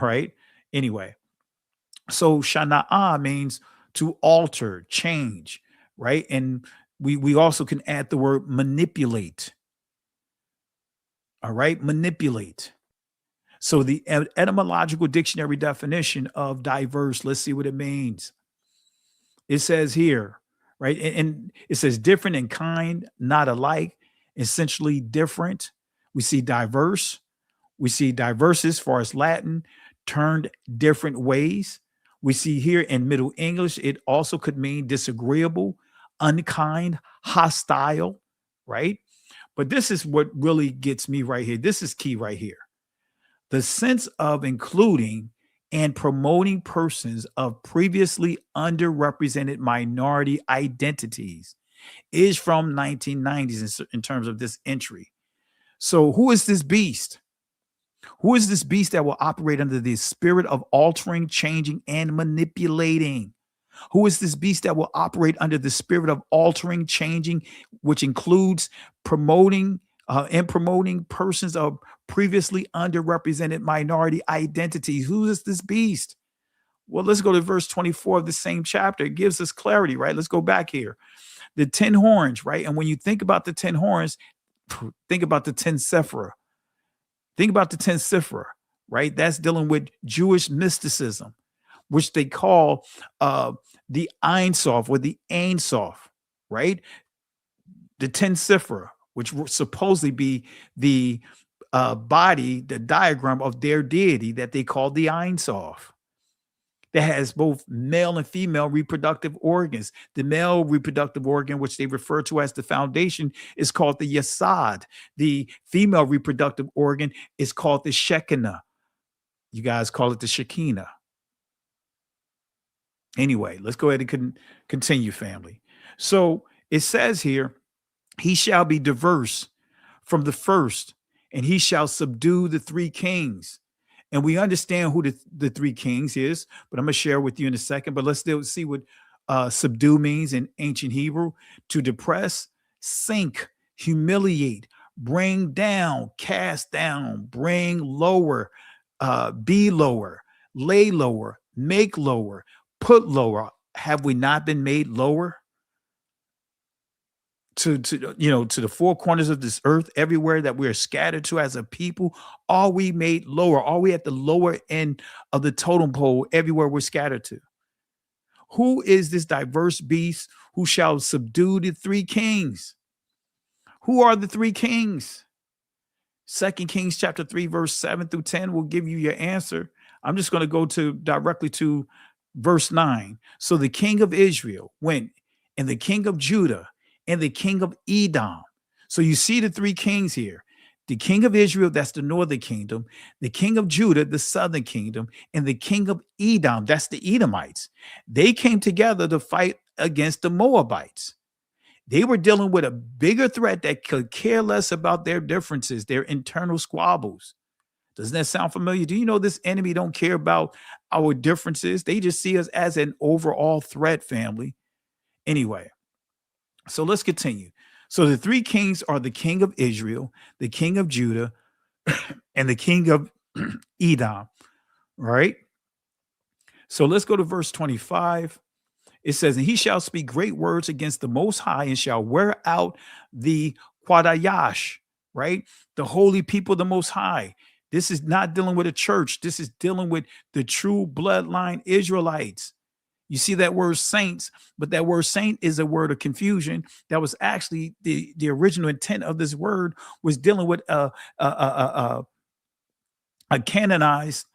right? Anyway, so Shana'ah means to alter, change, right? And we also can add the word manipulate. All right, manipulate. So the etymological dictionary definition of diverse, let's see what it means. It says here, right? And it says different in kind, not alike, essentially different. We see diverse. We see diverse as far as Latin, turned different ways. We see here in Middle English, it also could mean disagreeable, unkind, hostile, right? But this is what really gets me right here. This is key right here. The sense of including and promoting persons of previously underrepresented minority identities is from 1990s in terms of this entry. So who is this beast? Who is this beast that will operate under the spirit of altering, changing, and manipulating? Who is this beast that will operate under the spirit of altering, changing, which includes promoting persons of previously underrepresented minority identities? Who is this beast? Well, let's go to verse 24 of the same chapter. It gives us clarity, right? Let's go back here. The 10 horns, right? And when you think about the 10 horns, think about the 10 sephira. Think about the 10 sephira, right? That's dealing with Jewish mysticism, which they call the Ein Sof or the Ein Sof, right? The 10 sephira, which will supposedly be the body, the diagram of their deity that they call the Ein Sof. that has both male and female reproductive organs. The male reproductive organ, which they refer to as the foundation, is called the yasad. The female reproductive organ is called the shekinah. You guys call it the shekinah. Anyway, let's go ahead and continue, family. So it says here, he shall be diverse from the first, and he shall subdue the three kings. And we understand who the three kings is, but I'm going to share with you in a second. But let's still see what subdue means in ancient Hebrew: to depress, sink, humiliate, bring down, cast down, bring lower, be lower, lay lower, make lower, put lower. Have we not been made lower? To the four corners of this earth, everywhere that we're scattered to as a people, are we made lower? Are we at the lower end of the totem pole everywhere we're scattered to? Who is this diverse beast who shall subdue the three kings? Who are the three kings? 2 Kings chapter 3, verse 7 through 10 will give you your answer. I'm just going to go directly to verse 9. So the king of Israel went, and the king of Judah, and the king of Edom. So you see the three kings here. The king of Israel, that's the northern kingdom. The king of Judah, the southern kingdom. And the king of Edom, that's the Edomites. They came together to fight against the Moabites. They were dealing with a bigger threat that could care less about their differences, their internal squabbles. Doesn't that sound familiar? Do you know this enemy don't care about our differences? They just see us as an overall threat, family. Anyway. So let's continue. So the three kings are the king of Israel, the king of Judah, and the king of Edom, right? So let's go to verse 25. It says, and he shall speak great words against the Most High and shall wear out the Quadayash, right? The holy people, the Most High. This is not dealing with a church. This is dealing with the true bloodline Israelites. You see that word saints, but that word saint is a word of confusion. That was actually the original intent of this word was dealing with a canonized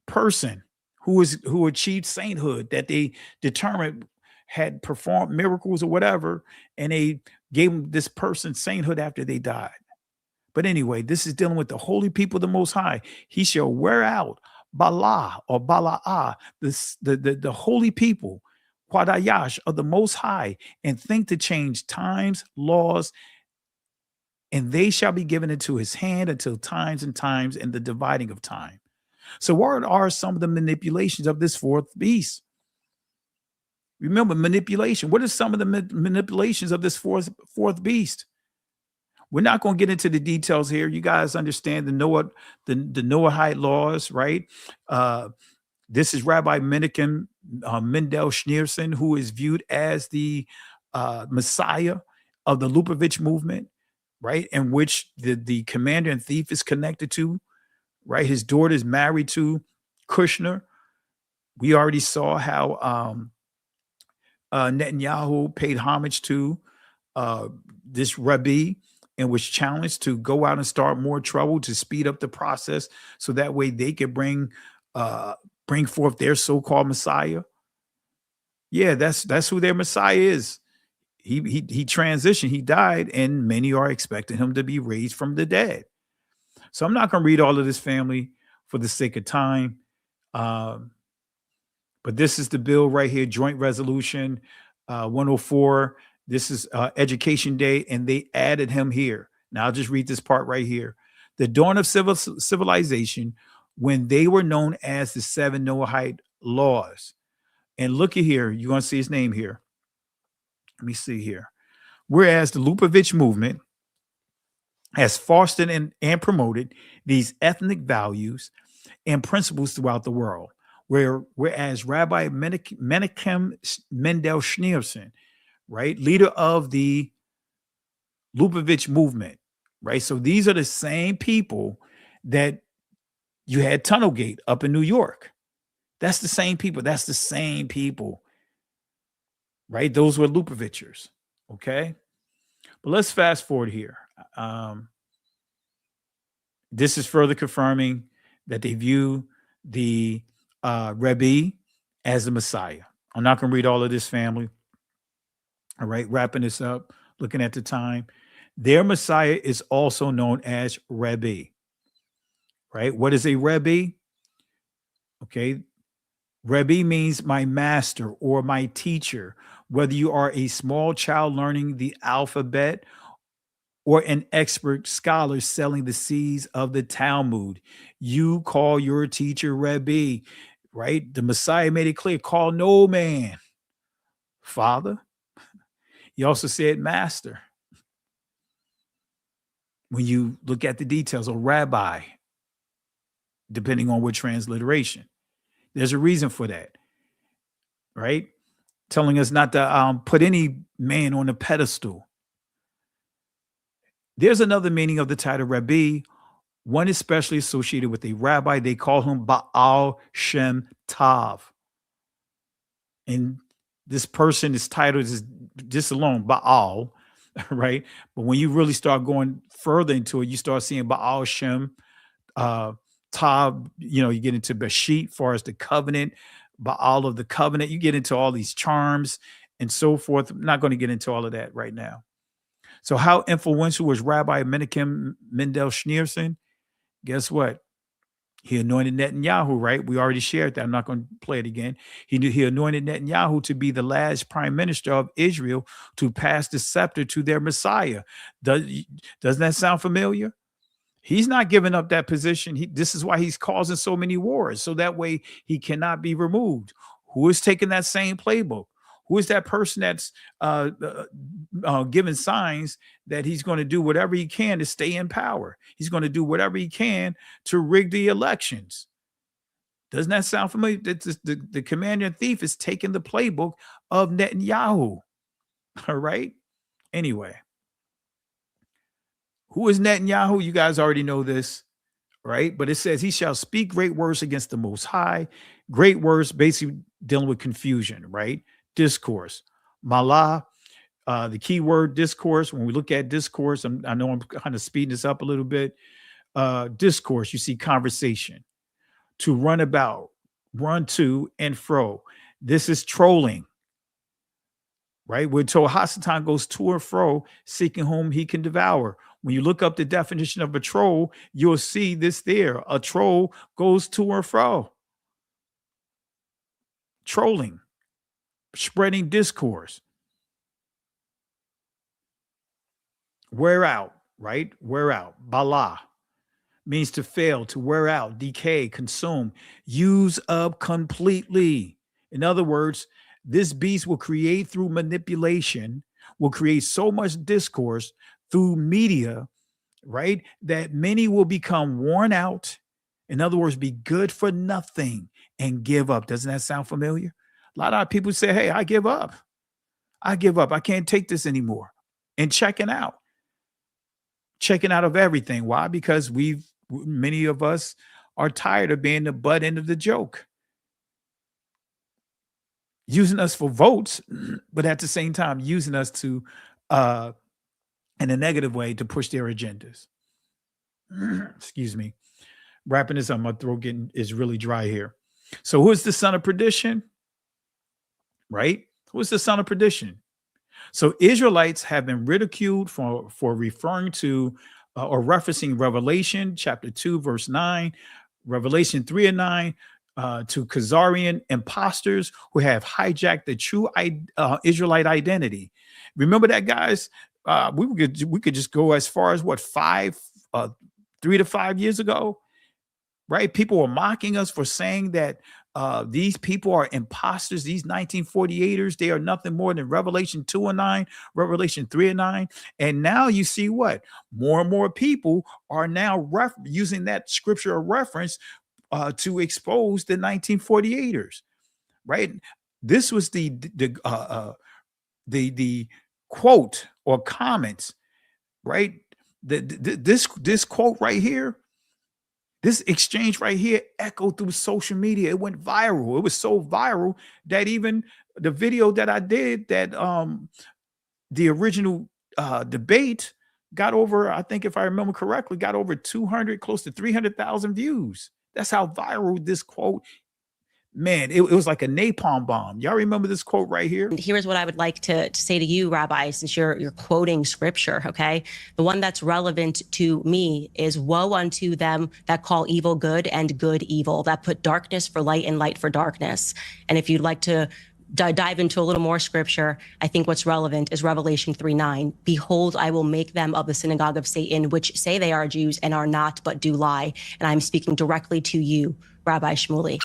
person who achieved sainthood, that they determined had performed miracles or whatever, and they gave them this person sainthood after they died. But anyway, this is dealing with the holy people, the Most High. He shall wear out Bala or Bala'ah, the holy people, Quadayash of the Most High, and think to change times, laws, and they shall be given into his hand until times and times and the dividing of time. So what are some of the manipulations of this fourth beast? Remember, manipulation. What are some of the manipulations of this fourth beast? We're not going to get into the details here. You guys understand the Noahide laws, right? This is Rabbi Menachem Mendel Schneerson, who is viewed as the Messiah of the Lubavitch movement, right? In which the commander in chief is connected to, right? His daughter is married to Kushner. We already saw how Netanyahu paid homage to this Rabbi and was challenged to go out and start more trouble to speed up the process so that way they could bring forth their so-called Messiah. Yeah, that's who their Messiah is. He transitioned, he died, and many are expecting him to be raised from the dead. So I'm not going to read all of this, family, for the sake of time. But this is the bill right here, Joint Resolution 104. This is Education Day, and they added him here. Now I'll just read this part right here. The dawn of civilization, when they were known as the 7 Noahide laws. And look at here, you're going to see his name here. Let me see here. Whereas the Lubavitch movement has fostered and promoted these ethnic values and principles throughout the world. Whereas Rabbi Menachem Mendel Schneerson, right, leader of the Lubavitch movement, right? So these are the same people that you had Tunnelgate up in New York. That's the same people. That's the same people, right? Those were Lubavitchers, okay? But let's fast forward here. This is further confirming that they view the Rebbe as the Messiah. I'm not going to read all of this, family. All right, wrapping this up, looking at the time. Their Messiah is also known as Rebbe. Right? What is a Rebbe? Okay. Rebbe means my master or my teacher. Whether you are a small child learning the alphabet or an expert scholar selling the seeds of the Talmud, you call your teacher Rebbe, right? The Messiah made it clear, call no man father. He also said master. When you look at the details, or rabbi, depending on what transliteration, there's a reason for that, right? Telling us not to put any man on a pedestal. There's another meaning of the title Rabbi, one especially associated with a rabbi. They call him Baal Shem Tav. And this person is titled is just alone Baal, right? But when you really start going further into it, you start seeing Baal Shem Tav. You get into Bashit, far as the covenant, Baal of the covenant. You get into all these charms and so forth. I'm not going to get into all of that right now. So how influential was Rabbi Menachem Mendel Schneerson? Guess what? He anointed Netanyahu, right? We already shared that. I'm not going to play it again. He anointed Netanyahu to be the last prime minister of Israel to pass the scepter to their Messiah. Doesn't that sound familiar? He's not giving up that position. This is why he's causing so many wars, so that way he cannot be removed. Who is taking that same playbook? Who is that person that's giving signs that he's going to do whatever he can to stay in power? He's going to do whatever he can to rig the elections. Doesn't that sound familiar? The commander in chief is taking the playbook of Netanyahu. All right. Anyway, who is Netanyahu? You guys already know this, right? But it says he shall speak great words against the Most High. Great words, basically dealing with confusion, right? Discourse. Malah, the key word discourse. When we look at discourse, I know I'm kind of speeding this up a little bit. Discourse, you see conversation. To run about, run to and fro. This is trolling, right? We're told Hasatan goes to and fro, seeking whom he can devour. When you look up the definition of a troll, you'll see this there. A troll goes to and fro. Trolling. Spreading discourse. Wear out, right? Wear out. Bala means to fail, to wear out, decay, consume, use up completely. In other words, this beast will create through manipulation, will create so much discourse through media, right? That many will become worn out. In other words, be good for nothing and give up. Doesn't that sound familiar? A lot of people say, hey, I give up. I give up. I can't take this anymore. And checking out of everything. Why? Because many of us are tired of being the butt end of the joke. Using us for votes, but at the same time, using us to, in a negative way, to push their agendas. Excuse me. Wrapping this up, my throat is really dry here. So who is the son of perdition? Right? Who is the son of perdition? So Israelites have been ridiculed for referring to or referencing Revelation chapter 2, verse 9, Revelation 3 and 9, to Khazarian imposters who have hijacked the true Israelite identity. Remember that, guys? We could just go as far as 3 to 5 years ago, right? People were mocking us for saying that these people are imposters, these 1948ers. They are nothing more than Revelation 2 and 9, Revelation 3 and 9. And now you see what? More and more people are now using that scripture of reference to expose the 1948ers, right? This was the quote or comments, right? This quote right here, this exchange right here echoed through social media. It went viral. It was so viral that even the video that I did, that the original debate got over, I think if I remember correctly, got over 200, close to 300,000 views. That's how viral this quote man, it was like a napalm bomb. Y'all remember this quote right here? Here's what I would like to say to you, Rabbi, since you're quoting scripture, okay? The one that's relevant to me is woe unto them that call evil good and good evil, that put darkness for light and light for darkness. And if you'd like to dive into a little more scripture, I think what's relevant is Revelation 3:9. Behold, I will make them of the synagogue of Satan, which say they are Jews and are not, but do lie. And I'm speaking directly to you, Rabbi Shmuley.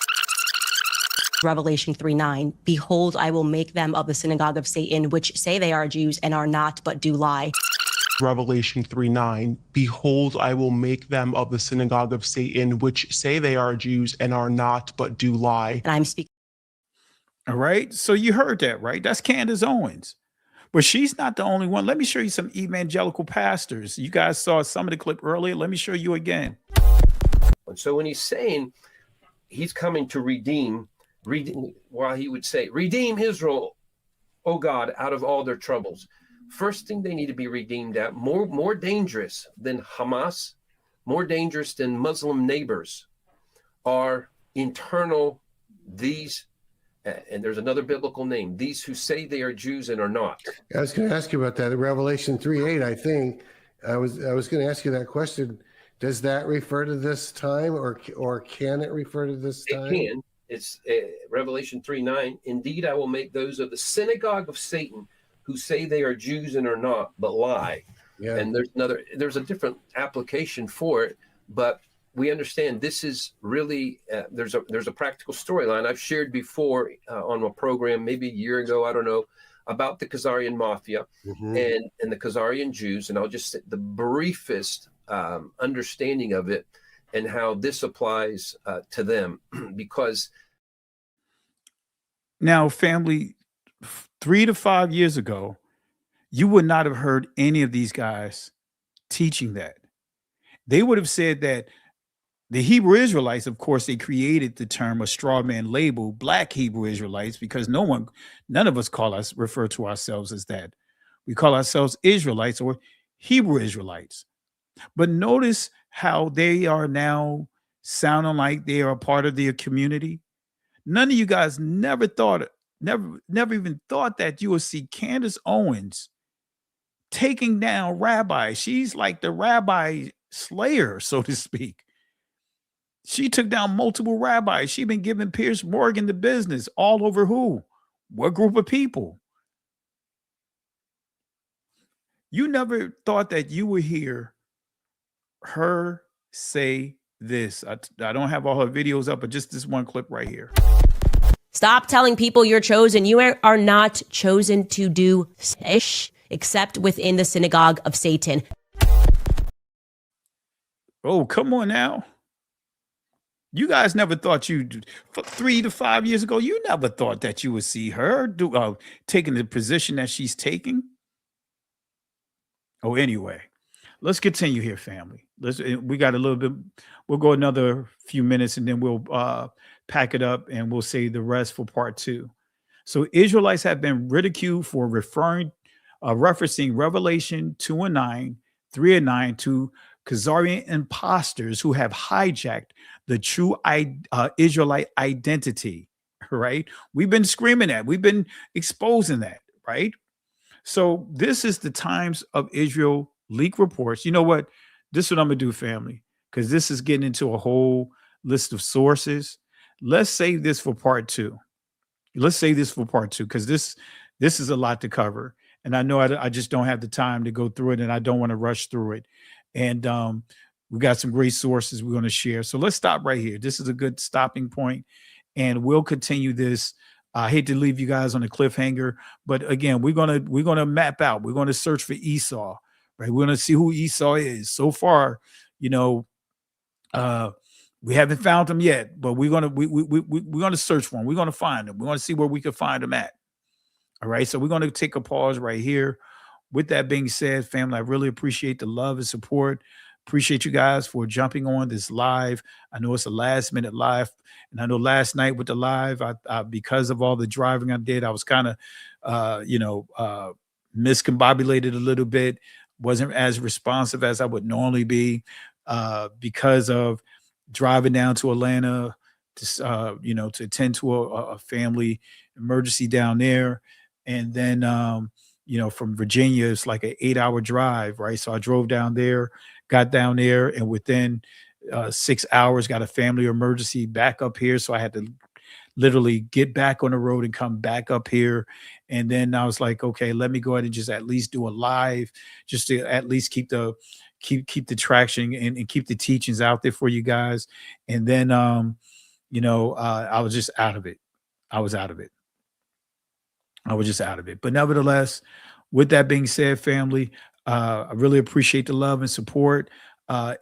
Revelation 3:9. Behold, I will make them of the synagogue of Satan, which say they are Jews and are not, but do lie. Revelation 3:9. Behold, I will make them of the synagogue of Satan, which say they are Jews and are not, but do lie. And I'm speaking. All right. So you heard that, right? That's Candace Owens. But she's not the only one. Let me show you some evangelical pastors. You guys saw some of the clip earlier. Let me show you again. So when he's saying he's coming to redeem, while he would say, redeem Israel, O God, out of all their troubles. First thing they need to be redeemed at, more dangerous than Hamas, more dangerous than Muslim neighbors, are internal, these, and there's another biblical name, these who say they are Jews and are not. I was going to ask you about that. In Revelation 3:8, I think, I was going to ask you that question. Does that refer to this time, or can it refer to this time? It can. It's Revelation 3:9. Indeed, I will make those of the synagogue of Satan who say they are Jews and are not, but lie. Yeah. And there's a different application for it, but we understand this is really there's a practical storyline I've shared before on a program maybe a year ago, I don't know, about the Khazarian mafia and the Khazarian Jews, and I'll just say the briefest understanding of it and how this applies to them, because now, family, 3 to 5 years ago, you would not have heard any of these guys teaching that. They would have said that the Hebrew Israelites, of course, they created the term, a straw man label, Black Hebrew Israelites, because none of us refer to ourselves as that. We call ourselves Israelites or Hebrew Israelites. But notice how they are now sounding like they are a part of their community. None of you guys never even thought that you would see Candace Owens taking down rabbis. She's like the rabbi slayer, so to speak. She took down multiple rabbis. She's been giving Piers Morgan the business all over who? What group of people? You never thought that you would hear her say this. I don't have all her videos up, but just this one clip right here. Stop telling people you're chosen. You are not chosen to do ish except within the synagogue of Satan. Oh, come on now. You guys never thought 3 to 5 years ago, you never thought that you would see her taking the position that she's taking. Oh, anyway, let's continue here, family. We got a little bit, we'll go another few minutes and then we'll pack it up and we'll save the rest for part 2. So Israelites have been ridiculed for referencing Revelation 2:9, 3:9 to Khazarian imposters who have hijacked the true Israelite identity, right? We've been screaming that. We've been exposing that, right? So this is the Times of Israel leak reports. You know what? This is what I'm going to do, family, because this is getting into a whole list of sources. Let's save this for part 2. Let's save this for part 2 because this is a lot to cover. And I know I just don't have the time to go through it, and I don't want to rush through it. And we've got some great sources we're going to share. So let's stop right here. This is a good stopping point, and we'll continue this. I hate to leave you guys on a cliffhanger, but again, we're gonna map out. We're going to search for Esau, right? We're going to see who Esau is. So far, we haven't found him yet, but we're gonna search for him. We're gonna find him. We're gonna see where we can find him at. All right. So we're going to take a pause right here. With that being said, family, I really appreciate the love and support. Appreciate you guys for jumping on this live. I know it's a last minute live. And I know last night with the live, I because of all the driving I did, I was kind of, miscombobulated a little bit. Wasn't as responsive as I would normally be because of driving down to Atlanta to attend to a family emergency down there. And then, from Virginia, it's like an 8-hour drive, right? So I drove down there, got down there, and within 6 hours, got a family emergency back up here. So I had to literally get back on the road and come back up here. And then I was like, okay, let me go ahead and just at least do a live, just to at least keep the traction and keep the teachings out there for you guys. And then, I was just out of it. I was just out of it. But nevertheless, with that being said, family, I really appreciate the love and support. I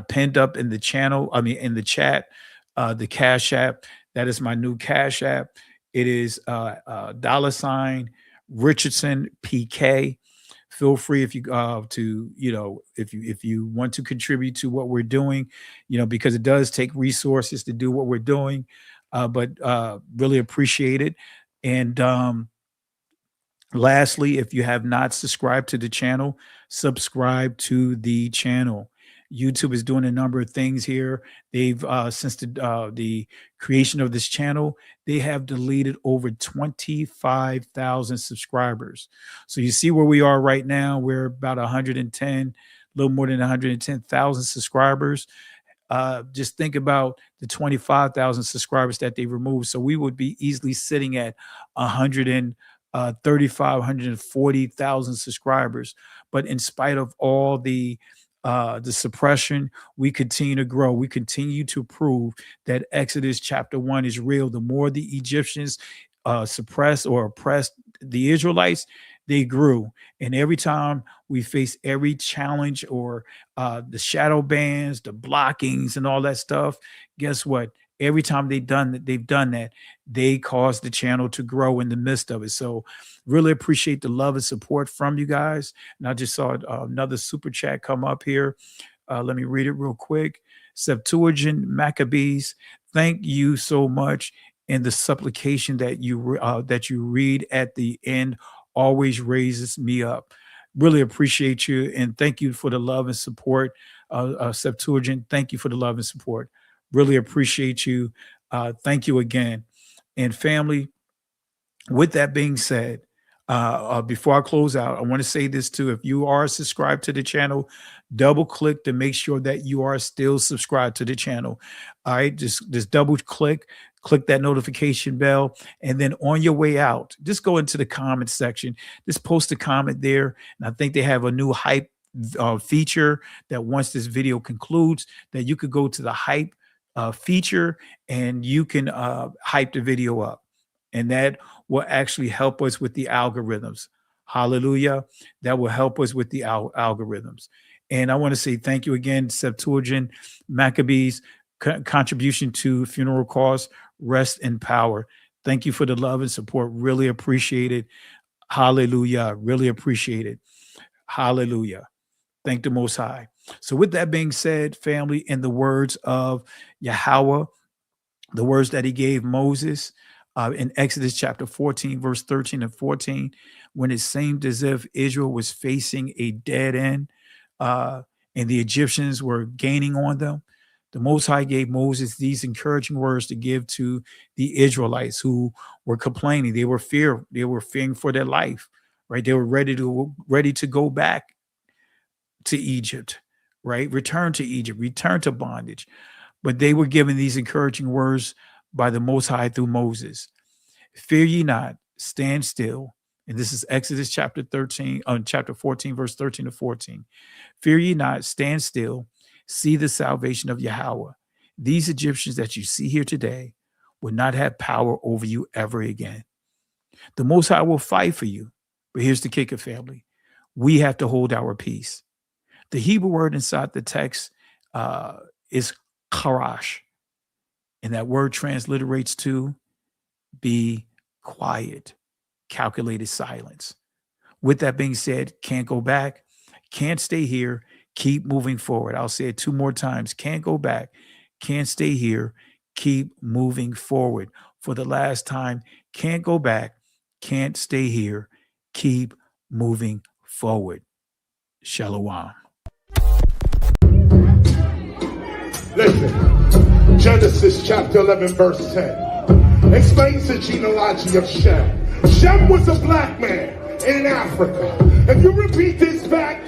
pinned up in the channel, in the chat, the Cash App. That is my new Cash App. It is $ Richardson PK. Feel free if you if you want to contribute to what we're doing, because it does take resources to do what we're doing, but really appreciate it. And lastly, if you have not subscribed to the channel, subscribe to the channel. YouTube is doing a number of things here. They've since the creation of this channel, they have deleted over 25,000 subscribers. So you see where we are right now. We're about 110, a little more than 110,000 subscribers. Just think about the 25,000 subscribers that they removed. So we would be easily sitting at 140,000 subscribers. But in spite of all the suppression, we continue to grow. We continue to prove that Exodus chapter 1 is real. The more the Egyptians suppressed or oppressed the Israelites, they grew. And every time we face every challenge or the shadow bans, the blockings and all that stuff, guess what? Every time they've done that, they caused the channel to grow in the midst of it. So really appreciate the love and support from you guys. And I just saw another super chat come up here. Let me read it real quick. Septuagint Maccabees, thank you so much. And the supplication that you read at the end always raises me up. Really appreciate you. And thank you for the love and support. Septuagint, thank you for the love and support. Really appreciate you. Thank you again. And family, with that being said, before I close out, I want to say this too. If you are subscribed to the channel, double click to make sure that you are still subscribed to the channel. All right, just double click that notification bell, and then on your way out, just go into the comment section, just post a comment there. And I think they have a new hype feature that once this video concludes, that you could go to the hype feature and you can hype the video up, and that will actually help us with the algorithms. Hallelujah. That will help us with the algorithms. And I want to say thank you again, Septuagint Maccabees, contribution to funeral costs, rest in power. Thank you for the love and support. Really appreciate it. Hallelujah. Really appreciate it. Hallelujah. Thank the Most High. So with that being said, family, in the words of Yahweh, the words that he gave Moses in Exodus chapter 14, verse 13 and 14, when it seemed as if Israel was facing a dead end and the Egyptians were gaining on them, the Most High gave Moses these encouraging words to give to the Israelites who were complaining. They were fearing for their life, right? They were ready to go back to Egypt, right? Return to Egypt, return to bondage. But they were given these encouraging words by the Most High through Moses. Fear ye not, stand still. And this is Exodus chapter 14, verse 13 to 14. Fear ye not, stand still, see the salvation of Yahweh. These Egyptians that you see here today will not have power over you ever again. The Most High will fight for you. But here's the kicker, family. We have to hold our peace. The Hebrew word inside the text is charash. And that word transliterates to be quiet, calculated silence. With that being said, can't go back, can't stay here, keep moving forward. I'll say it 2 more times. Can't go back, can't stay here, keep moving forward. For the last time, can't go back, can't stay here, keep moving forward. Shalom. Listen, Genesis chapter 11 verse 10 explains the genealogy of Shem. Shem was a black man in Africa. If you repeat this back,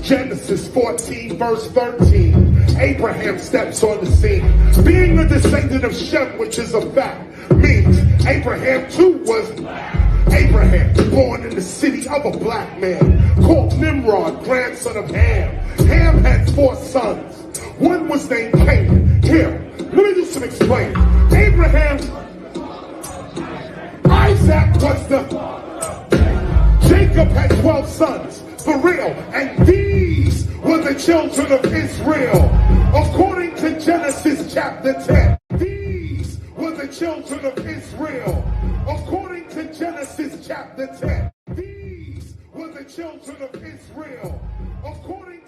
Genesis 14 verse 13, Abraham steps on the scene. Being a descendant of Shem, which is a fact, means Abraham too was black. Abraham, born in the city of a black man, called Nimrod, grandson of Ham. Ham had 4 sons. One was named Canaan. Here, let me do some explaining. Abraham, Isaac was the... Jacob had 12 sons, for real, and these were the children of Israel. According to Genesis chapter 10, these were the children of Israel. According to Genesis chapter 10, these were the children of Israel. According